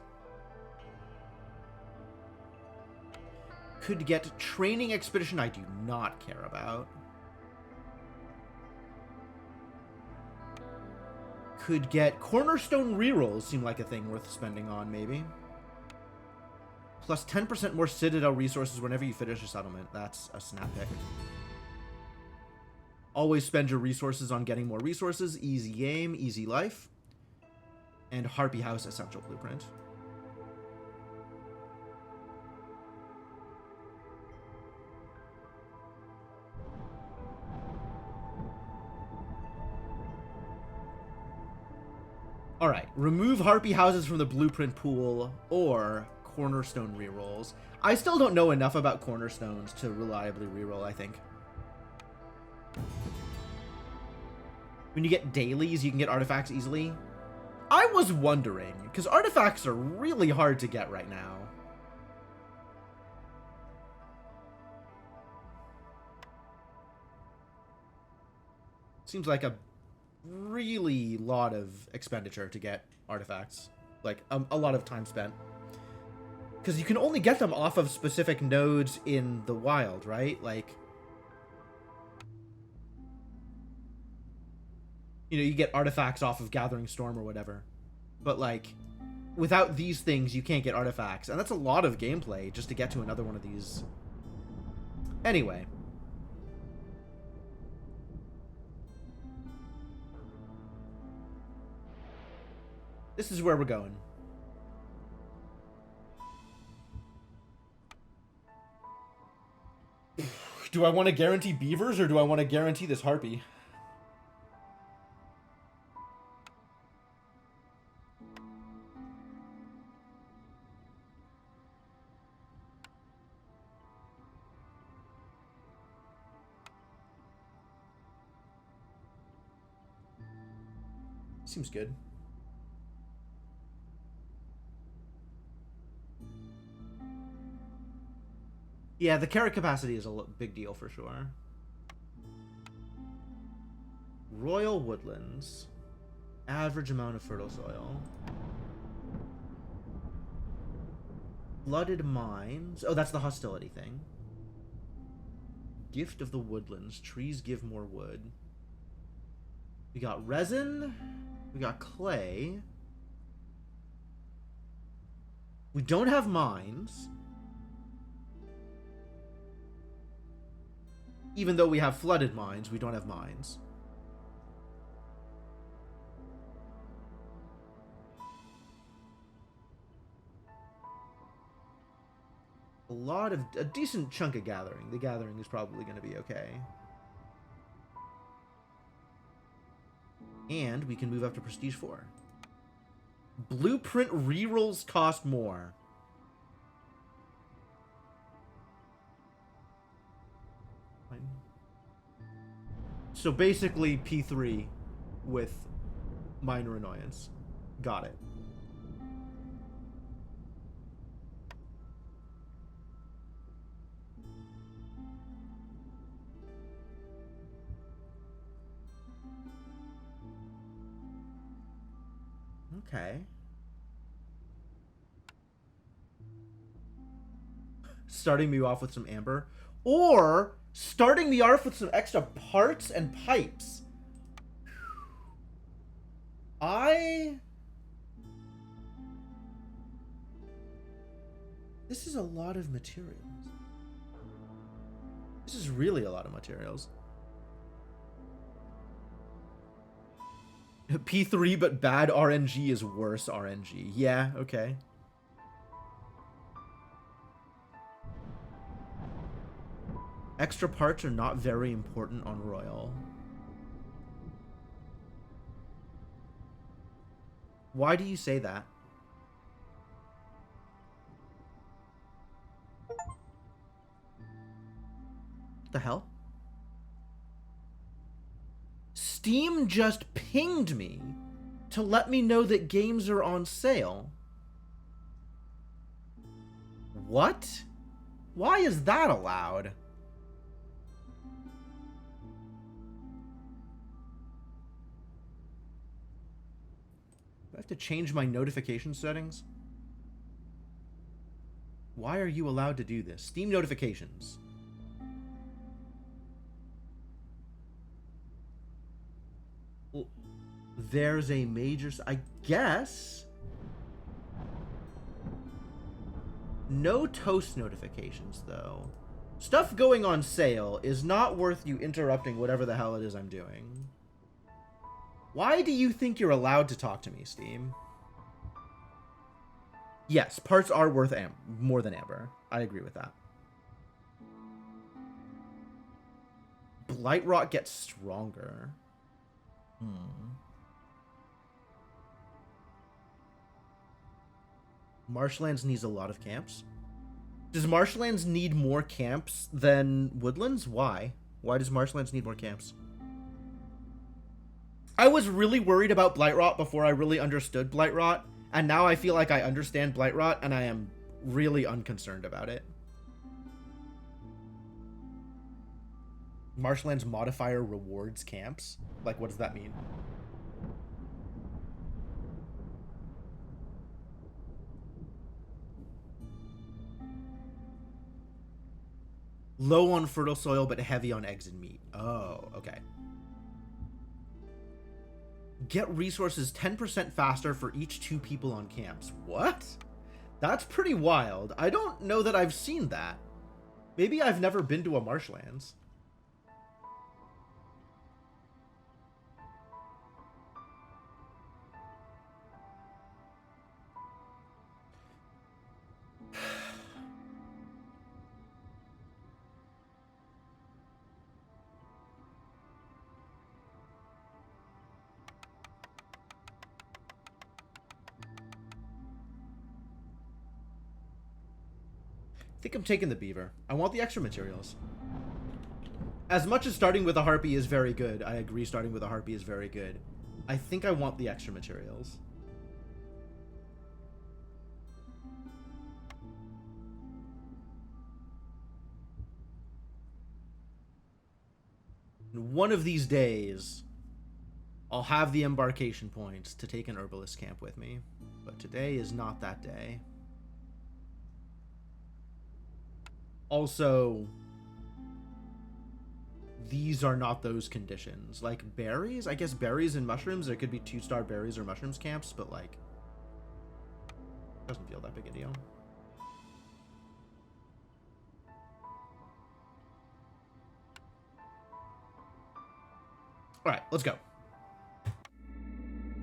A: Could get training expedition. I do not care about. Could get cornerstone rerolls. Seem like a thing worth spending on, maybe. Plus 10% more Citadel resources whenever you finish a settlement. That's a snap pick. Always spend your resources on getting more resources. Easy game, easy life. And Harpy House Essential Blueprint. Alright, remove Harpy Houses from the Blueprint pool, or Cornerstone rerolls. I still don't know enough about Cornerstones to reliably reroll, I think. When you get dailies, you can get artifacts easily. I was wondering, because artifacts are really hard to get right now. Seems like a really lot of expenditure to get artifacts. Like, a lot of time spent. Because you can only get them off of specific nodes in the wild, right? Like, you know, you get artifacts off of Gathering Storm or whatever. But, like, without these things, you can't get artifacts. And that's a lot of gameplay just to get to another one of these. Anyway. This is where we're going. Do I want to guarantee beavers or do I want to guarantee this harpy? Seems good. Yeah, the carrot capacity is a big deal for sure. Royal Woodlands. Average amount of fertile soil. Flooded mines. Oh, that's the hostility thing. Gift of the Woodlands. Trees give more wood. We got resin. We got clay. We don't have mines. Even though we have flooded mines, we don't have mines. A decent chunk of gathering. The gathering is probably going to be okay. And we can move up to Prestige 4. Blueprint rerolls cost more. So basically P3 with minor annoyance. Got it. Okay. Starting me off with some amber. Or starting me off with some extra parts and pipes. This is a lot of materials. This is really a lot of materials. P3, but bad RNG is worse RNG. Yeah, okay. Extra parts are not very important on Royal. Why do you say that? What the hell? Steam just pinged me to let me know that games are on sale. What? Why is that allowed? Do I have to change my notification settings? Why are you allowed to do this? Steam notifications. Well, there's a major... I guess... No toast notifications, though. Stuff going on sale is not worth you interrupting whatever the hell it is I'm doing. Why do you think you're allowed to talk to me, Steam? Yes, parts are worth more than Amber. I agree with that. Blightrot gets stronger. Marshlands needs a lot of camps. Does Marshlands need more camps than Woodlands? Why? Why does Marshlands need more camps? I was really worried about Blightrot before I really understood Blightrot, and now I feel like I understand Blightrot, and I am really unconcerned about it. Marshlands modifier rewards camps? Like, what does that mean? Low on fertile soil, but heavy on eggs and meat. Oh, okay. Get resources 10% faster for each 2 people on camps. What? That's pretty wild. I don't know that I've seen that. Maybe I've never been to a marshlands. I think I'm taking the beaver. I want the extra materials. As much as starting with a harpy is very good, I agree starting with a harpy is very good. I think I want the extra materials. One of these days, I'll have the embarkation points to take an herbalist camp with me. But today is not that day. Also, these are not those conditions. Like berries, I guess berries and mushrooms, there could be 2-star berries or mushrooms camps, but like, doesn't feel that big a deal. Alright, let's go.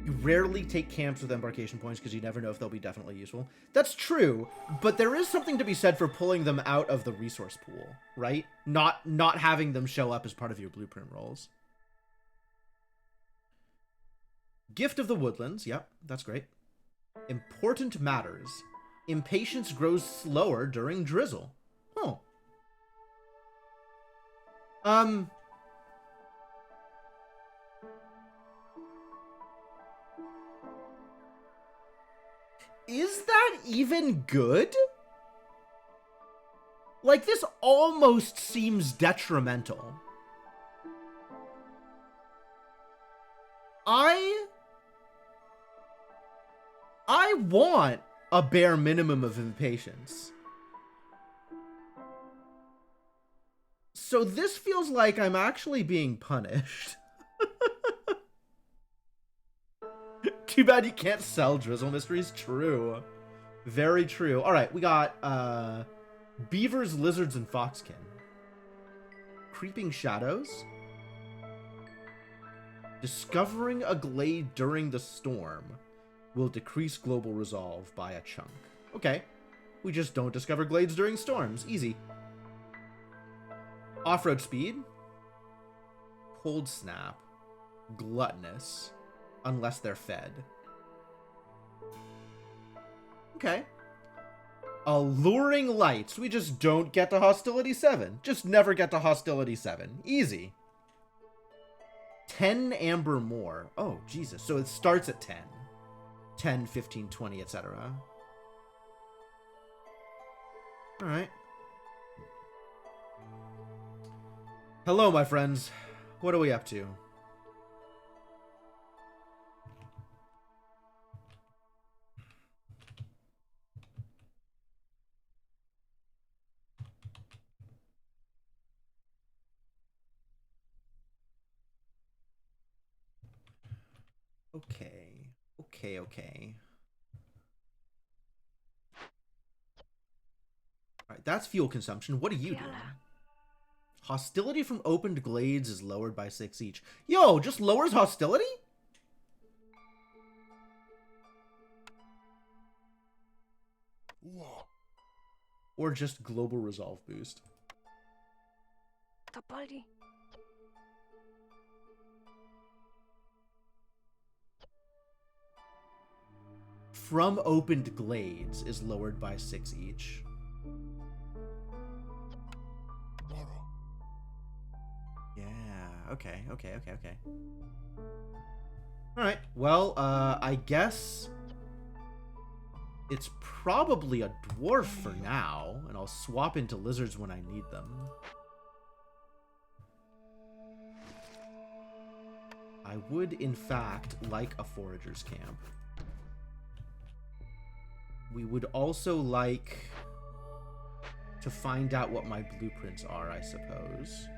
A: You rarely take camps with embarkation points because you never know if they'll be definitely useful. That's true, but there is something to be said for pulling them out of the resource pool, right? Not having them show up as part of your blueprint rolls. Gift of the Woodlands. Yep, that's great. Important matters. Impatience grows slower during drizzle. Oh. Is that even good? Like, this almost seems detrimental. I want a bare minimum of impatience. So this feels like I'm actually being punished. Too bad you can't sell Drizzle Mysteries. True. Very true. Alright, we got beavers, lizards, and foxkin. Creeping shadows. Discovering a glade during the storm will decrease global resolve by a chunk. Okay. We just don't discover glades during storms. Easy. Off-road speed. Cold snap. Gluttonous. Unless they're fed. Okay. Alluring lights. We just don't get to hostility 7. Just never get to hostility 7. Easy. 10 amber more. Oh, Jesus. So it starts at 10. 10, 15, 20, etc. Alright. Hello, my friends. What are we up to? Okay. Okay, okay. Alright, that's fuel consumption. What are you doing? Hostility from opened glades is lowered by 6 each. Yo, just lowers hostility? Or just global resolve boost. From opened glades is lowered by 6 each. Yeah, okay. Alright, well, I guess it's probably a dwarf for now, and I'll swap into lizards when I need them. I would, in fact, like a forager's camp. We would also like to find out what my blueprints are, I suppose.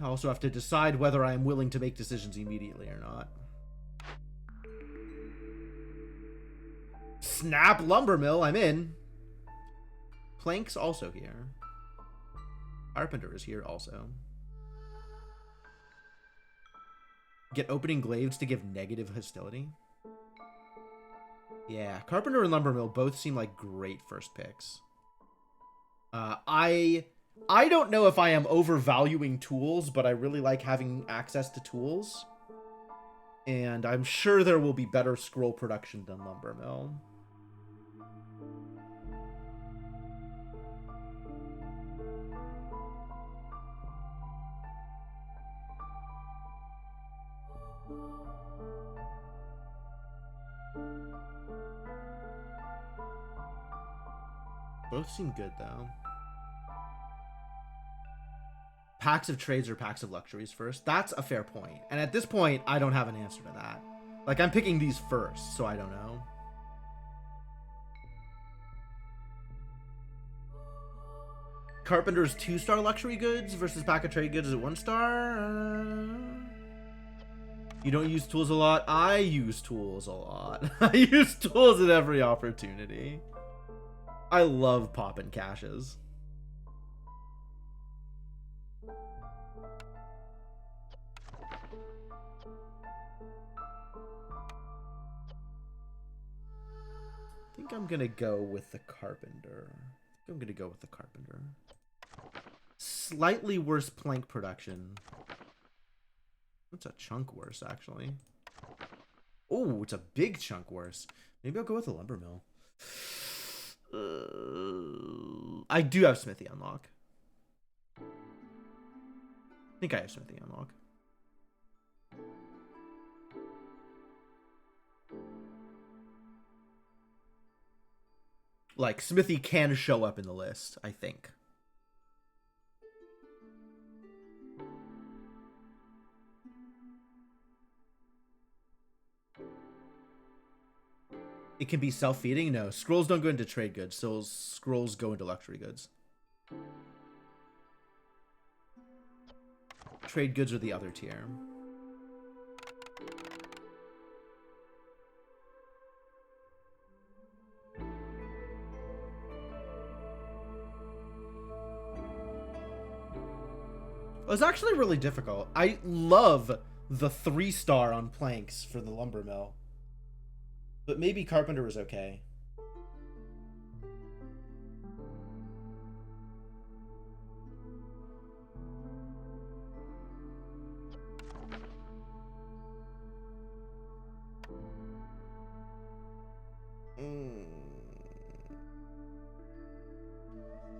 A: I also have to decide whether I am willing to make decisions immediately or not. Snap lumber mill, I'm in. Plank's also here. Carpenter is here also. Get opening glaives to give negative hostility. Yeah, Carpenter and Lumbermill both seem like great first picks. I don't know if I am overvaluing tools, but I really like having access to tools. And I'm sure there will be better scroll production than Lumbermill. Both seem good, though. Packs of trades or packs of luxuries first? That's a fair point. And at this point, I don't have an answer to that. Like, I'm picking these first, so I don't know. Carpenter's 2-star luxury goods versus pack of trade goods at 1-star? You don't use tools a lot? I use tools a lot. I use tools at every opportunity. I love popping caches. I think I'm gonna go with the Carpenter. Slightly worse plank production. It's a chunk worse, actually. Oh, it's a big chunk worse. Maybe I'll go with the lumber mill. I do have Smithy unlock. I think I have Smithy unlock. Like, Smithy can show up in the list, I think. It can be self-feeding? No. Scrolls don't go into trade goods, so scrolls go into luxury goods. Trade goods are the other tier. It was actually really difficult. I love the 3-star on planks for the lumber mill. But maybe Carpenter is okay.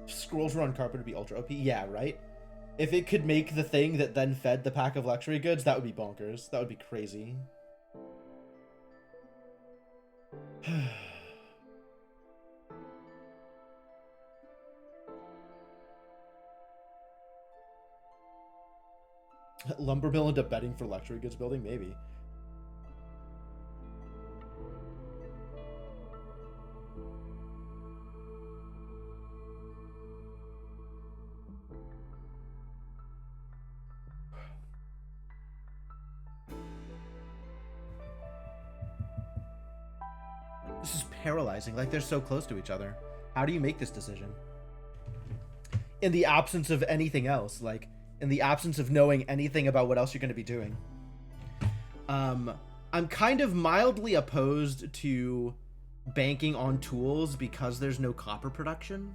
A: Scrolls run Carpenter be ultra OP? Yeah, right? If it could make the thing that then fed the pack of luxury goods, that would be bonkers. That would be crazy. Lumber mill into betting for luxury goods building? Maybe. This is paralyzing. Like, they're so close to each other. How do you make this decision? In the absence of anything else, like, in the absence of knowing anything about what else you're going to be doing. I'm kind of mildly opposed to banking on tools because there's no copper production.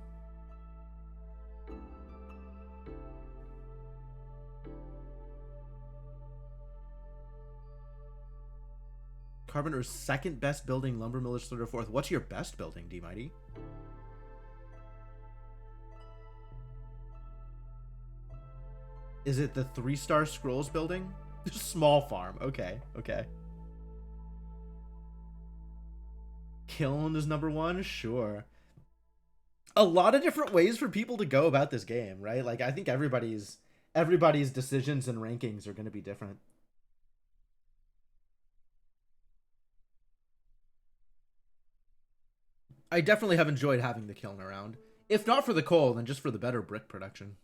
A: Carpenter's second best building, Lumber Miller's third or fourth. What's your best building, D Mighty? Is it the 3-star Scrolls building? Small farm. Okay, okay. Kiln is number 1? Sure. A lot of different ways for people to go about this game, right? Like, I think everybody's decisions and rankings are going to be different. I definitely have enjoyed having the kiln around. If not for the coal, then just for the better brick production.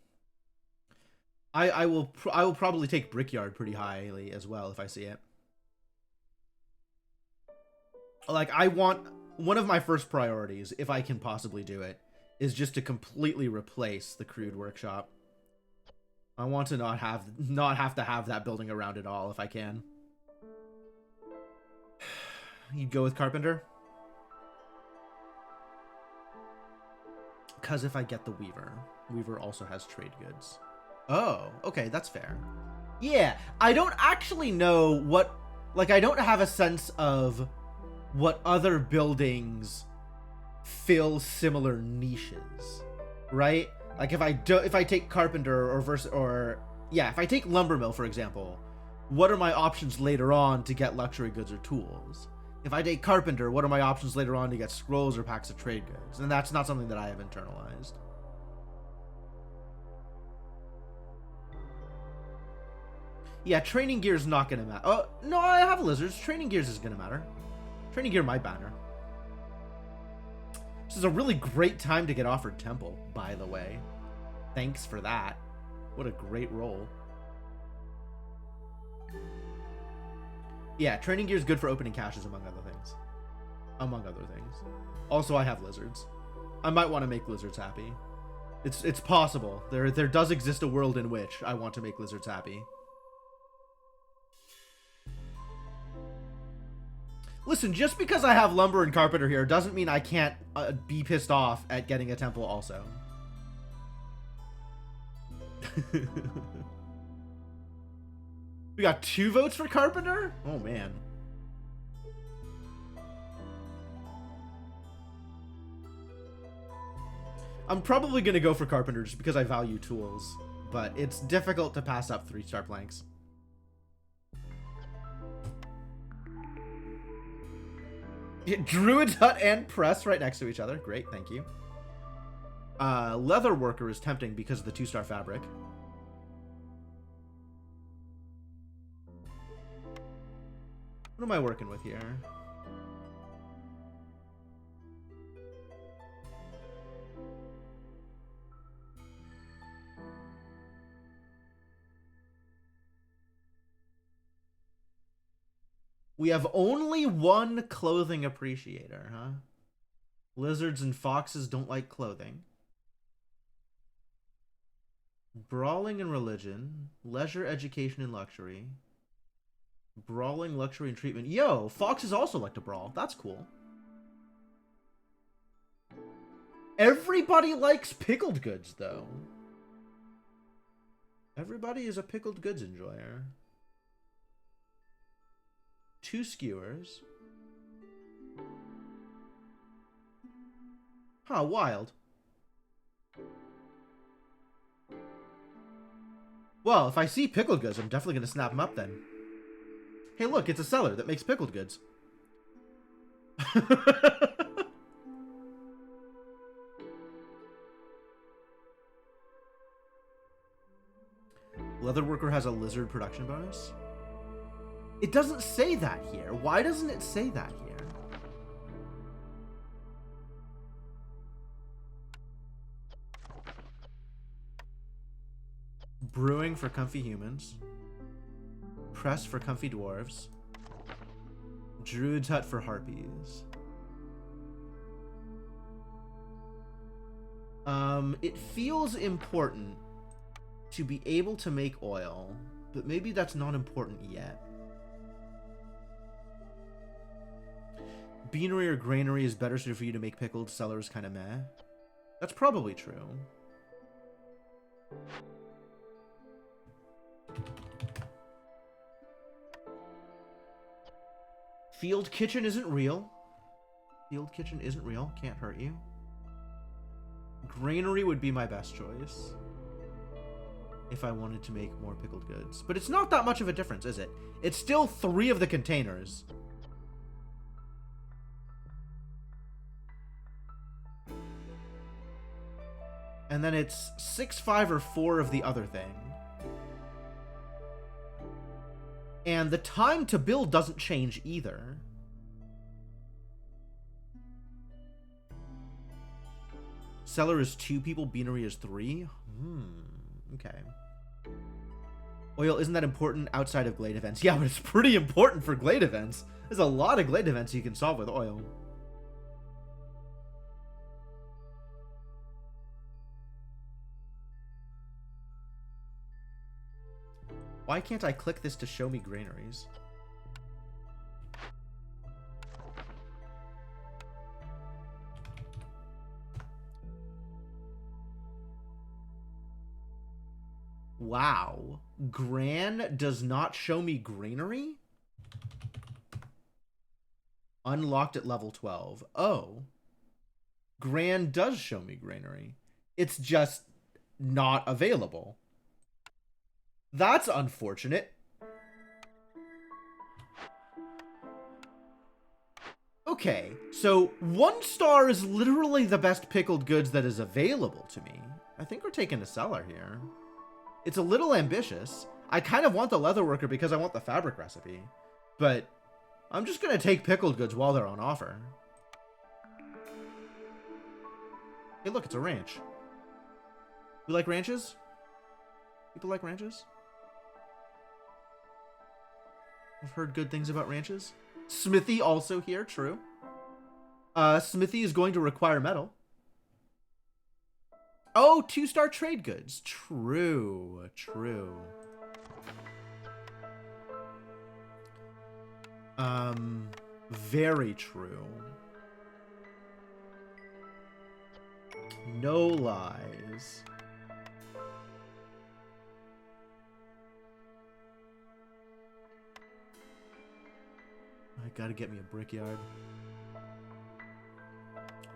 A: I will probably take Brickyard pretty highly as well if I see it. Like, I want... One of my first priorities, if I can possibly do it, is just to completely replace the Crude Workshop. I want to not have to have that building around at all if I can. You'd go with Carpenter? Because if I get the Weaver also has trade goods. Oh, okay, that's fair. Yeah, I don't actually know what... Like, I don't have a sense of what other buildings fill similar niches, right? Like, if I take Carpenter if I take Lumbermill, for example, what are my options later on to get luxury goods or tools? If I take Carpenter, what are my options later on to get scrolls or packs of trade goods? And that's not something that I have internalized. Yeah, training gear is not going to matter. Oh, no, I have lizards. Training gears is going to matter. Training gear, my banner. This is a really great time to get offered Temple, by the way. Thanks for that. What a great roll. Yeah, training gear is good for opening caches, among other things. Also, I have lizards. I might want to make lizards happy. It's possible. There does exist a world in which I want to make lizards happy. Listen, just because I have Lumber and Carpenter here doesn't mean I can't be pissed off at getting a Temple also. We got 2 votes for Carpenter? Oh, man. I'm probably going to go for Carpenter just because I value tools, but it's difficult to pass up 3-star planks. Yeah, Druid's Hut and Press right next to each other. Great, thank you. Leather Worker is tempting because of the 2-star fabric. What am I working with here? We have only one clothing appreciator, huh? Lizards and foxes don't like clothing. Brawling and religion. Leisure, education, and luxury. Brawling, luxury, and treatment. Yo, foxes also like to brawl. That's cool. Everybody likes pickled goods, though. Everybody is a pickled goods enjoyer. 2 skewers. Huh, wild. Well, if I see pickled goods, I'm definitely going to snap them up then. Hey, look, it's a seller that makes pickled goods. Leatherworker has a lizard production bonus? It doesn't say that here. Why doesn't it say that here? Brewing for comfy humans. Press for comfy dwarves. Druid's Hut for harpies. It feels important to be able to make oil, but maybe that's not important yet. Beanery or granary is better suited for you to make pickled. Cellar is kind of meh. That's probably true. Field kitchen isn't real. Field kitchen isn't real. Can't hurt you. Granary would be my best choice if I wanted to make more pickled goods. But it's not that much of a difference, is it? It's still 3 of the containers. And then it's 6, 5, or 4 of the other thing. And the time to build doesn't change either. Cellar is 2 people, beanery is 3. Okay. Oil isn't that important outside of glade events. Yeah, but it's pretty important for glade events. There's a lot of glade events you can solve with oil. Why can't I click this to show me granaries? Wow. Gran does not show me granary? Unlocked at level 12. Oh. Gran does show me granary. It's just not available. That's unfortunate. Okay, so 1 star is literally the best pickled goods that is available to me. I think we're taking a cellar here. It's a little ambitious. I kind of want the leatherworker because I want the fabric recipe. But I'm just going to take pickled goods while they're on offer. Hey, look, it's a ranch. You like ranches? People like ranches? I've heard good things about ranches. Smithy also here, true. Smithy is going to require metal. Oh, 2-star trade goods. True, true. Very true. No lies. I gotta get me a brickyard.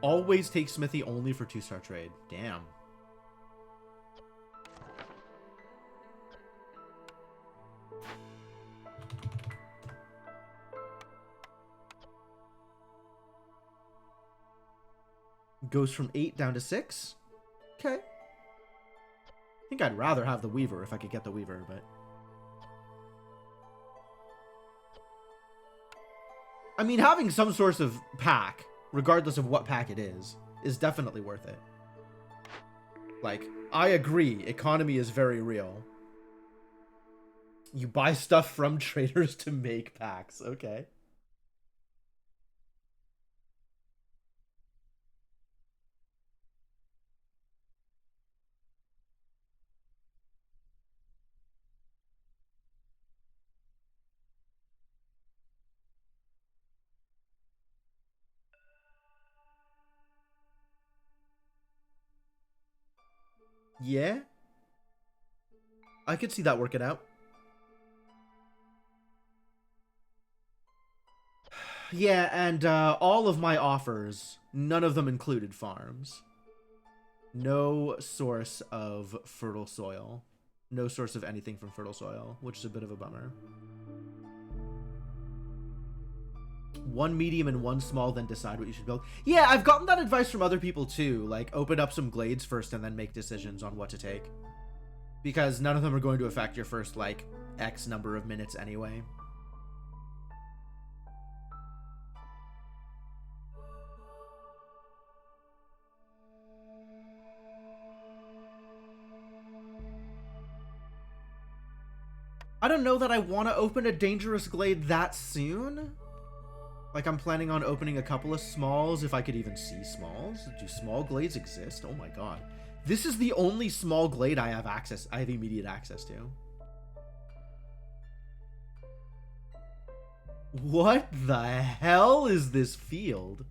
A: Always take Smithy only for 2-star trade. Damn. Goes from 8 down to 6. Okay. I think I'd rather have the Weaver if I could get the Weaver, but... I mean, having some source of pack, regardless of what pack it is definitely worth it. Like, I agree, economy is very real. You buy stuff from traders to make packs, okay. Yeah? I could see that working out. Yeah, and all of my offers, none of them included farms. No source of fertile soil. No source of anything from fertile soil, which is a bit of a bummer. 1 medium and 1 small, then decide what you should build. Yeah, I've gotten that advice from other people too. Like, open up some glades first and then make decisions on what to take. Because none of them are going to affect your first, like, X number of minutes anyway. I don't know that I want to open a dangerous glade that soon. Like, I'm planning on opening a couple of smalls, if I could even see smalls. Do small glades exist? Oh my god. This is the only small glade I have immediate access to. What the hell is this field?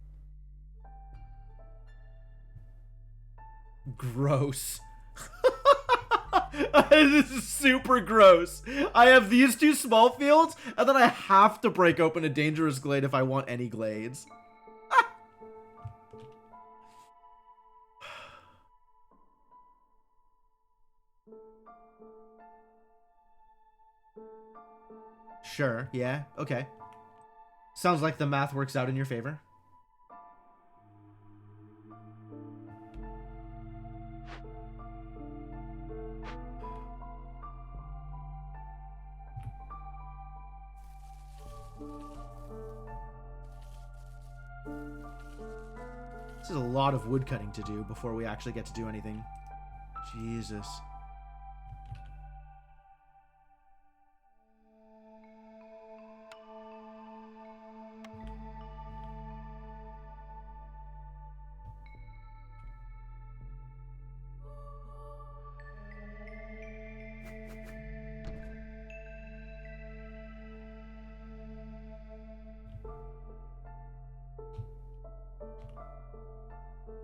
A: Gross. This is super gross. I have these two small fields, and then I have to break open a dangerous glade if I want any glades. Sure, yeah, okay. Sounds like the math works out in your favor. This is a lot of wood cutting to do before we actually get to do anything. Jesus.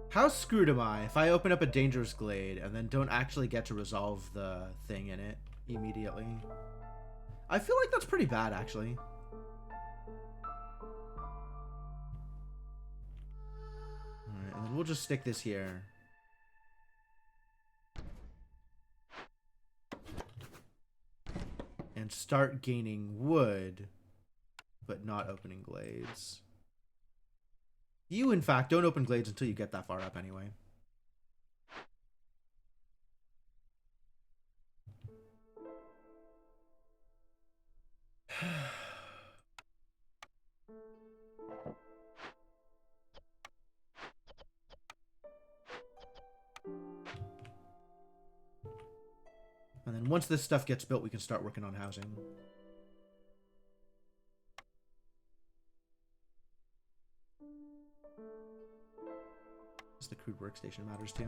A: How screwed am I if I open up a dangerous glade and then don't actually get to resolve the thing in it immediately? I feel like that's pretty bad, actually. Alright, and then we'll just stick this here. And start gaining wood, but not opening glades. You, in fact, don't open glades until you get that far up anyway. And then once this stuff gets built, we can start working on housing. The crude workstation matters too.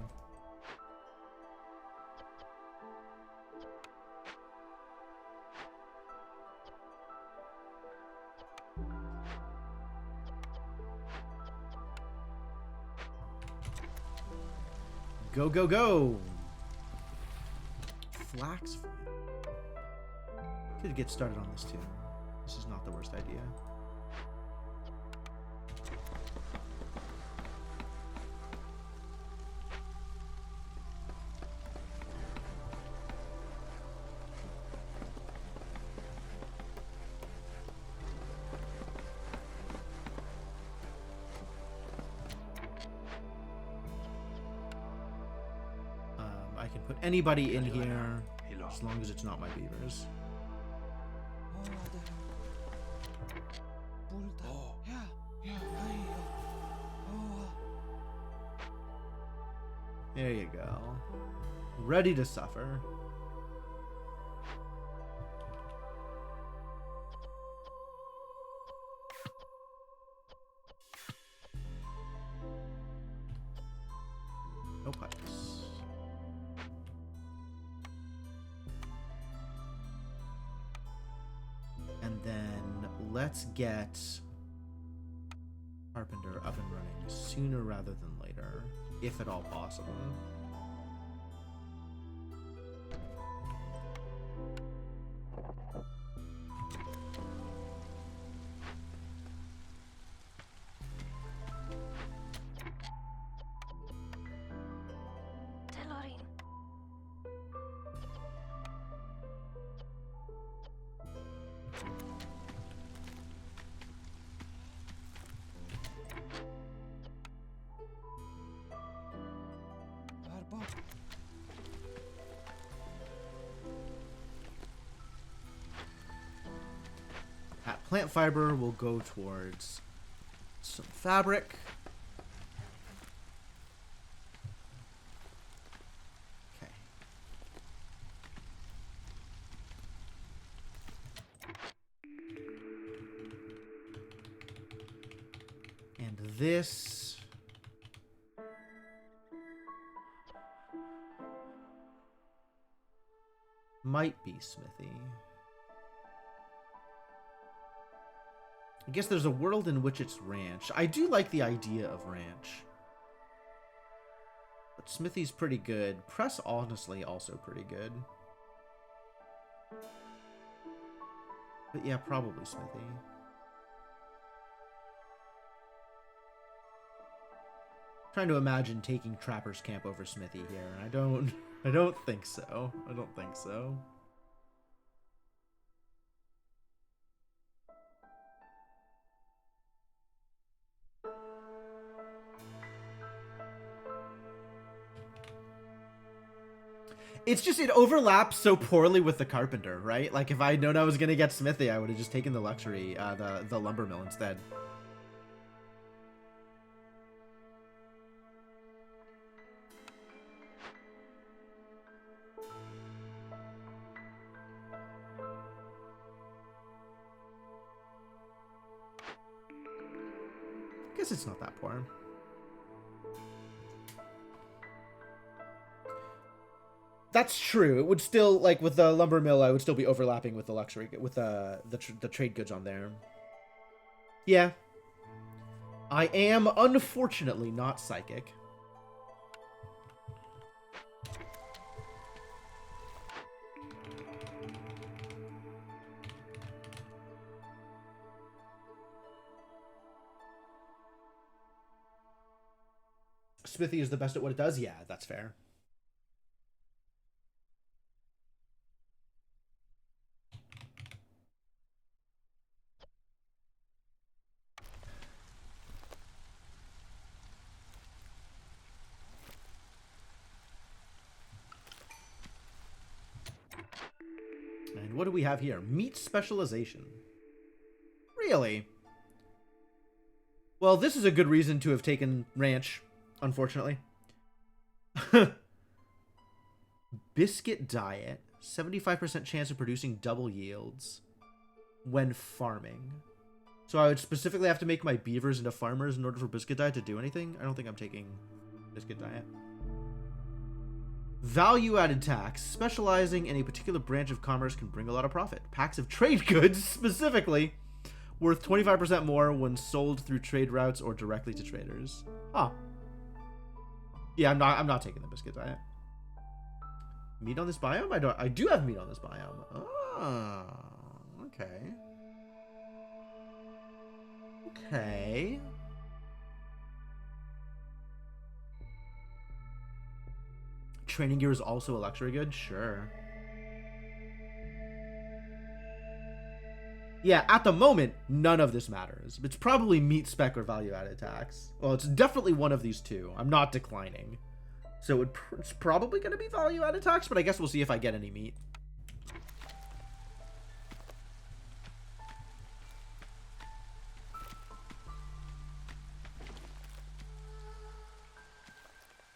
A: Go, go, go! Flax. Could get started on this too. This is not the worst idea. I can put anybody in here as long as it's not my beavers. There you go. Ready to suffer. No pipes. And then let's get Carpenter up and running sooner rather than later, if at all possible. Plant fiber will go towards some fabric. Okay. this. Might be smithy. I guess there's a world in which it's ranch. I do like the idea of ranch. But smithy's pretty good. Press, honestly, also pretty good. But yeah, probably smithy. Trying to imagine taking Trapper's Camp over smithy here, and I don't think so. I don't think so. It's just, it overlaps so poorly with the carpenter, right? Like, if I had known I was gonna get smithy, I would have just taken the luxury, the lumber mill instead. Guess it's not that poor. That's true. It would still, like, with the lumber mill, I would still be overlapping with the luxury, with the trade goods on there. Yeah. I am, unfortunately, not psychic. Smithy is the best at what it does? Yeah, that's fair. And what do we have here? Meat specialization. Really? Well, this is a good reason to have taken ranch, unfortunately. Biscuit diet. 75% chance of producing double yields when farming. So I would specifically have to make my beavers into farmers in order for biscuit diet to do anything? I don't think I'm taking biscuit diet. Value-added tax. Specializing in a particular branch of commerce can bring a lot of profit. Packs of trade goods, specifically, worth 25% more when sold through trade routes or directly to traders. Huh. Yeah, I'm not taking the biscuit diet. Meat on this biome? I do have meat on this biome. Oh, okay. Okay. Training gear is also a luxury good? Sure. Yeah, at the moment, none of this matters. It's probably meat spec or value-added tax. Well, it's definitely one of these two. I'm not declining. So it's probably going to be value-added tax, but I guess we'll see if I get any meat.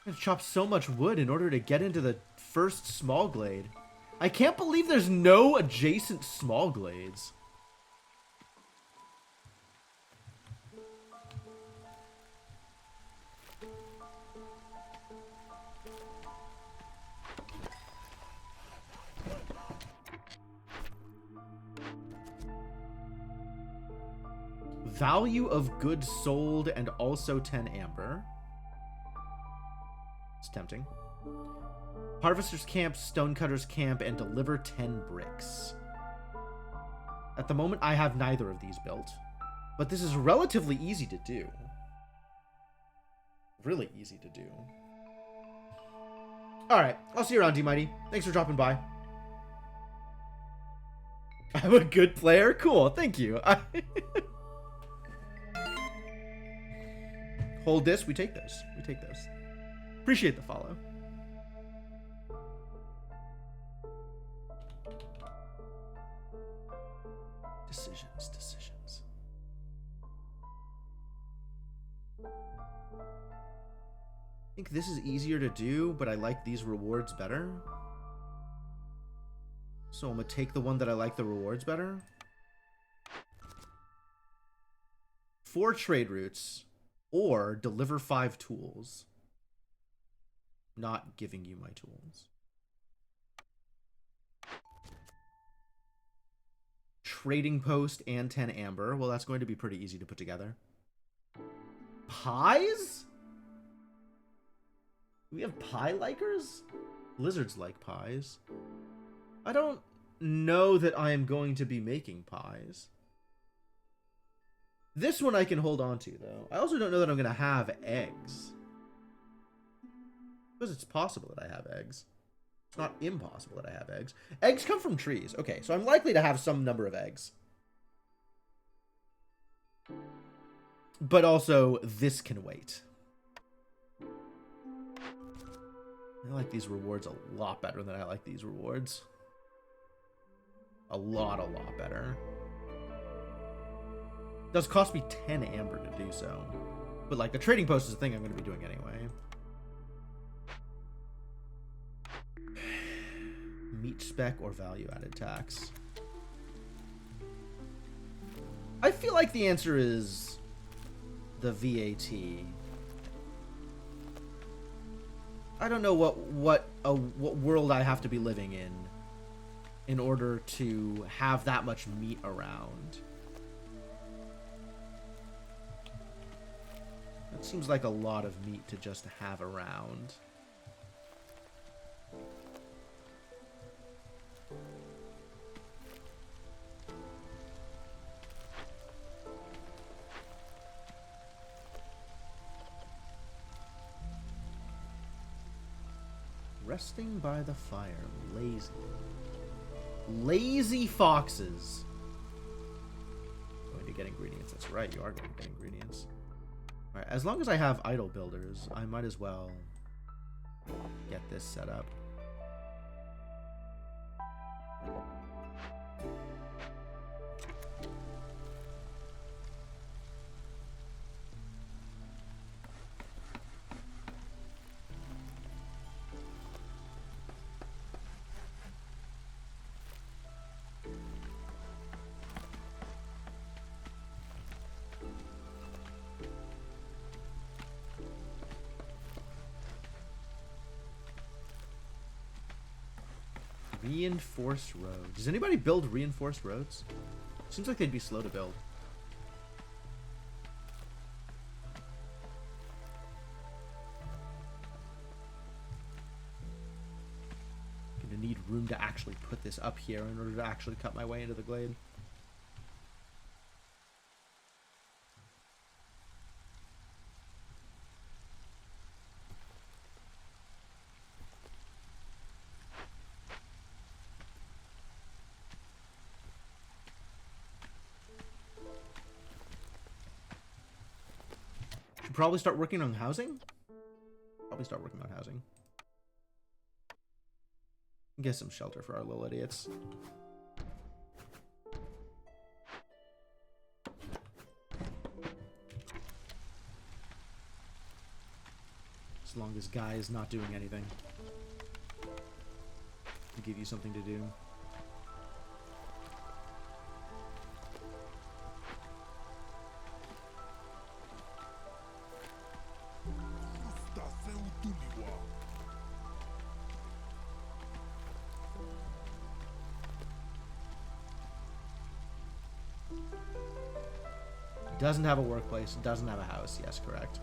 A: I've chopped so much wood in order to get into the first small glade. I can't believe there's no adjacent small glades. Value of goods sold and also 10 amber. It's tempting. Harvester's Camp, Stonecutter's Camp, and deliver 10 bricks. At the moment, I have neither of these built. But this is relatively easy to do. Really easy to do. Alright, I'll see you around, D-Mighty. Thanks for dropping by. I'm a good player? Cool, thank you. Hold this, we take those. We take those. Appreciate the follow. Decisions. I think this is easier to do, but I like these rewards better. So I'm gonna take the one that I like the rewards better. 4 trade routes. Or deliver 5 tools. Not giving you my tools. Trading post and 10 amber. Well, that's going to be pretty easy to put together. Pies? Do we have pie likers? Lizards like pies. I don't know that I am going to be making pies. This one I can hold on to, though. I also don't know that I'm going to have eggs. Because it's possible that I have eggs. It's not impossible that I have eggs. Eggs come from trees. Okay, so I'm likely to have some number of eggs. But also, this can wait. I like these rewards a lot better than I like these rewards. A lot better. It does cost me 10 amber to do so. But, like, the trading post is a thing I'm going to be doing anyway. Meat spec or value-added tax? I feel like the answer is the VAT. I don't know what world I have to be living in order to have that much meat around. That seems like a lot of meat to just have around. Resting by the fire, lazy. Lazy foxes. Going to get ingredients. That's right, you are going to get ingredients. Alright, as long as I have idle builders, I might as well get this set up. Reinforced road. Does anybody build reinforced roads? Seems like they'd be slow to build. Gonna need room to actually put this up here in order to actually cut my way into the glade. Probably start working on housing? Probably start working on housing. Get some shelter for our little idiots. As long as Guy is not doing anything. To give you something to do. Doesn't have a workplace, doesn't have a house. Yes, correct.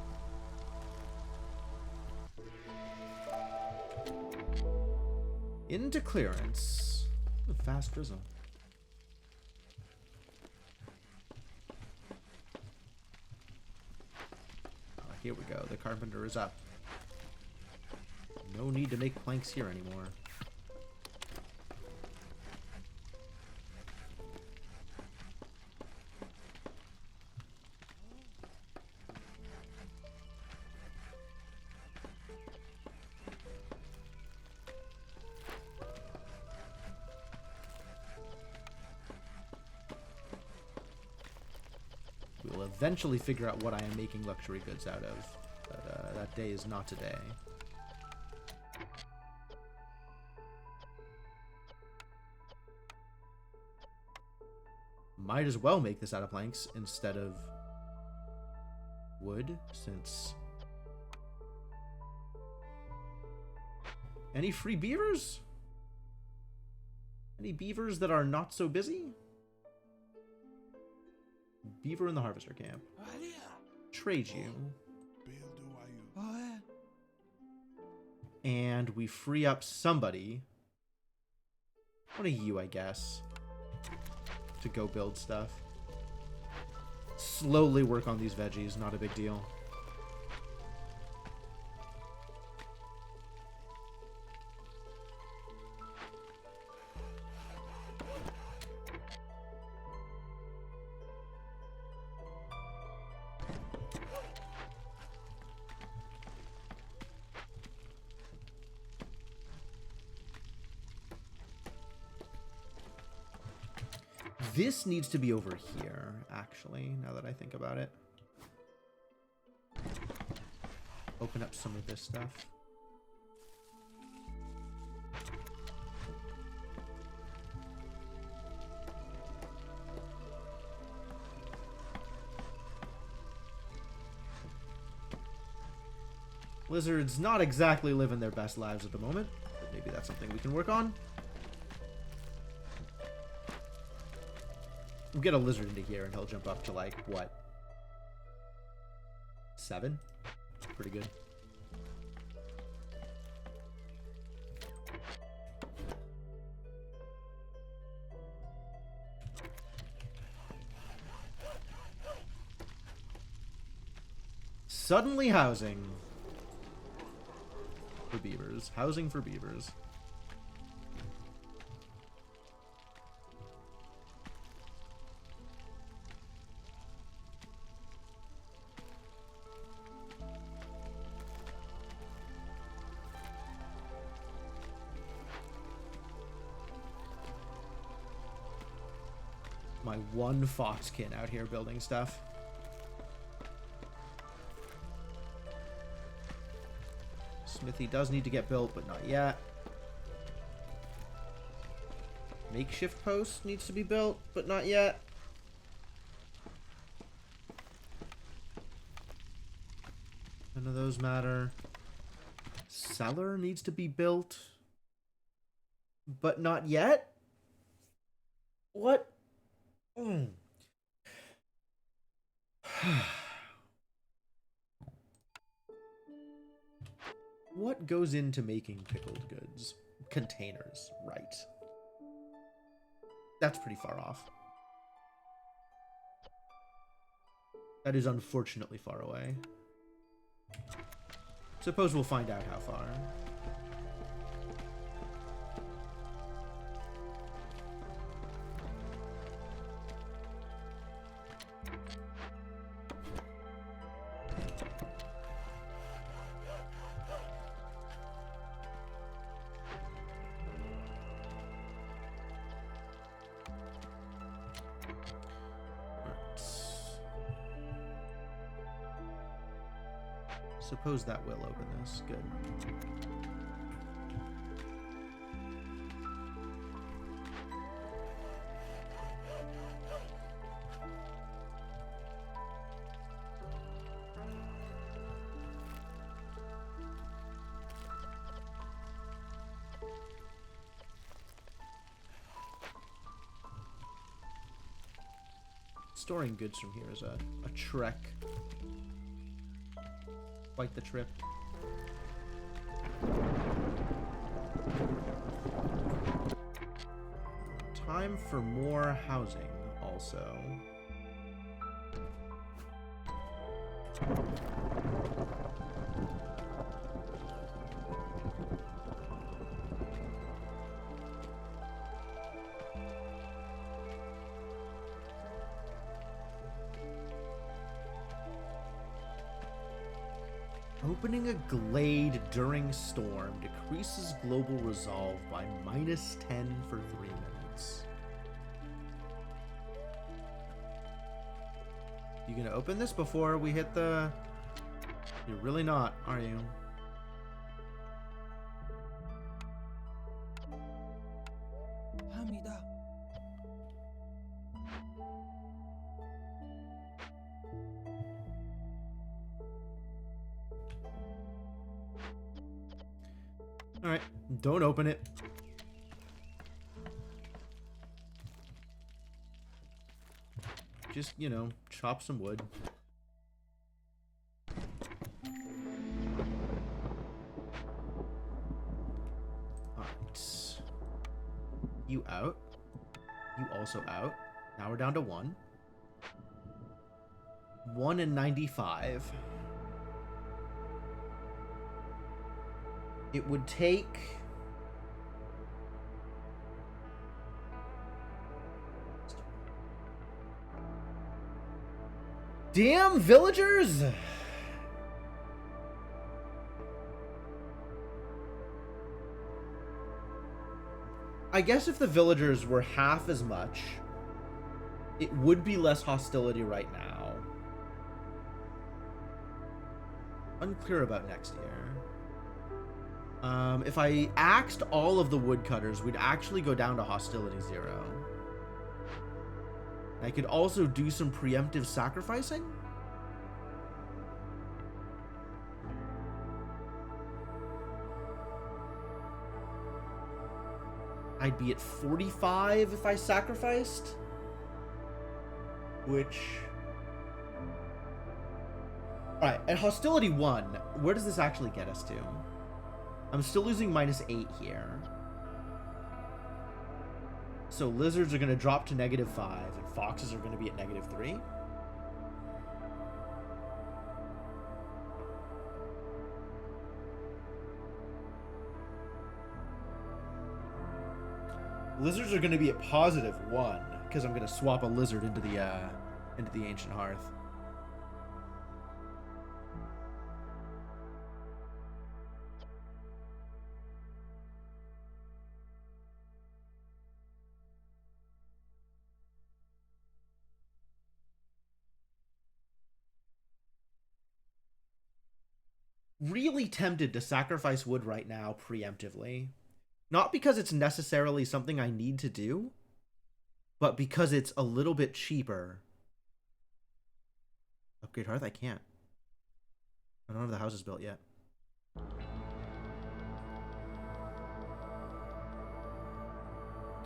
A: Into clearance. A fast drizzle. Oh, here we go. The carpenter is up. No need to make planks here anymore. Eventually figure out what I am making luxury goods out of. But that day is not today. Might as well make this out of planks instead of wood, since... Any free beavers? Any beavers that are not so busy? Beaver in the harvester camp. Trade you. And we free up somebody. One of you, I guess. To go build stuff. Slowly work on these veggies, not a big deal. This needs to be over here, actually, now that I think about it. Open up some of this stuff. Lizards not exactly living their best lives at the moment, but maybe that's something we can work on. We'll get a lizard into here and he'll jump up to, like, what? 7? Pretty good. Suddenly housing for beavers. Housing for beavers. My one foxkin out here building stuff. Smithy does need to get built, but not yet. Makeshift post needs to be built, but not yet. None of those matter. Cellar needs to be built, but not yet. What? What goes into making pickled goods? Containers, right. That's pretty far off. That is unfortunately far away. Suppose we'll find out how far. Suppose that will open this. Good. Storing goods from here is a trek. Quite the trip. Time for more housing, also. Opening a glade during storm decreases global resolve by -10 for 3 minutes. You gonna open this before we hit the... You're really not, are you?
C: 합니다.
A: Alright, don't open it. Just, you know, chop some wood. Alright. You out. You also out. Now we're down to 1. 1 and 95. It would take... Damn villagers! I guess if the villagers were half as much, it would be less hostility right now. Unclear about next year. If I axed all of the woodcutters, we'd actually go down to hostility 0. I could also do some preemptive sacrificing. I'd be at 45 if I sacrificed. Which... Alright, at hostility 1, where does this actually get us to? I'm still losing -8 here. So lizards are going to drop to -5, and foxes are going to be at -3. Lizards are going to be at +1, because I'm going to swap a lizard into the Ancient Hearth. Really tempted to sacrifice wood right now preemptively. Not because it's necessarily something I need to do, but because it's a little bit cheaper. Upgrade Hearth? I can't. I don't have the houses built yet.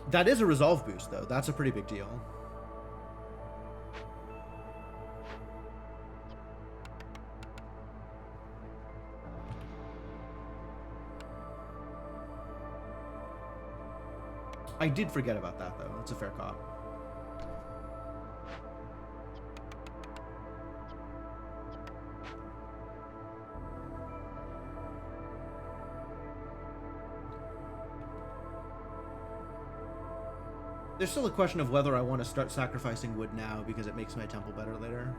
A: That is a resolve boost, though. That's a pretty big deal. I did forget about that, though. It's a fair cop. There's still a question of whether I want to start sacrificing wood now because it makes my temple better later.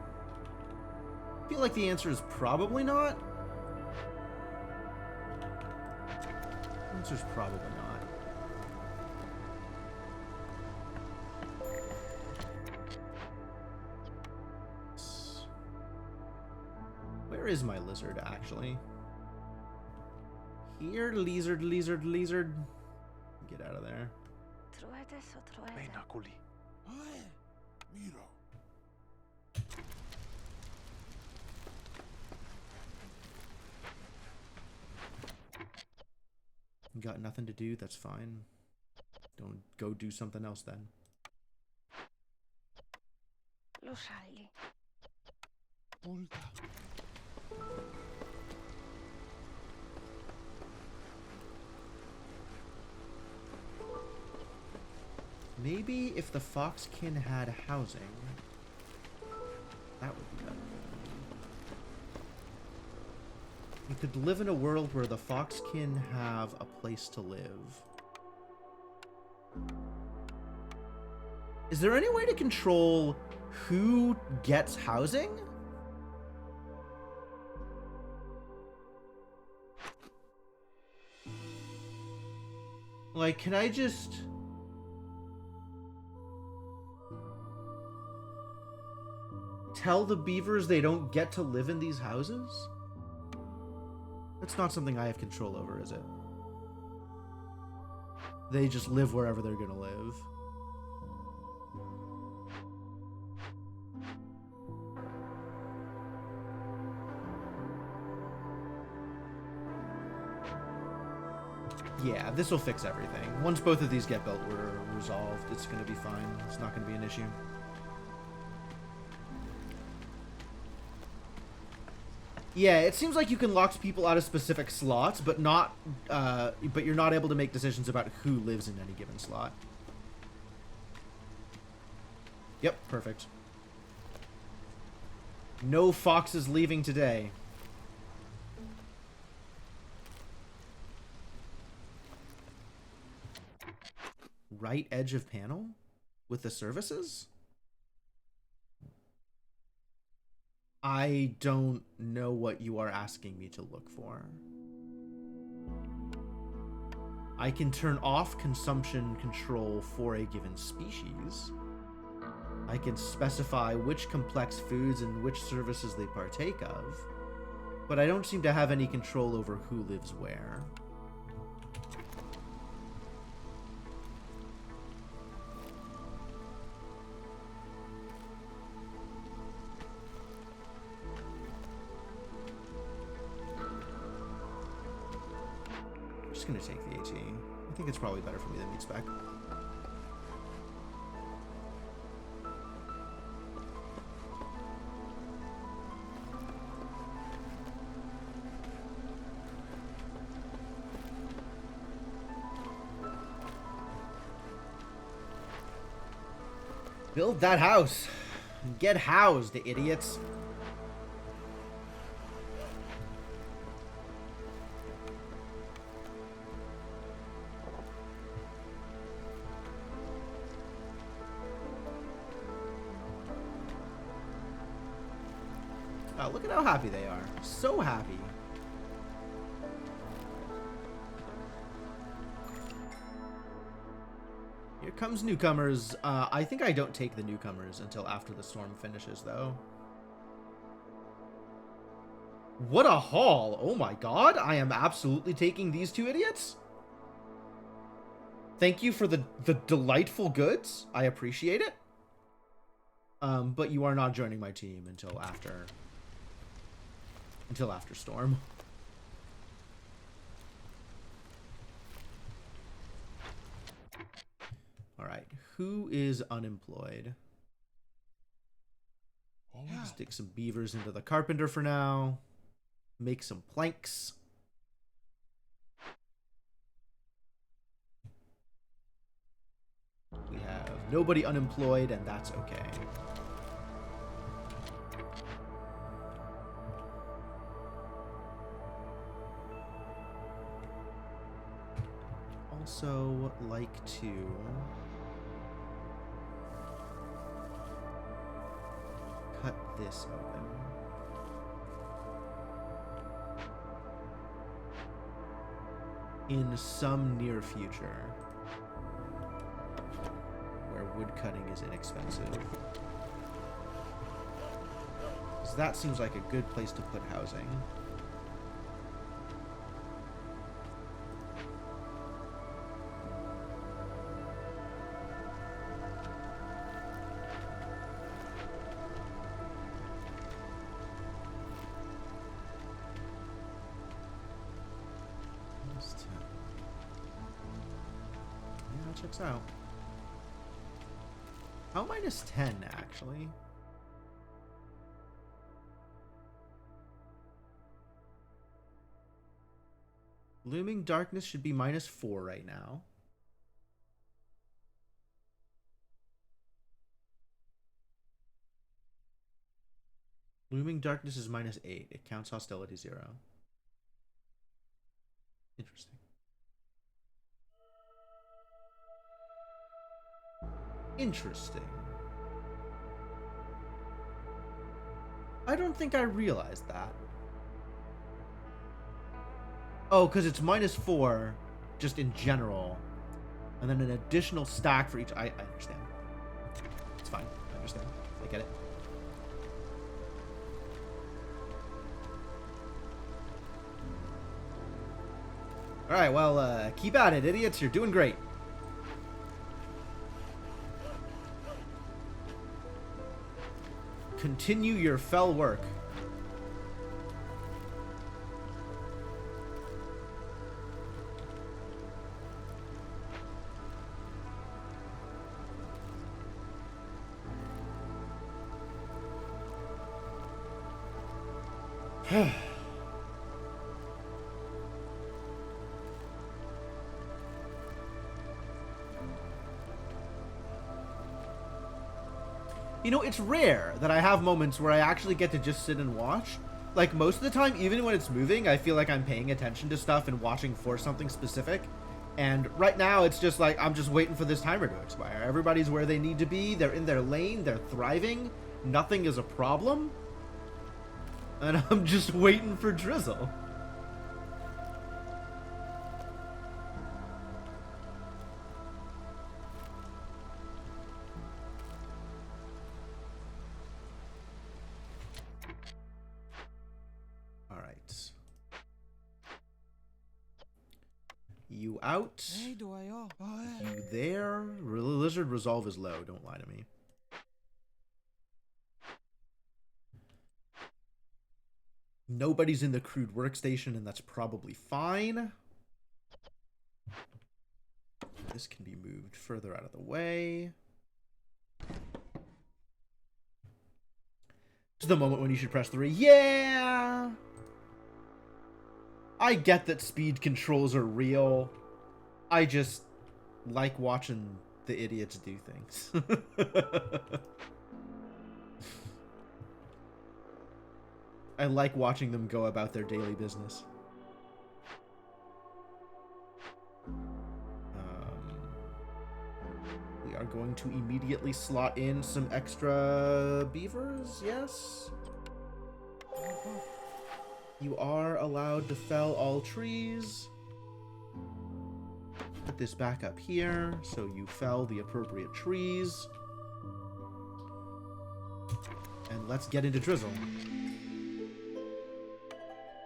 A: I feel like the answer is probably not. The answer is probably not. Where is my lizard, actually? Here, lizard. Get out of there.
C: Miro.
A: Got nothing to do, that's fine. Don't go do something else then.
D: Lo salli.
C: Pulta.
A: Maybe if the Foxkin had housing, that would be better. We could live in a world where the Foxkin have a place to live. Is there any way to control who gets housing? Like, can I just... tell the beavers they don't get to live in these houses? That's not something I have control over, is it? They just live wherever they're gonna live. Yeah, this will fix everything. Once both of these get built or resolved, it's going to be fine. It's not going to be an issue. Yeah, it seems like you can lock people out of specific slots, but not, but you're not able to make decisions about who lives in any given slot. Yep, perfect. No foxes leaving today. Right edge of panel with the services? I don't know what you are asking me to look for. I can turn off consumption control for a given species. I can specify which complex foods and which services they partake of, but I don't seem to have any control over who lives where. I'm just gonna take the AT. I think it's probably better for me than meat spec. Build that house. Get housed, idiots. Oh, look at how happy they are. So happy. Here comes newcomers. I think I don't take the newcomers until after the storm finishes, though. What a haul! Oh my god, I am absolutely taking these two idiots. Thank you for the delightful goods. I appreciate it. But you are not joining my team until after storm. All right, who is unemployed? Stick some beavers into the carpenter for now. Make some planks. We have nobody unemployed, and that's okay. Also like to cut this open. In some near future, where wood cutting is inexpensive. So that seems like a good place to put housing. Checks out. How minus 10 actually? Looming darkness should be minus 4 right now. Looming darkness is minus 8. It counts hostility 0. Interesting. Interesting. I don't think I realized that. Oh, because it's minus 4 just in general. And then an additional stack for each. I understand. It's fine. I understand. I get it. Alright, well, keep at it, idiots. You're doing great. Continue your fell work. You know, it's rare that I have moments where I actually get to just sit and watch. Like, most of the time, even when it's moving, I feel like I'm paying attention to stuff and watching for something specific. And right now, it's just like, I'm just waiting for this timer to expire. Everybody's where they need to be. They're in their lane. They're thriving. Nothing is a problem. And I'm just waiting for Drizzle. You out. You there. Lizard resolve is low. Don't lie to me. Nobody's in the crude workstation, and that's probably fine. This can be moved further out of the way. To the moment when you should press 3. Yeah! I get that speed controls are real. I just like watching the idiots do things. I like watching them go about their daily business. We are going to immediately slot in some extra beavers, yes? You are allowed to fell all trees. Put this back up here, so you fell the appropriate trees. And let's get into Drizzle.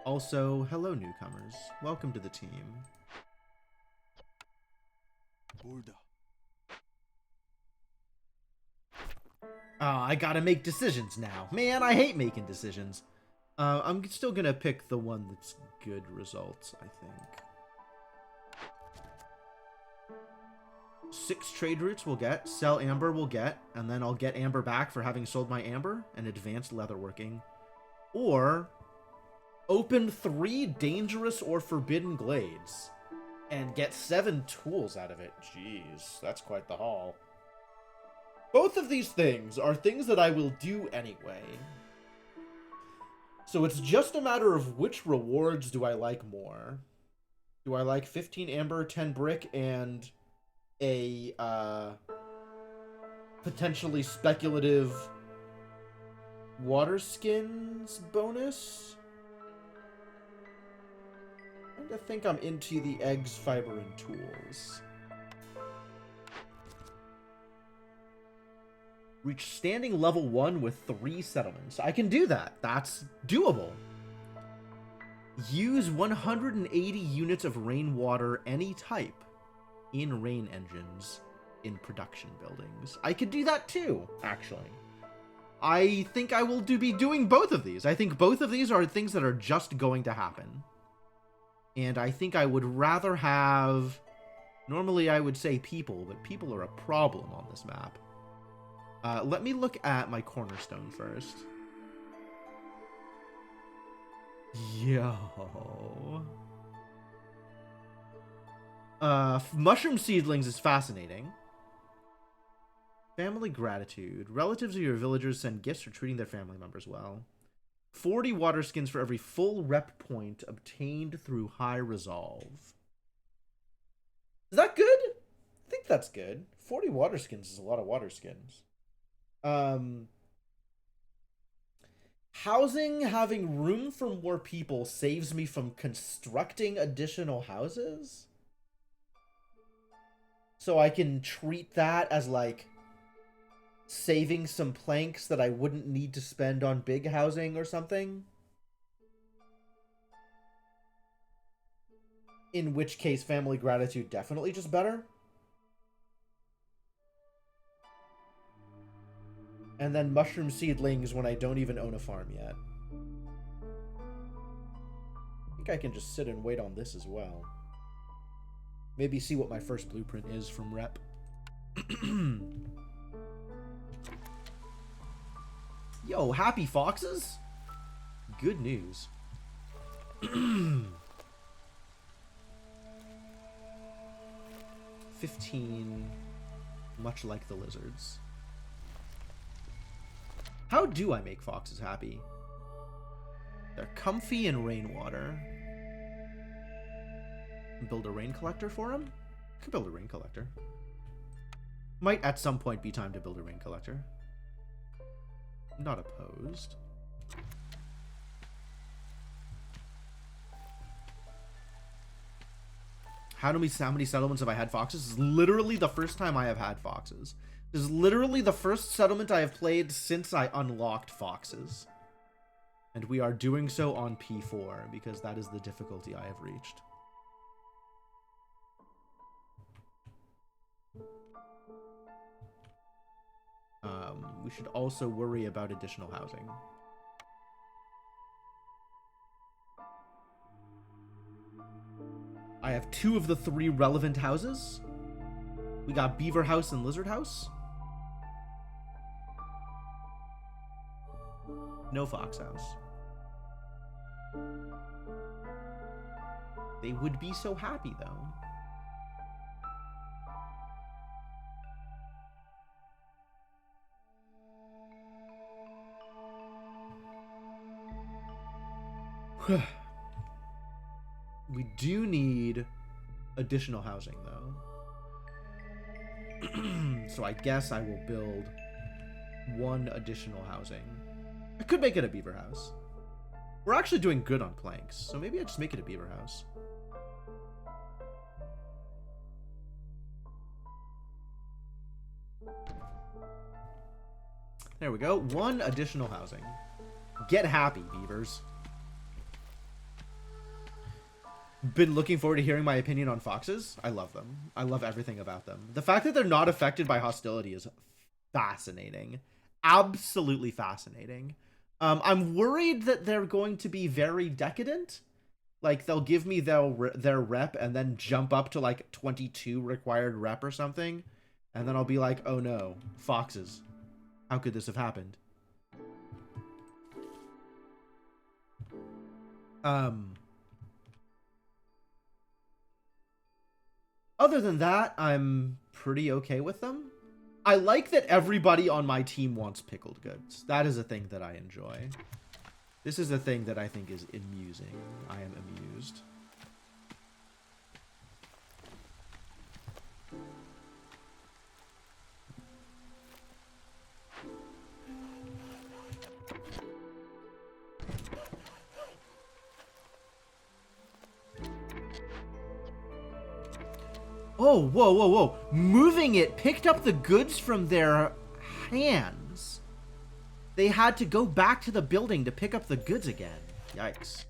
A: Also, hello newcomers. Welcome to the team. I gotta make decisions now. Man, I hate making decisions. I'm still gonna pick the one that's good results, I think. 6 trade routes we'll get, sell amber we'll get, and then I'll get amber back for having sold my amber and advanced leatherworking. Or open 3 dangerous or forbidden glades and get 7 tools out of it. Jeez, that's quite the haul. Both of these things are things that I will do anyway. So it's just a matter of which rewards do I like more. Do I like 15 amber, 10 brick, and a potentially speculative water skins bonus? I think I'm into the eggs, fiber, and tools. Reach standing level 1 with 3 settlements. I can do that. That's doable. Use 180 units of rainwater any type in rain engines in production buildings. I could do that too, actually. I think I will be doing both of these. I think both of these are things that are just going to happen. And I think I would rather have... Normally I would say people, but people are a problem on this map. Let me look at my cornerstone first. Yo. Mushroom seedlings is fascinating. Family gratitude. Relatives of your villagers send gifts for treating their family members well. 40 water skins for every full rep point obtained through high resolve. Is that good? I think that's good. 40 water skins is a lot of water skins. Housing, having room for more people saves me from constructing additional houses. So I can treat that as like saving some planks that I wouldn't need to spend on big housing or something. In which case, family gratitude definitely just better. And then mushroom seedlings when I don't even own a farm yet. I think I can just sit and wait on this as well. Maybe see what my first blueprint is from rep. Yo, happy foxes? good news. 15, much like the lizards. How do I make foxes happy? They're comfy in rainwater. Build a rain collector for them? Could build a rain collector. Might at some point be time to build a rain collector. Not opposed. How many settlements have I had foxes? This is literally the first time I have had foxes. This is literally the first settlement I have played since I unlocked foxes. And we are doing so on P4 because that is the difficulty I have reached. We should also worry about additional housing. I have 2 of the 3 relevant houses. We got Beaver House and Lizard House. No Fox House. They would be so happy, though. We do need additional housing, though. So I guess I will build 1 additional housing. I could make it a beaver house. We're actually doing good on planks, so maybe I just make it a beaver house. There we go. 1 additional housing. Get happy, beavers. Been looking forward to hearing my opinion on foxes. I love them. I love everything about them. The fact that they're not affected by hostility is fascinating. Absolutely fascinating. I'm worried that they're going to be very decadent. Like, they'll give me their rep and then jump up to, like, 22 required rep or something. And then I'll be like, oh no, foxes. How could this have happened? Other than that, I'm pretty okay with them. I like that everybody on my team wants pickled goods. That is a thing that I enjoy. This is a thing that I think is amusing. I am amused. Oh, whoa, whoa, whoa. Moving it picked up the goods from their hands. They had to go back to the building to pick up the goods again. Yikes.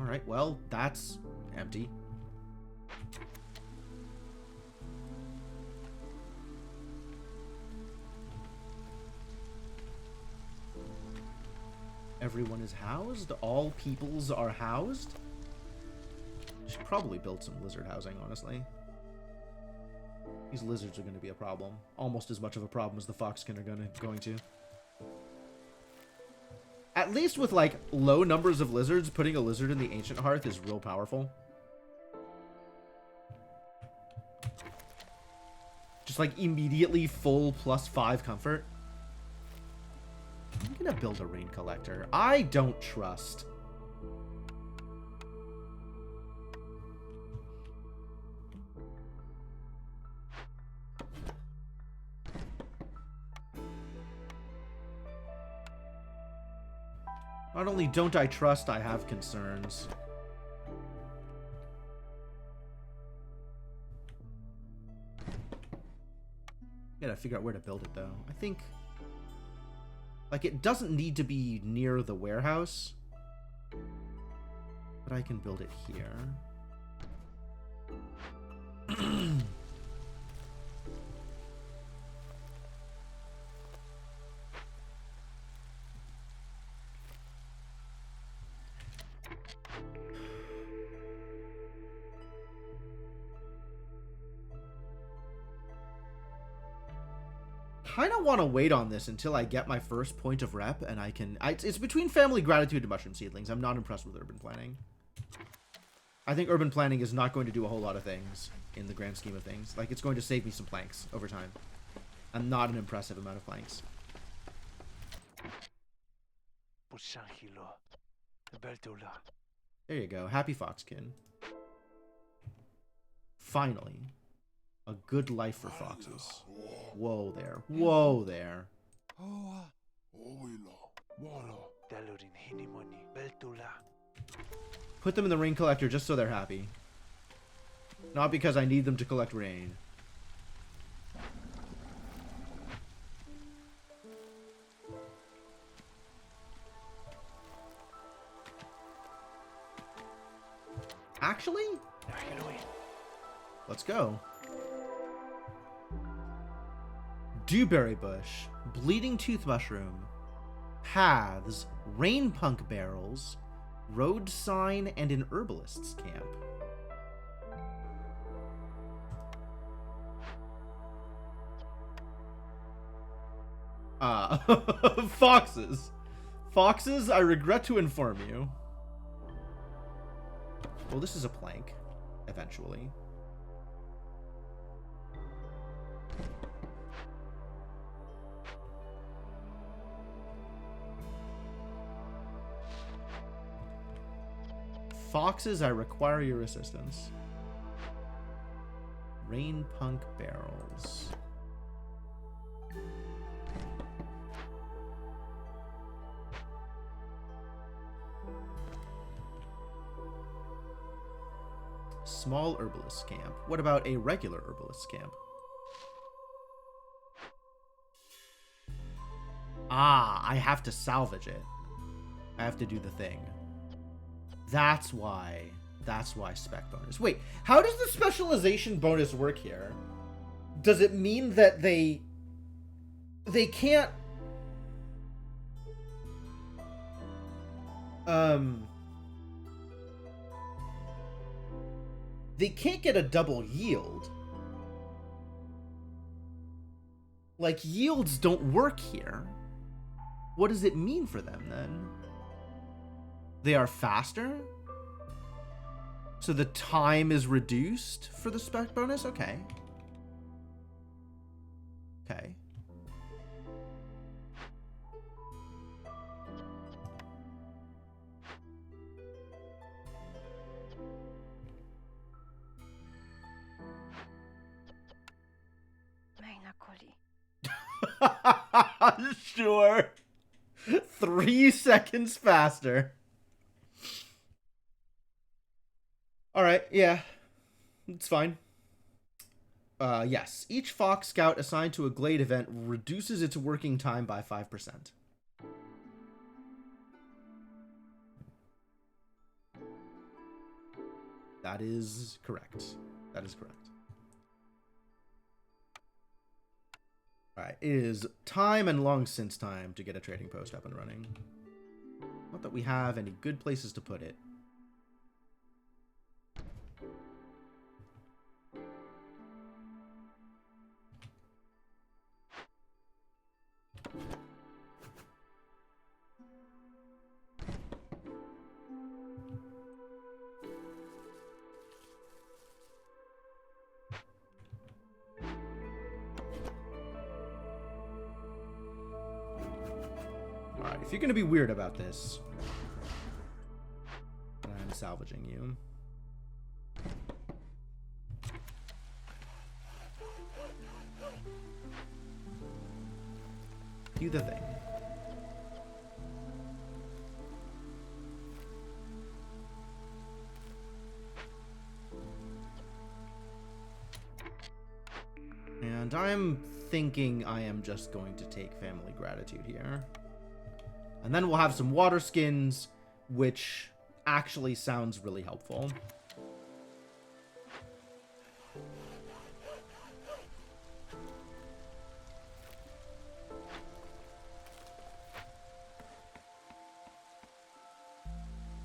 A: Alright, well, that's empty. Everyone is housed? All peoples are housed? Should probably build some lizard housing, honestly. These lizards are going to be a problem. Almost as much of a problem as the foxkin are going to. At least with, like, low numbers of lizards, putting a lizard in the Ancient Hearth is real powerful. Just, like, immediately full +5 comfort. I'm going to build a rain collector. I don't trust. Not only don't I trust, I have concerns. Gotta figure out where to build it, though. I think... like, it doesn't need to be near the warehouse. But I can build it here. kind of want to wait on this until I get my first point of rep, and I can... it's between family gratitude and mushroom seedlings. I'm not impressed with urban planning. I think urban planning is not going to do a whole lot of things in the grand scheme of things. Like, it's going to save me some planks over time. And not an impressive amount of planks. There you go. Happy Foxkin. Finally. A good life for foxes. Whoa there. Whoa there. Put them in the rain collector just so they're happy. Not because I need them to collect rain. Actually? Let's go. Dewberry bush, bleeding tooth mushroom, paths, rain punk barrels, road sign, and an herbalist's camp. Foxes. Foxes, I regret to inform you. Well, this is a plank, eventually. Foxes, I require your assistance. Rain punk barrels. Small herbalist camp. What about a regular herbalist camp? Ah, I have to salvage it. I have to do the thing. That's why spec bonus. Wait, how does the specialization bonus work here? Does it mean that they can't they can't get a double yield? Like, yields don't work here. What does it mean for them then? They are faster? So the time is reduced for the spec bonus? Okay. Okay. Sure. 3 seconds faster. Alright, yeah. It's fine. Yes. Each Fox Scout assigned to a Glade event reduces its working time by 5%. That is correct. That is correct. Alright, it is time and long since time to get a trading post up and running. Not that we have any good places to put it. Alright, if you're gonna be weird about this, I'm salvaging you. Do the thing. And I'm thinking I am just going to take family gratitude here. And then we'll have some water skins, which actually sounds really helpful.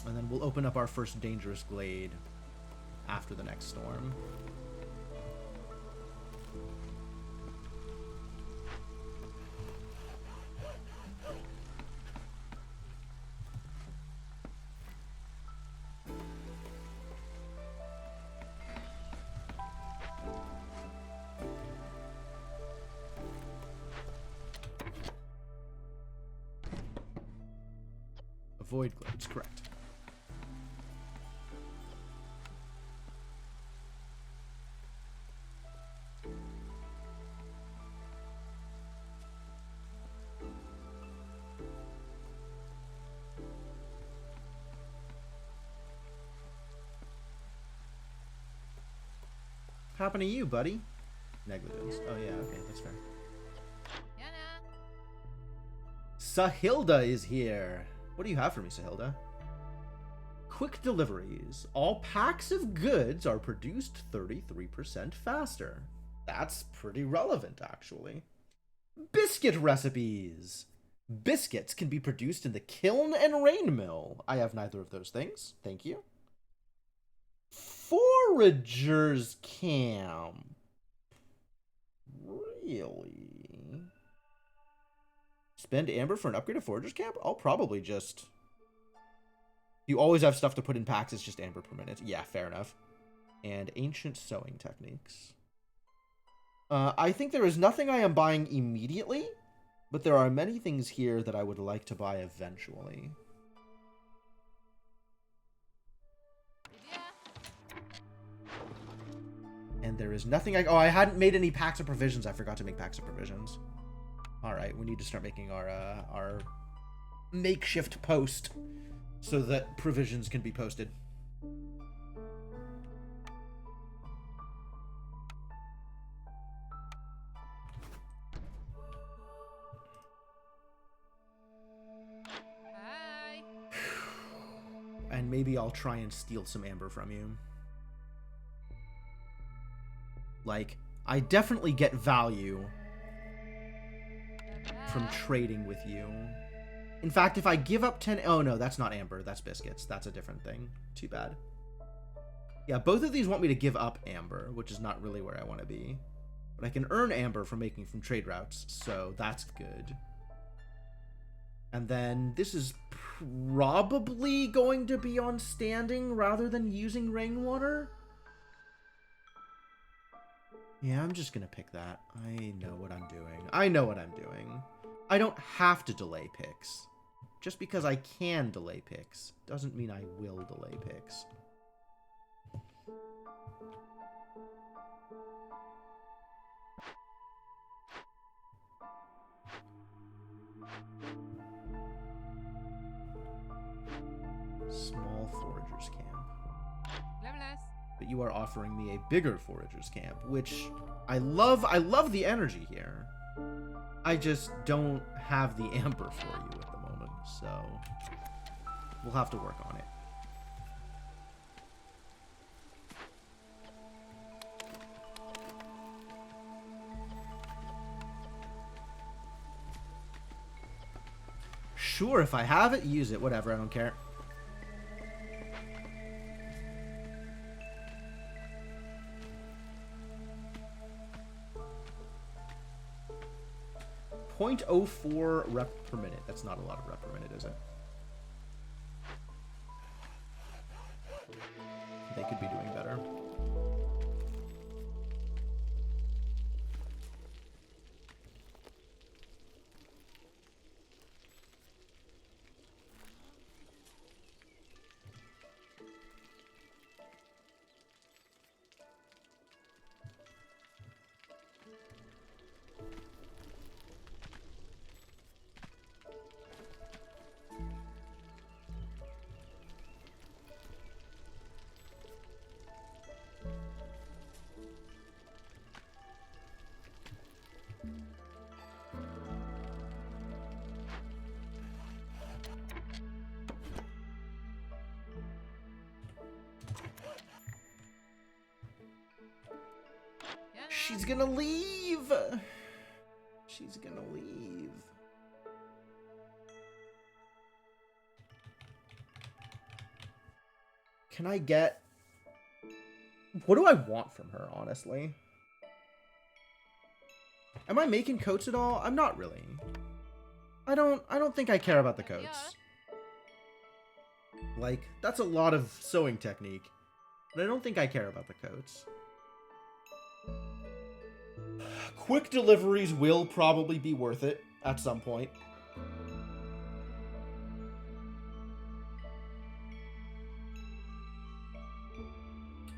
A: And then we'll open up our first dangerous glade after the next storm. Void Glades, correct. Happened to you, buddy? Negligence. Oh yeah, okay, that's fair.
B: Yana.
A: Sahilda is here. What do you have for me, Sahilda? Quick deliveries. All packs of goods are produced 33% faster. That's pretty relevant, actually. Biscuit recipes. Biscuits can be produced in the kiln and rain mill. I have neither of those things. Thank you. Foragers camp. Really? Spend amber for an upgrade of foragers camp? I'll probably just... You always have stuff to put in packs. It's just amber per minute. Yeah, fair enough. And ancient sewing techniques. I think there is nothing I am buying immediately, but there are many things here that I would like to buy eventually. And there is nothing I... Oh, I hadn't made any packs of provisions. I forgot to make packs of provisions. Alright, we need to start making our makeshift post so that provisions can be posted.
B: Hi.
A: And maybe I'll try and steal some amber from you. Like, I definitely get value from trading with you. In fact, if I give up 10... Oh, no, that's not amber. That's biscuits. That's a different thing. Too bad. Yeah, both of these want me to give up amber, which is not really where I want to be. But I can earn amber from making from trade routes, so that's good. And then this is probably going to be on standing rather than using rainwater. Yeah, I'm just going to pick that. I know what I'm doing. I know what I'm doing. I don't have to delay picks. Just because I can delay picks doesn't mean I will delay picks. Small foragers camp.
B: Levelers.
A: But you are offering me a bigger foragers camp, which I love the energy here. I just don't have the amber for you at the moment, so we'll have to work on it. Sure, if I have it, use it. Whatever, I don't care. .04 rep per minute. That's not a lot of rep per minute, is it? They could be doing better. She's gonna leave. She's gonna leave. Can I get... What do I want from her, honestly? Am I making coats at all? I'm not really. I don't think I care about the coats. Like, that's a lot of sewing technique. But I don't think I care about the coats. Quick deliveries will probably be worth it at some point.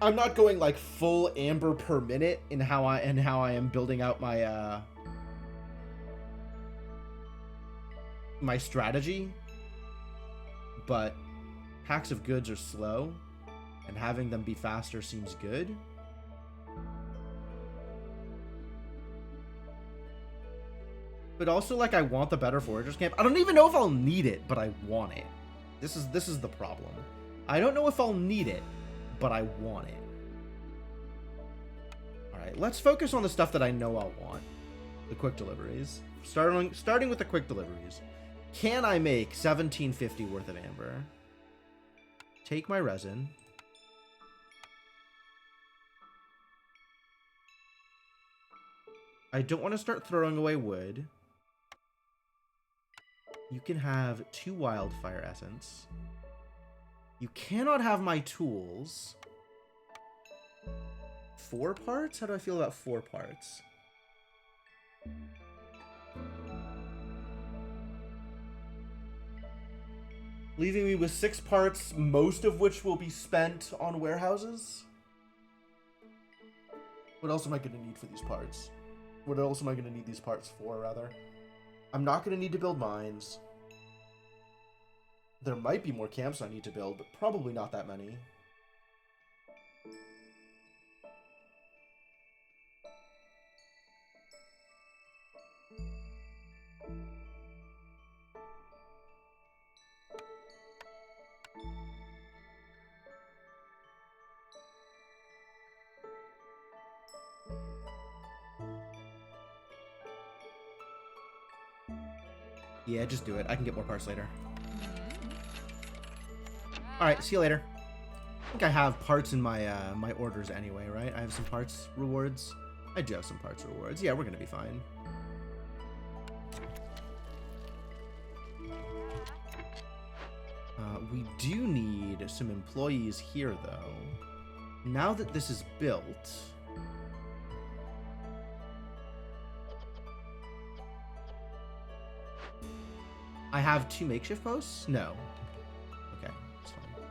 A: I'm not going like full amber per minute in how I am building out my my strategy, but packs of goods are slow, and having them be faster seems good. But also, like, I want the better foragers camp. I don't even know if I'll need it, but I want it. This is the problem. I don't know if I'll need it, but I want it. Alright, let's focus on the stuff that I know I'll want. The quick deliveries. Starting with the quick deliveries. Can I make 1750 worth of amber? Take my resin. I don't want to start throwing away wood. You can have 2 wildfire essence. You cannot have my tools. 4 parts? How do I feel about 4 parts? Leaving me with 6 parts, most of which will be spent on warehouses. What else am I going to need for these parts? What else am I going to need these parts for, rather? I'm not going to need to build mines. There might be more camps I need to build, but probably not that many. Yeah, just do it. I can get more parts later. Alright, see you later. I think I have parts in my my orders anyway, right? I have some parts rewards. I do have some parts rewards. Yeah, we're gonna be fine. We do need some employees here, though. Now that this is built... I have 2 makeshift posts? No. Okay, that's fine.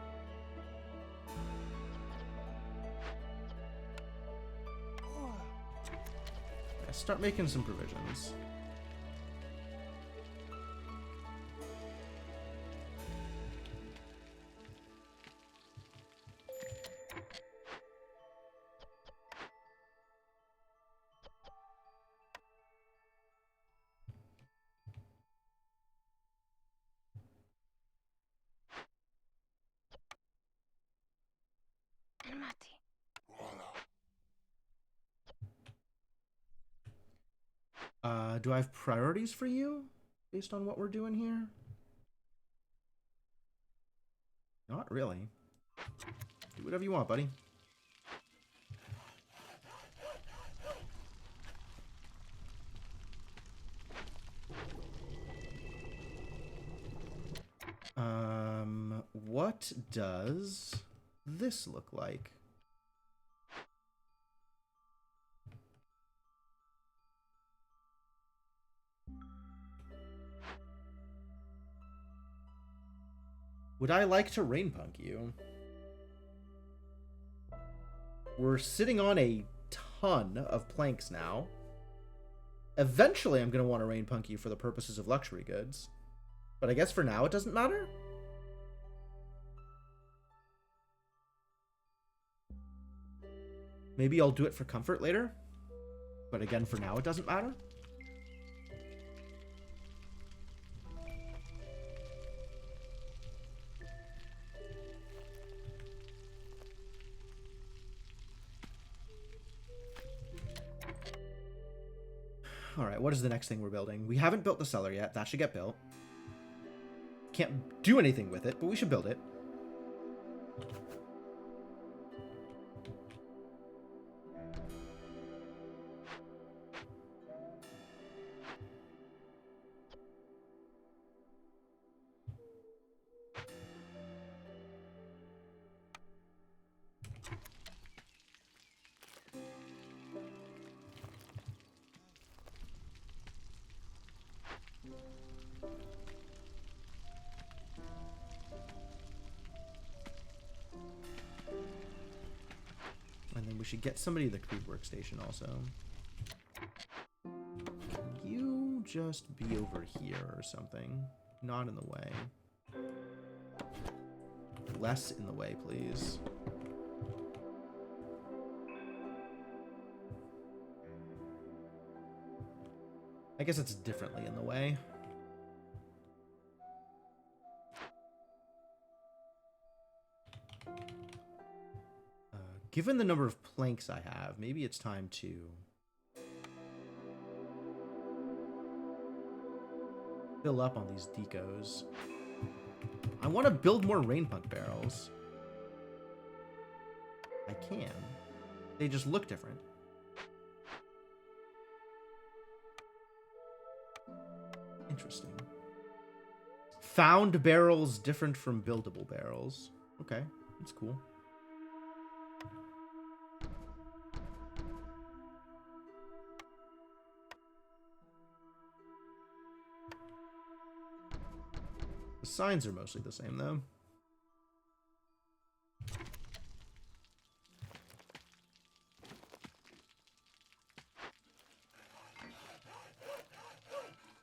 A: Yeah, start making some provisions.
D: Calmati.
A: Do I have priorities for you based on what we're doing here? Not really. Do whatever you want, buddy. What does this look like? Would I like to rain punk you? We're sitting on a ton of planks now. Eventually, I'm going to want to rain punk you for the purposes of luxury goods. But I guess for now, it doesn't matter. Maybe I'll do it for comfort later. But again, for now, it doesn't matter. Alright, what is the next thing we're building? We haven't built the cellar yet. That should get built. Can't do anything with it, but we should build it. And then we should get somebody to the crude workstation also. Can you just be over here or something? Not in the way. Less in the way, please. I guess it's differently in the way. Given the number of planks I have, maybe it's time to fill up on these decos. I want to build more rainpunk barrels. I can. They just look different. Interesting. Found barrels different from buildable barrels. Okay, that's cool. The signs are mostly the same, though.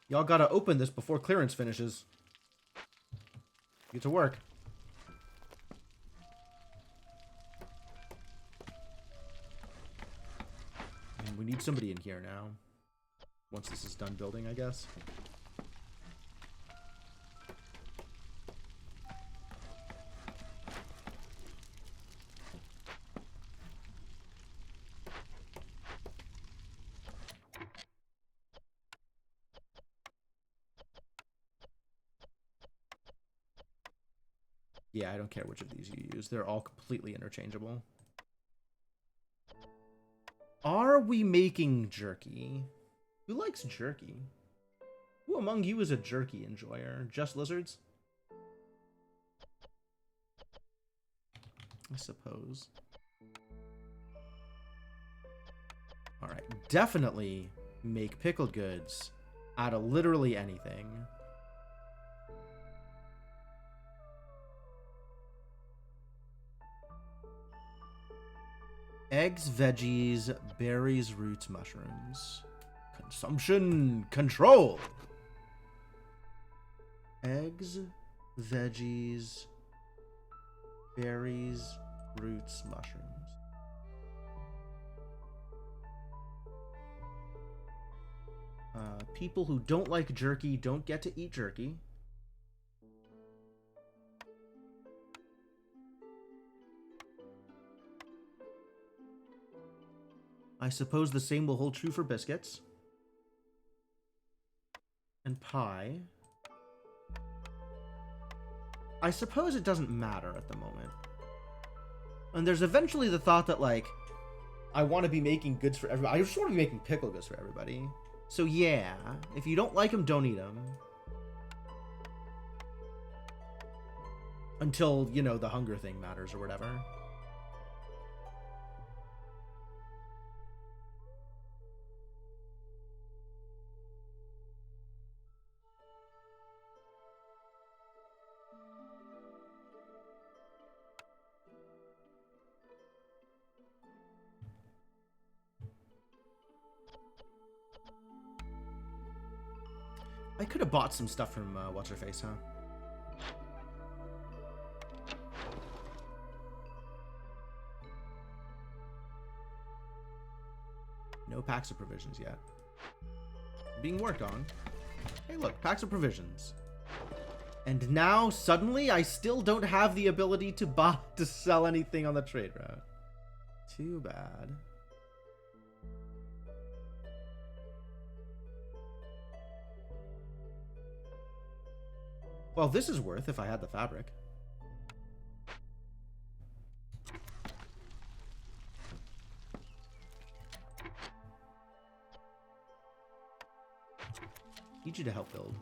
A: Y'all gotta open this before clearance finishes. Get to work. And we need somebody in here now. Once this is done building, I guess. Yeah, I don't care which of these you use. They're all completely interchangeable. Are we making jerky? Who likes jerky? Who among you is a jerky enjoyer? Just lizards? I suppose. Alright, definitely make pickled goods out of literally anything. Eggs, veggies, berries, roots, mushrooms. Consumption control. Eggs, veggies, berries, roots, mushrooms. People who don't like jerky don't get to eat jerky. I suppose the same will hold true for biscuits. And pie. I suppose it doesn't matter at the moment. And there's eventually the thought that, like, I want to be making goods for everybody. I just want to be making pickle goods for everybody. So yeah, if you don't like them, don't eat them. Until, you know, the hunger thing matters or whatever. I could have bought some stuff from What's-Her-Face, huh? No packs of provisions yet. Being worked on. Hey, look, packs of provisions. And now, suddenly, I still don't have the ability to sell anything on the trade route. Too bad. Well, this is worth if I had the fabric. Need you to help build.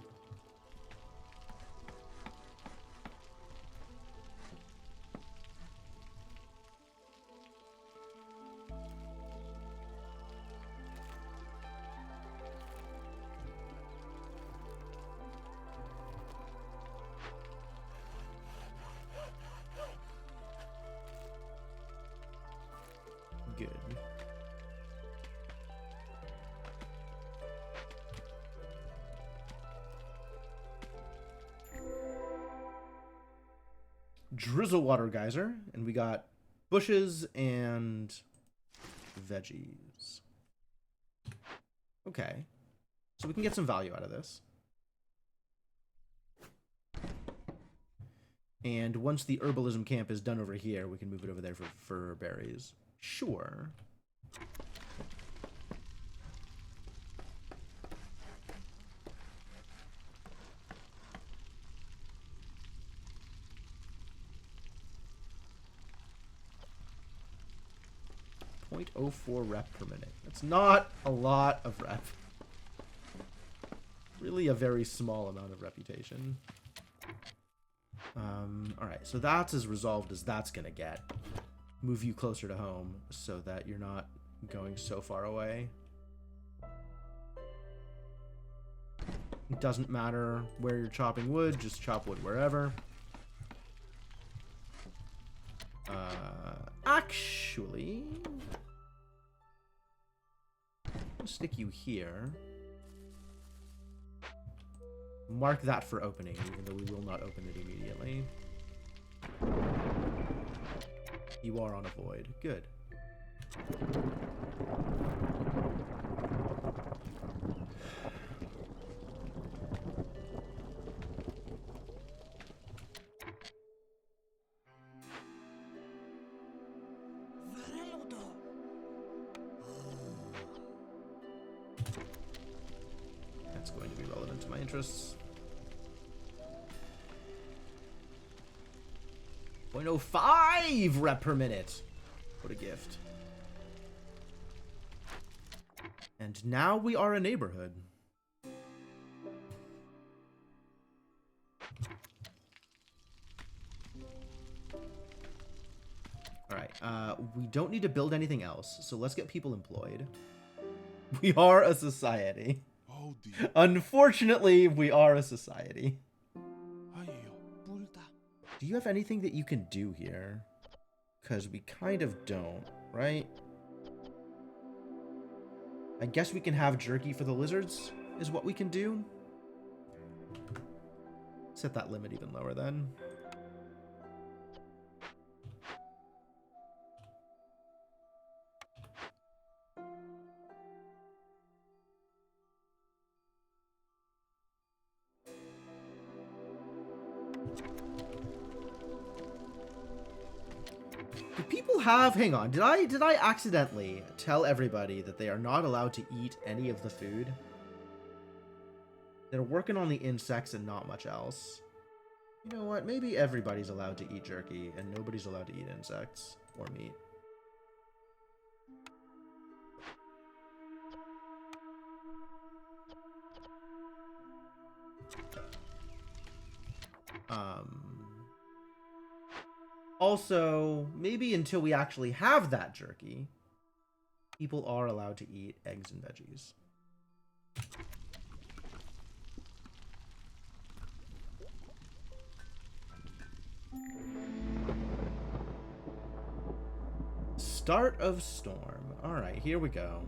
A: drizzle water geyser, and we got bushes and veggies. Okay. So we can get some value out of this. And once the herbalism camp is done over here, we can move it over there for berries. Sure. .04 rep per minute. That's not a lot of rep. Really a very small amount of reputation. Alright, so that's as resolved as that's gonna get. Move you closer to home so that you're not going so far away. It doesn't matter where you're chopping wood, just chop wood wherever. Actually, I'll stick you here. Mark that for opening, even though we will not open it immediately. You are on a void. Good. That's going to be relevant to my interests. 0.05 rep per minute. What a gift. And now we are a neighborhood. Alright, we don't need to build anything else, so let's get people employed. We are a society.
C: Oh dear.
A: Unfortunately, we are a society.
C: Ayo, pulta.
A: Do you have anything that you can do here? Because we kind of don't, right? I guess we can have jerky for the lizards, is what we can do. Set that limit even lower then. Do people have, hang on, did I accidentally tell everybody that they are not allowed to eat any of the food? They're working on the insects and not much else. You know what, maybe everybody's allowed to eat jerky and nobody's allowed to eat insects or meat. Also, maybe until we actually have that jerky, people are allowed to eat eggs and veggies. Start of storm. All right, here we go.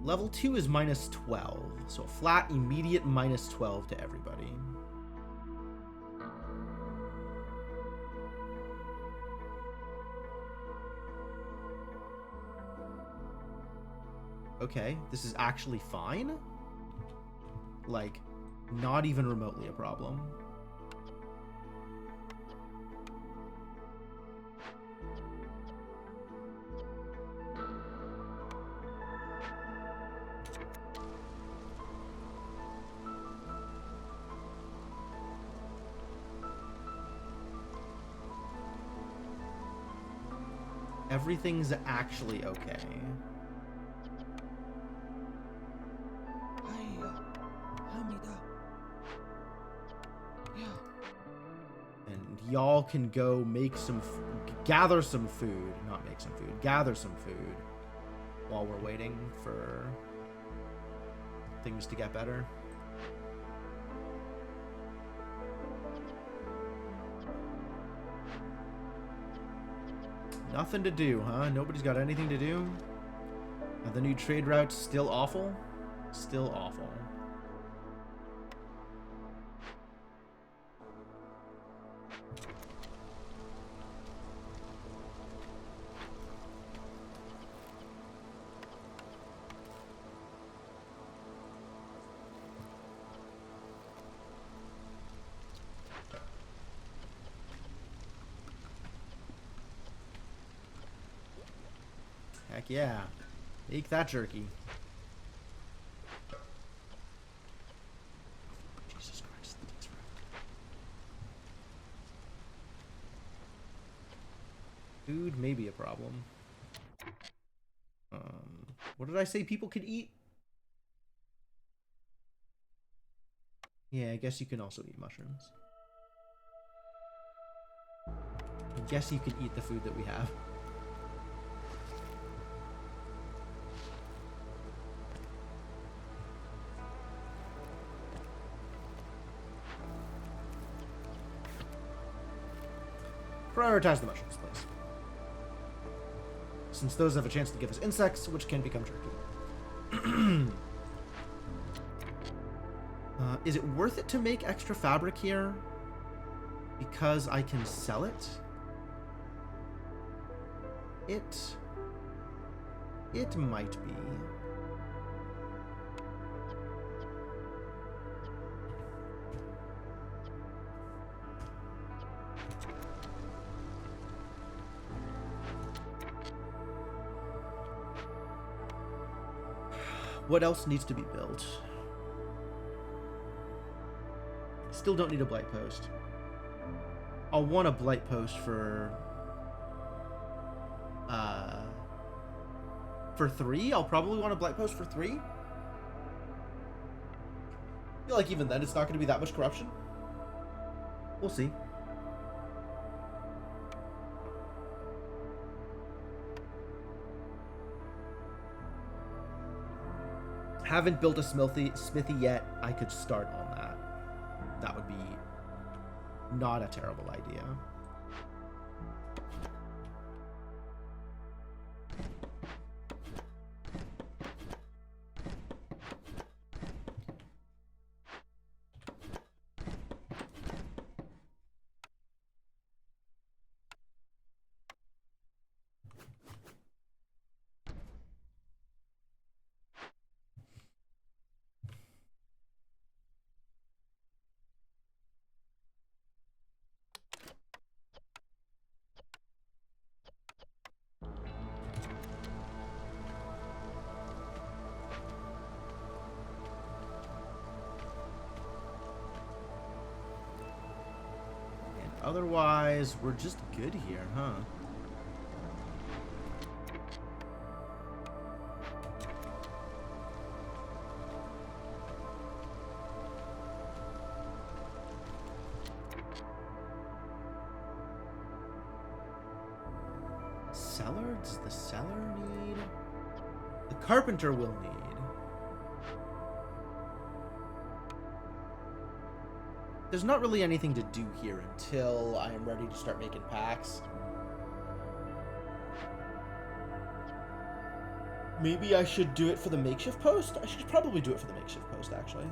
A: Level 2 is minus 12, so flat, immediate minus 12 to everybody. Okay, this is actually fine. Like, not even remotely a problem. Everything's actually okay.
C: Ayo, Hamida. Yeah.
A: And y'all can go make some, gather some food, not make some food, gather some food while we're waiting for things to get better. Nothing to do, huh? Nobody's got anything to do? Are the new trade routes still awful? Still awful. Heck yeah. Make that jerky. Jesus Christ, that takes forever. Food may be a problem. What did I say people could eat? Yeah, I guess you can also eat mushrooms. I guess you can eat the food that we have. Prioritize the mushrooms, please. Since those have a chance to give us insects, which can become tricky. Is it worth it to make extra fabric here? Because I can sell it? It might be. What else needs to be built? Still don't need a blight post. I'll want a blight post for 3. I'll probably want a blight post for 3. I feel like even then it's not going to be that much corruption. We'll see. Haven't built a smithy yet. I could start on that. That would be not a terrible idea. Otherwise, we're just good here, huh? Cellar? Does the cellar need? The carpenter will need. There's not really anything to do here until I am ready to start making packs. Maybe I should do it for the makeshift post? I should probably do it for the makeshift post, actually.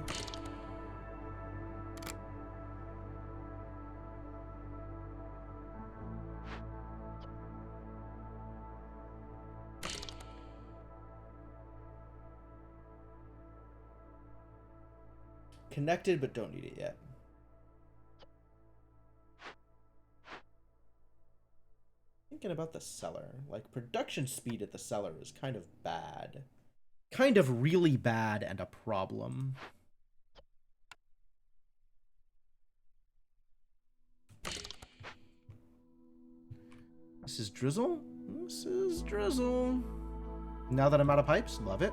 A: Connected, but don't need it yet. Thinking about the cellar. Like, production speed at the cellar is kind of bad. Kind of really bad and a problem. This is drizzle? This is drizzle. Now that I'm out of pipes, love it.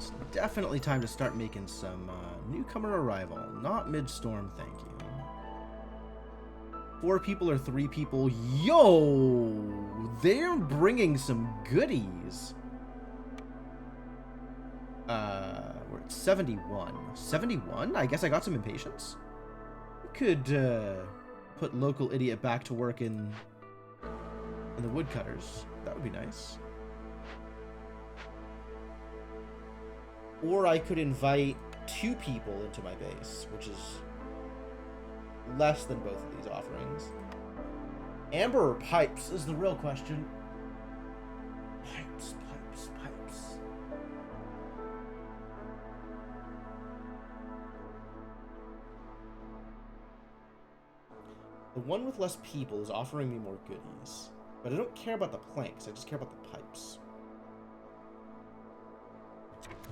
A: It's definitely time to start making some newcomer arrival. Not mid-storm, thank you. 4 people or 3 people. Yo! They're bringing some goodies. We're at 71. 71? I guess I got some impatience. We could put local idiot back to work in the woodcutters. That would be nice. Or I could invite 2 people into my base, which is less than both of these offerings. Amber or pipes is the real question. Pipes, pipes, pipes. The one with less people is offering me more goodies. But I don't care about the planks, I just care about the pipes.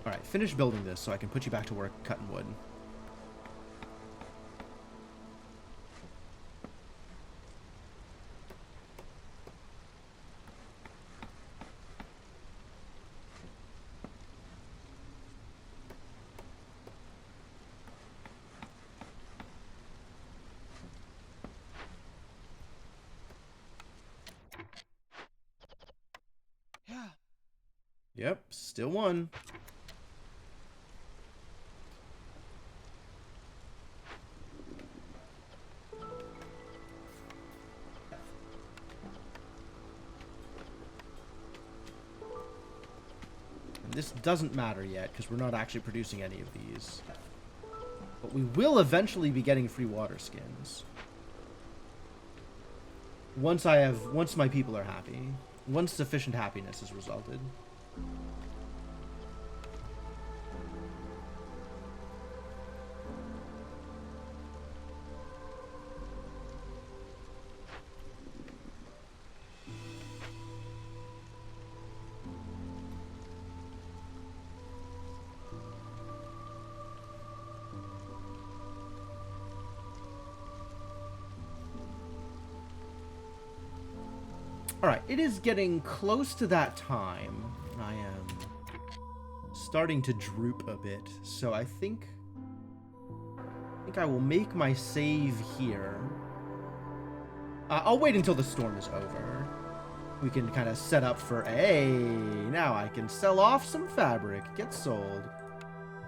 A: Alright, finish building this so I can put you back to work cutting wood.
C: Yeah.
A: Yep, still one. And this doesn't matter yet because we're not actually producing any of these. But we will eventually be getting free water skins. Once my people are happy. Once sufficient happiness has resulted. Alright, it is getting close to that time. I am starting to droop a bit, so I think I will make my save here. I'll wait until the storm is over. We can kind of set up for, hey, now I can sell off some fabric, get sold.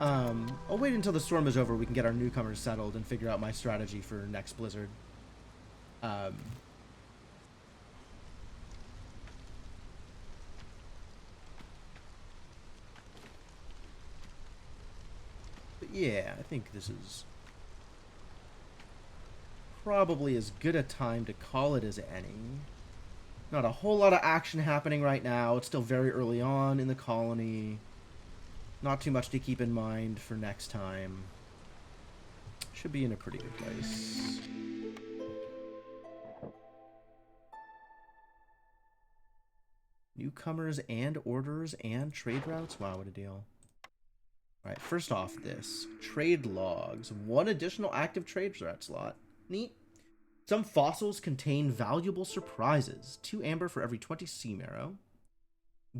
A: I'll wait until the storm is over, we can get our newcomers settled and figure out my strategy for next Blizzard. But yeah, I think this is probably as good a time to call it as any. Not a whole lot of action happening right now. It's still very early on in the colony. Not too much to keep in mind for next time. Should be in a pretty good place. Newcomers and orders and trade routes? Wow, what a deal. Alright, first off this. Trade logs. 1 additional active trade route slot. Neat. Some fossils contain valuable surprises. 2 amber for every 20 sea marrow.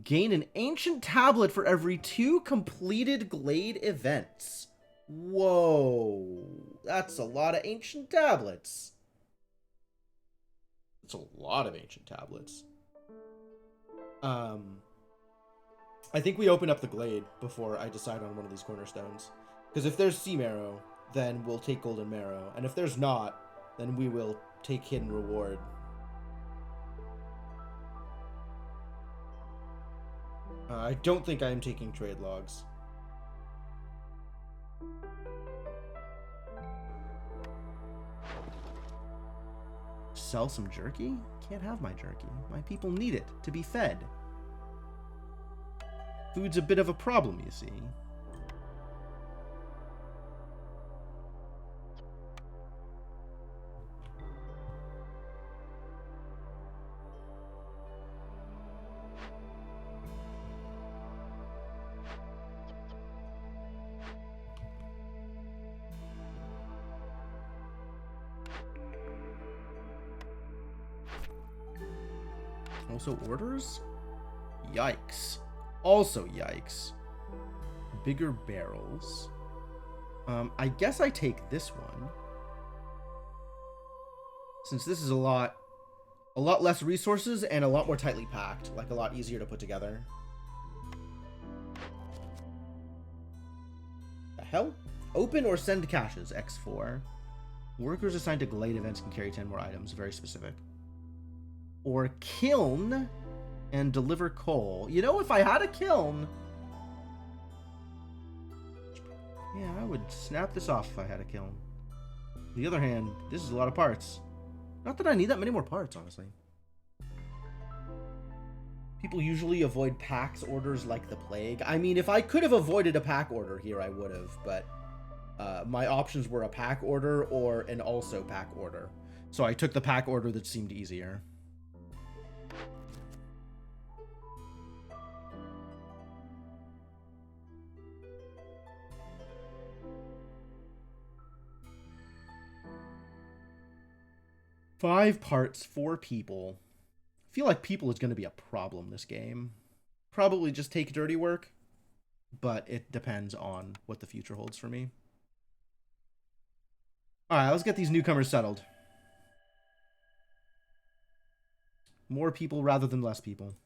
A: Gain an ancient tablet for every 2 completed glade events. Whoa. That's a lot of ancient tablets. That's a lot of ancient tablets. I think we open up the glade before I decide on one of these cornerstones. Because if there's sea marrow, then we'll take golden marrow. And if there's not, then we will take hidden reward. I don't think I am taking trade logs. Sell some jerky? Can't have my jerky. My people need it to be fed. Food's a bit of a problem, you see. Also orders? Yikes. Also yikes. bigger barrels. I guess I take this one. Since this is a lot less resources and a lot more tightly packed, like a lot easier to put together. The hell? Open or send caches, X4. Workers assigned to Glade events can carry 10 more items, very specific. Or kiln and deliver coal. You know, if I had a kiln... Yeah, I would snap this off if I had a kiln. On the other hand, this is a lot of parts. Not that I need that many more parts, honestly. People usually avoid packs orders like the plague. I mean, if I could have avoided a pack order here, I would have, but my options were a pack order or an also pack order. So I took the pack order that seemed easier. Five parts, 4 people. I feel like people is going to be a problem this game. Probably just take dirty work, but it depends on what the future holds for me. Alright, let's get these newcomers settled. More people rather than less people.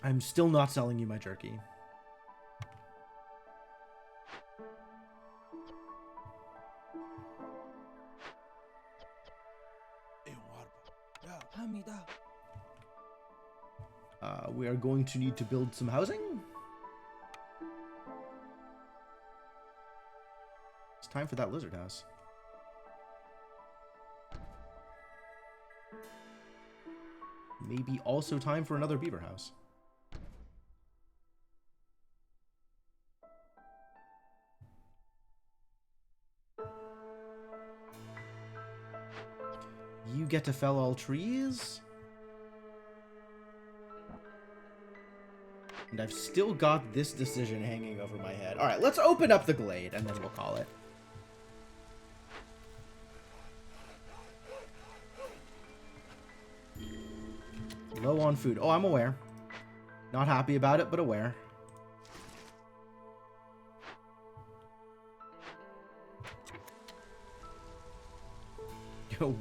A: I'm still not selling you my jerky.
C: 합니다.
A: We are going to need to build some housing. It's time for that lizard house. Maybe also time for another beaver house. You get to fell all trees. And I've still got this decision hanging over my head. Alright, let's open up the glade, and then we'll call it. Low on food. Oh, I'm aware. Not happy about it, but aware.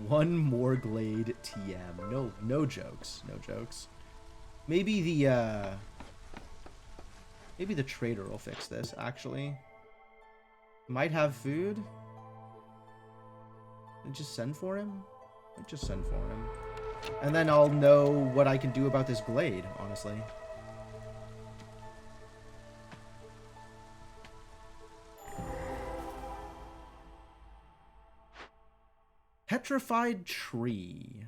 A: One more glade TM. No jokes. No jokes. Maybe the trader will fix this, actually. Might have food. Just send for him? Just send for him. And then I'll know what I can do about this glade, honestly. Petrified tree.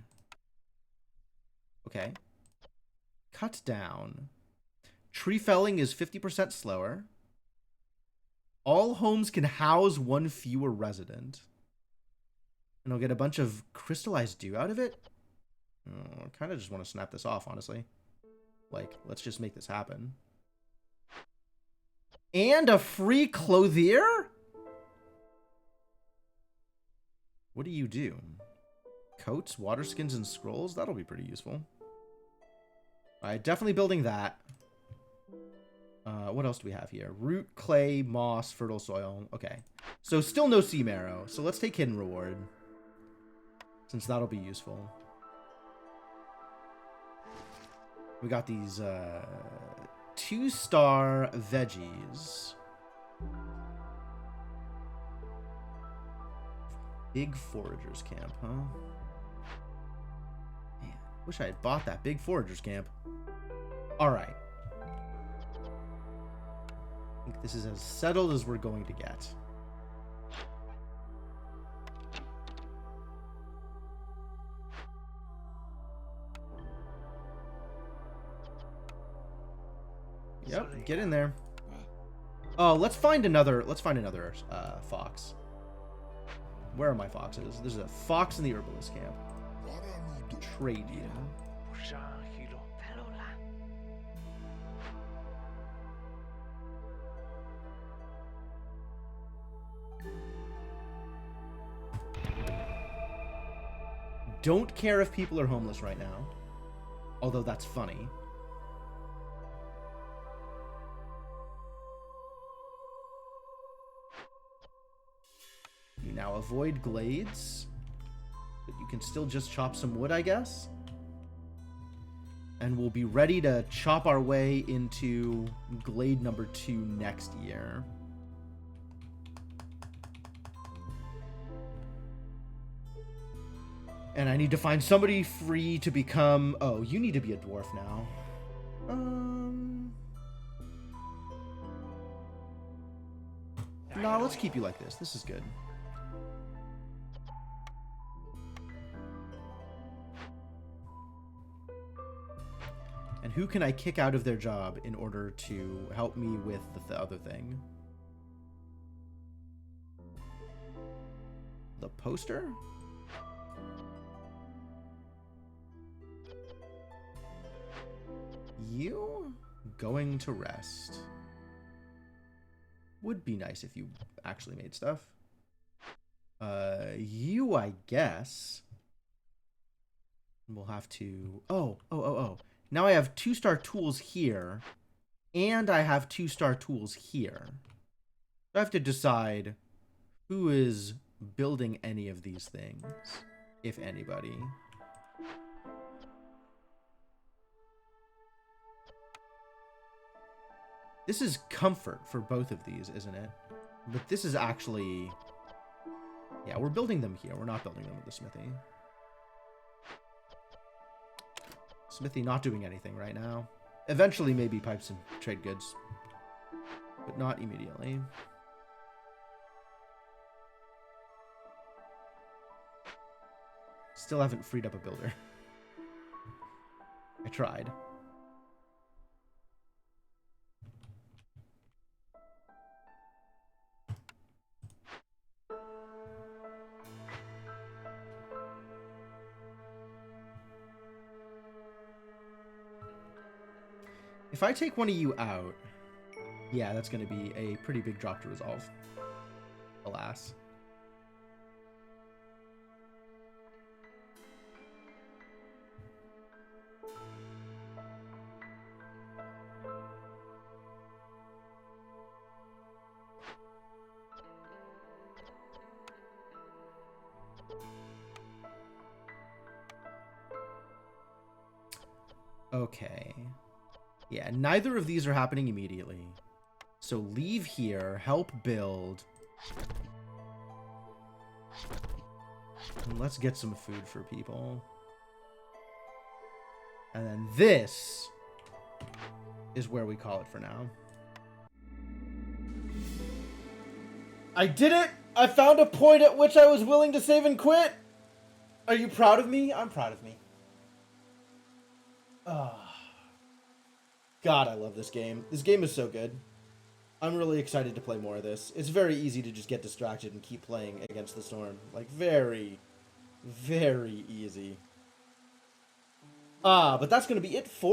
A: Okay. Cut down. Tree felling is 50% slower. All homes can house one fewer resident. And I'll get a bunch of crystallized dew out of it. Oh, I kind of just want to snap this off, honestly. Like, let's just make this happen. And a free clothier? What do you do? Coats, water skins, and scrolls? That'll be pretty useful. Alright, definitely building that. What else do we have here? Root, clay, moss, fertile soil. Okay. So still no sea marrow. So let's take hidden reward. Since that'll be useful. We got these 2-star veggies. Big foragers camp, huh? Man, wish I had bought that big foragers camp. Alright. I think this is as settled as we're going to get. Yep, get in there. Oh, let's find another fox. Where are my foxes? There's a fox in the herbalist camp. Trade you. Don't care if people are homeless right now. Although that's funny. You now avoid glades, but you can still just chop some wood, I guess. And we'll be ready to chop our way into glade number 2 next year. And I need to find somebody free to become... Oh, you need to be a dwarf now. No, let's keep you like this. This is good. And who can I kick out of their job in order to help me with the other thing? The poster? You going to rest. Would be nice if you actually made stuff. You, I guess. We'll have to... Oh. Now I have 2-star tools here, and I have 2-star tools here. So I have to decide who is building any of these things, if anybody. This is comfort for both of these, isn't it? But this is actually... Yeah, we're building them here. We're not building them at the smithy. Smithy not doing anything right now. Eventually, maybe pipes and trade goods. But not immediately. Still haven't freed up a builder. I tried. If I take one of you out, yeah, that's going to be a pretty big drop to resolve. Alas. Okay. Yeah, neither of these are happening immediately. So leave here, help build. And let's get some food for people. And then this is where we call it for now. I did it! I found a point at which I was willing to save and quit! Are you proud of me? I'm proud of me. God, I love this game. This game is so good. I'm really excited to play more of this. It's very easy to just get distracted and keep playing Against the Storm. Like, very, very easy. But that's going to be it for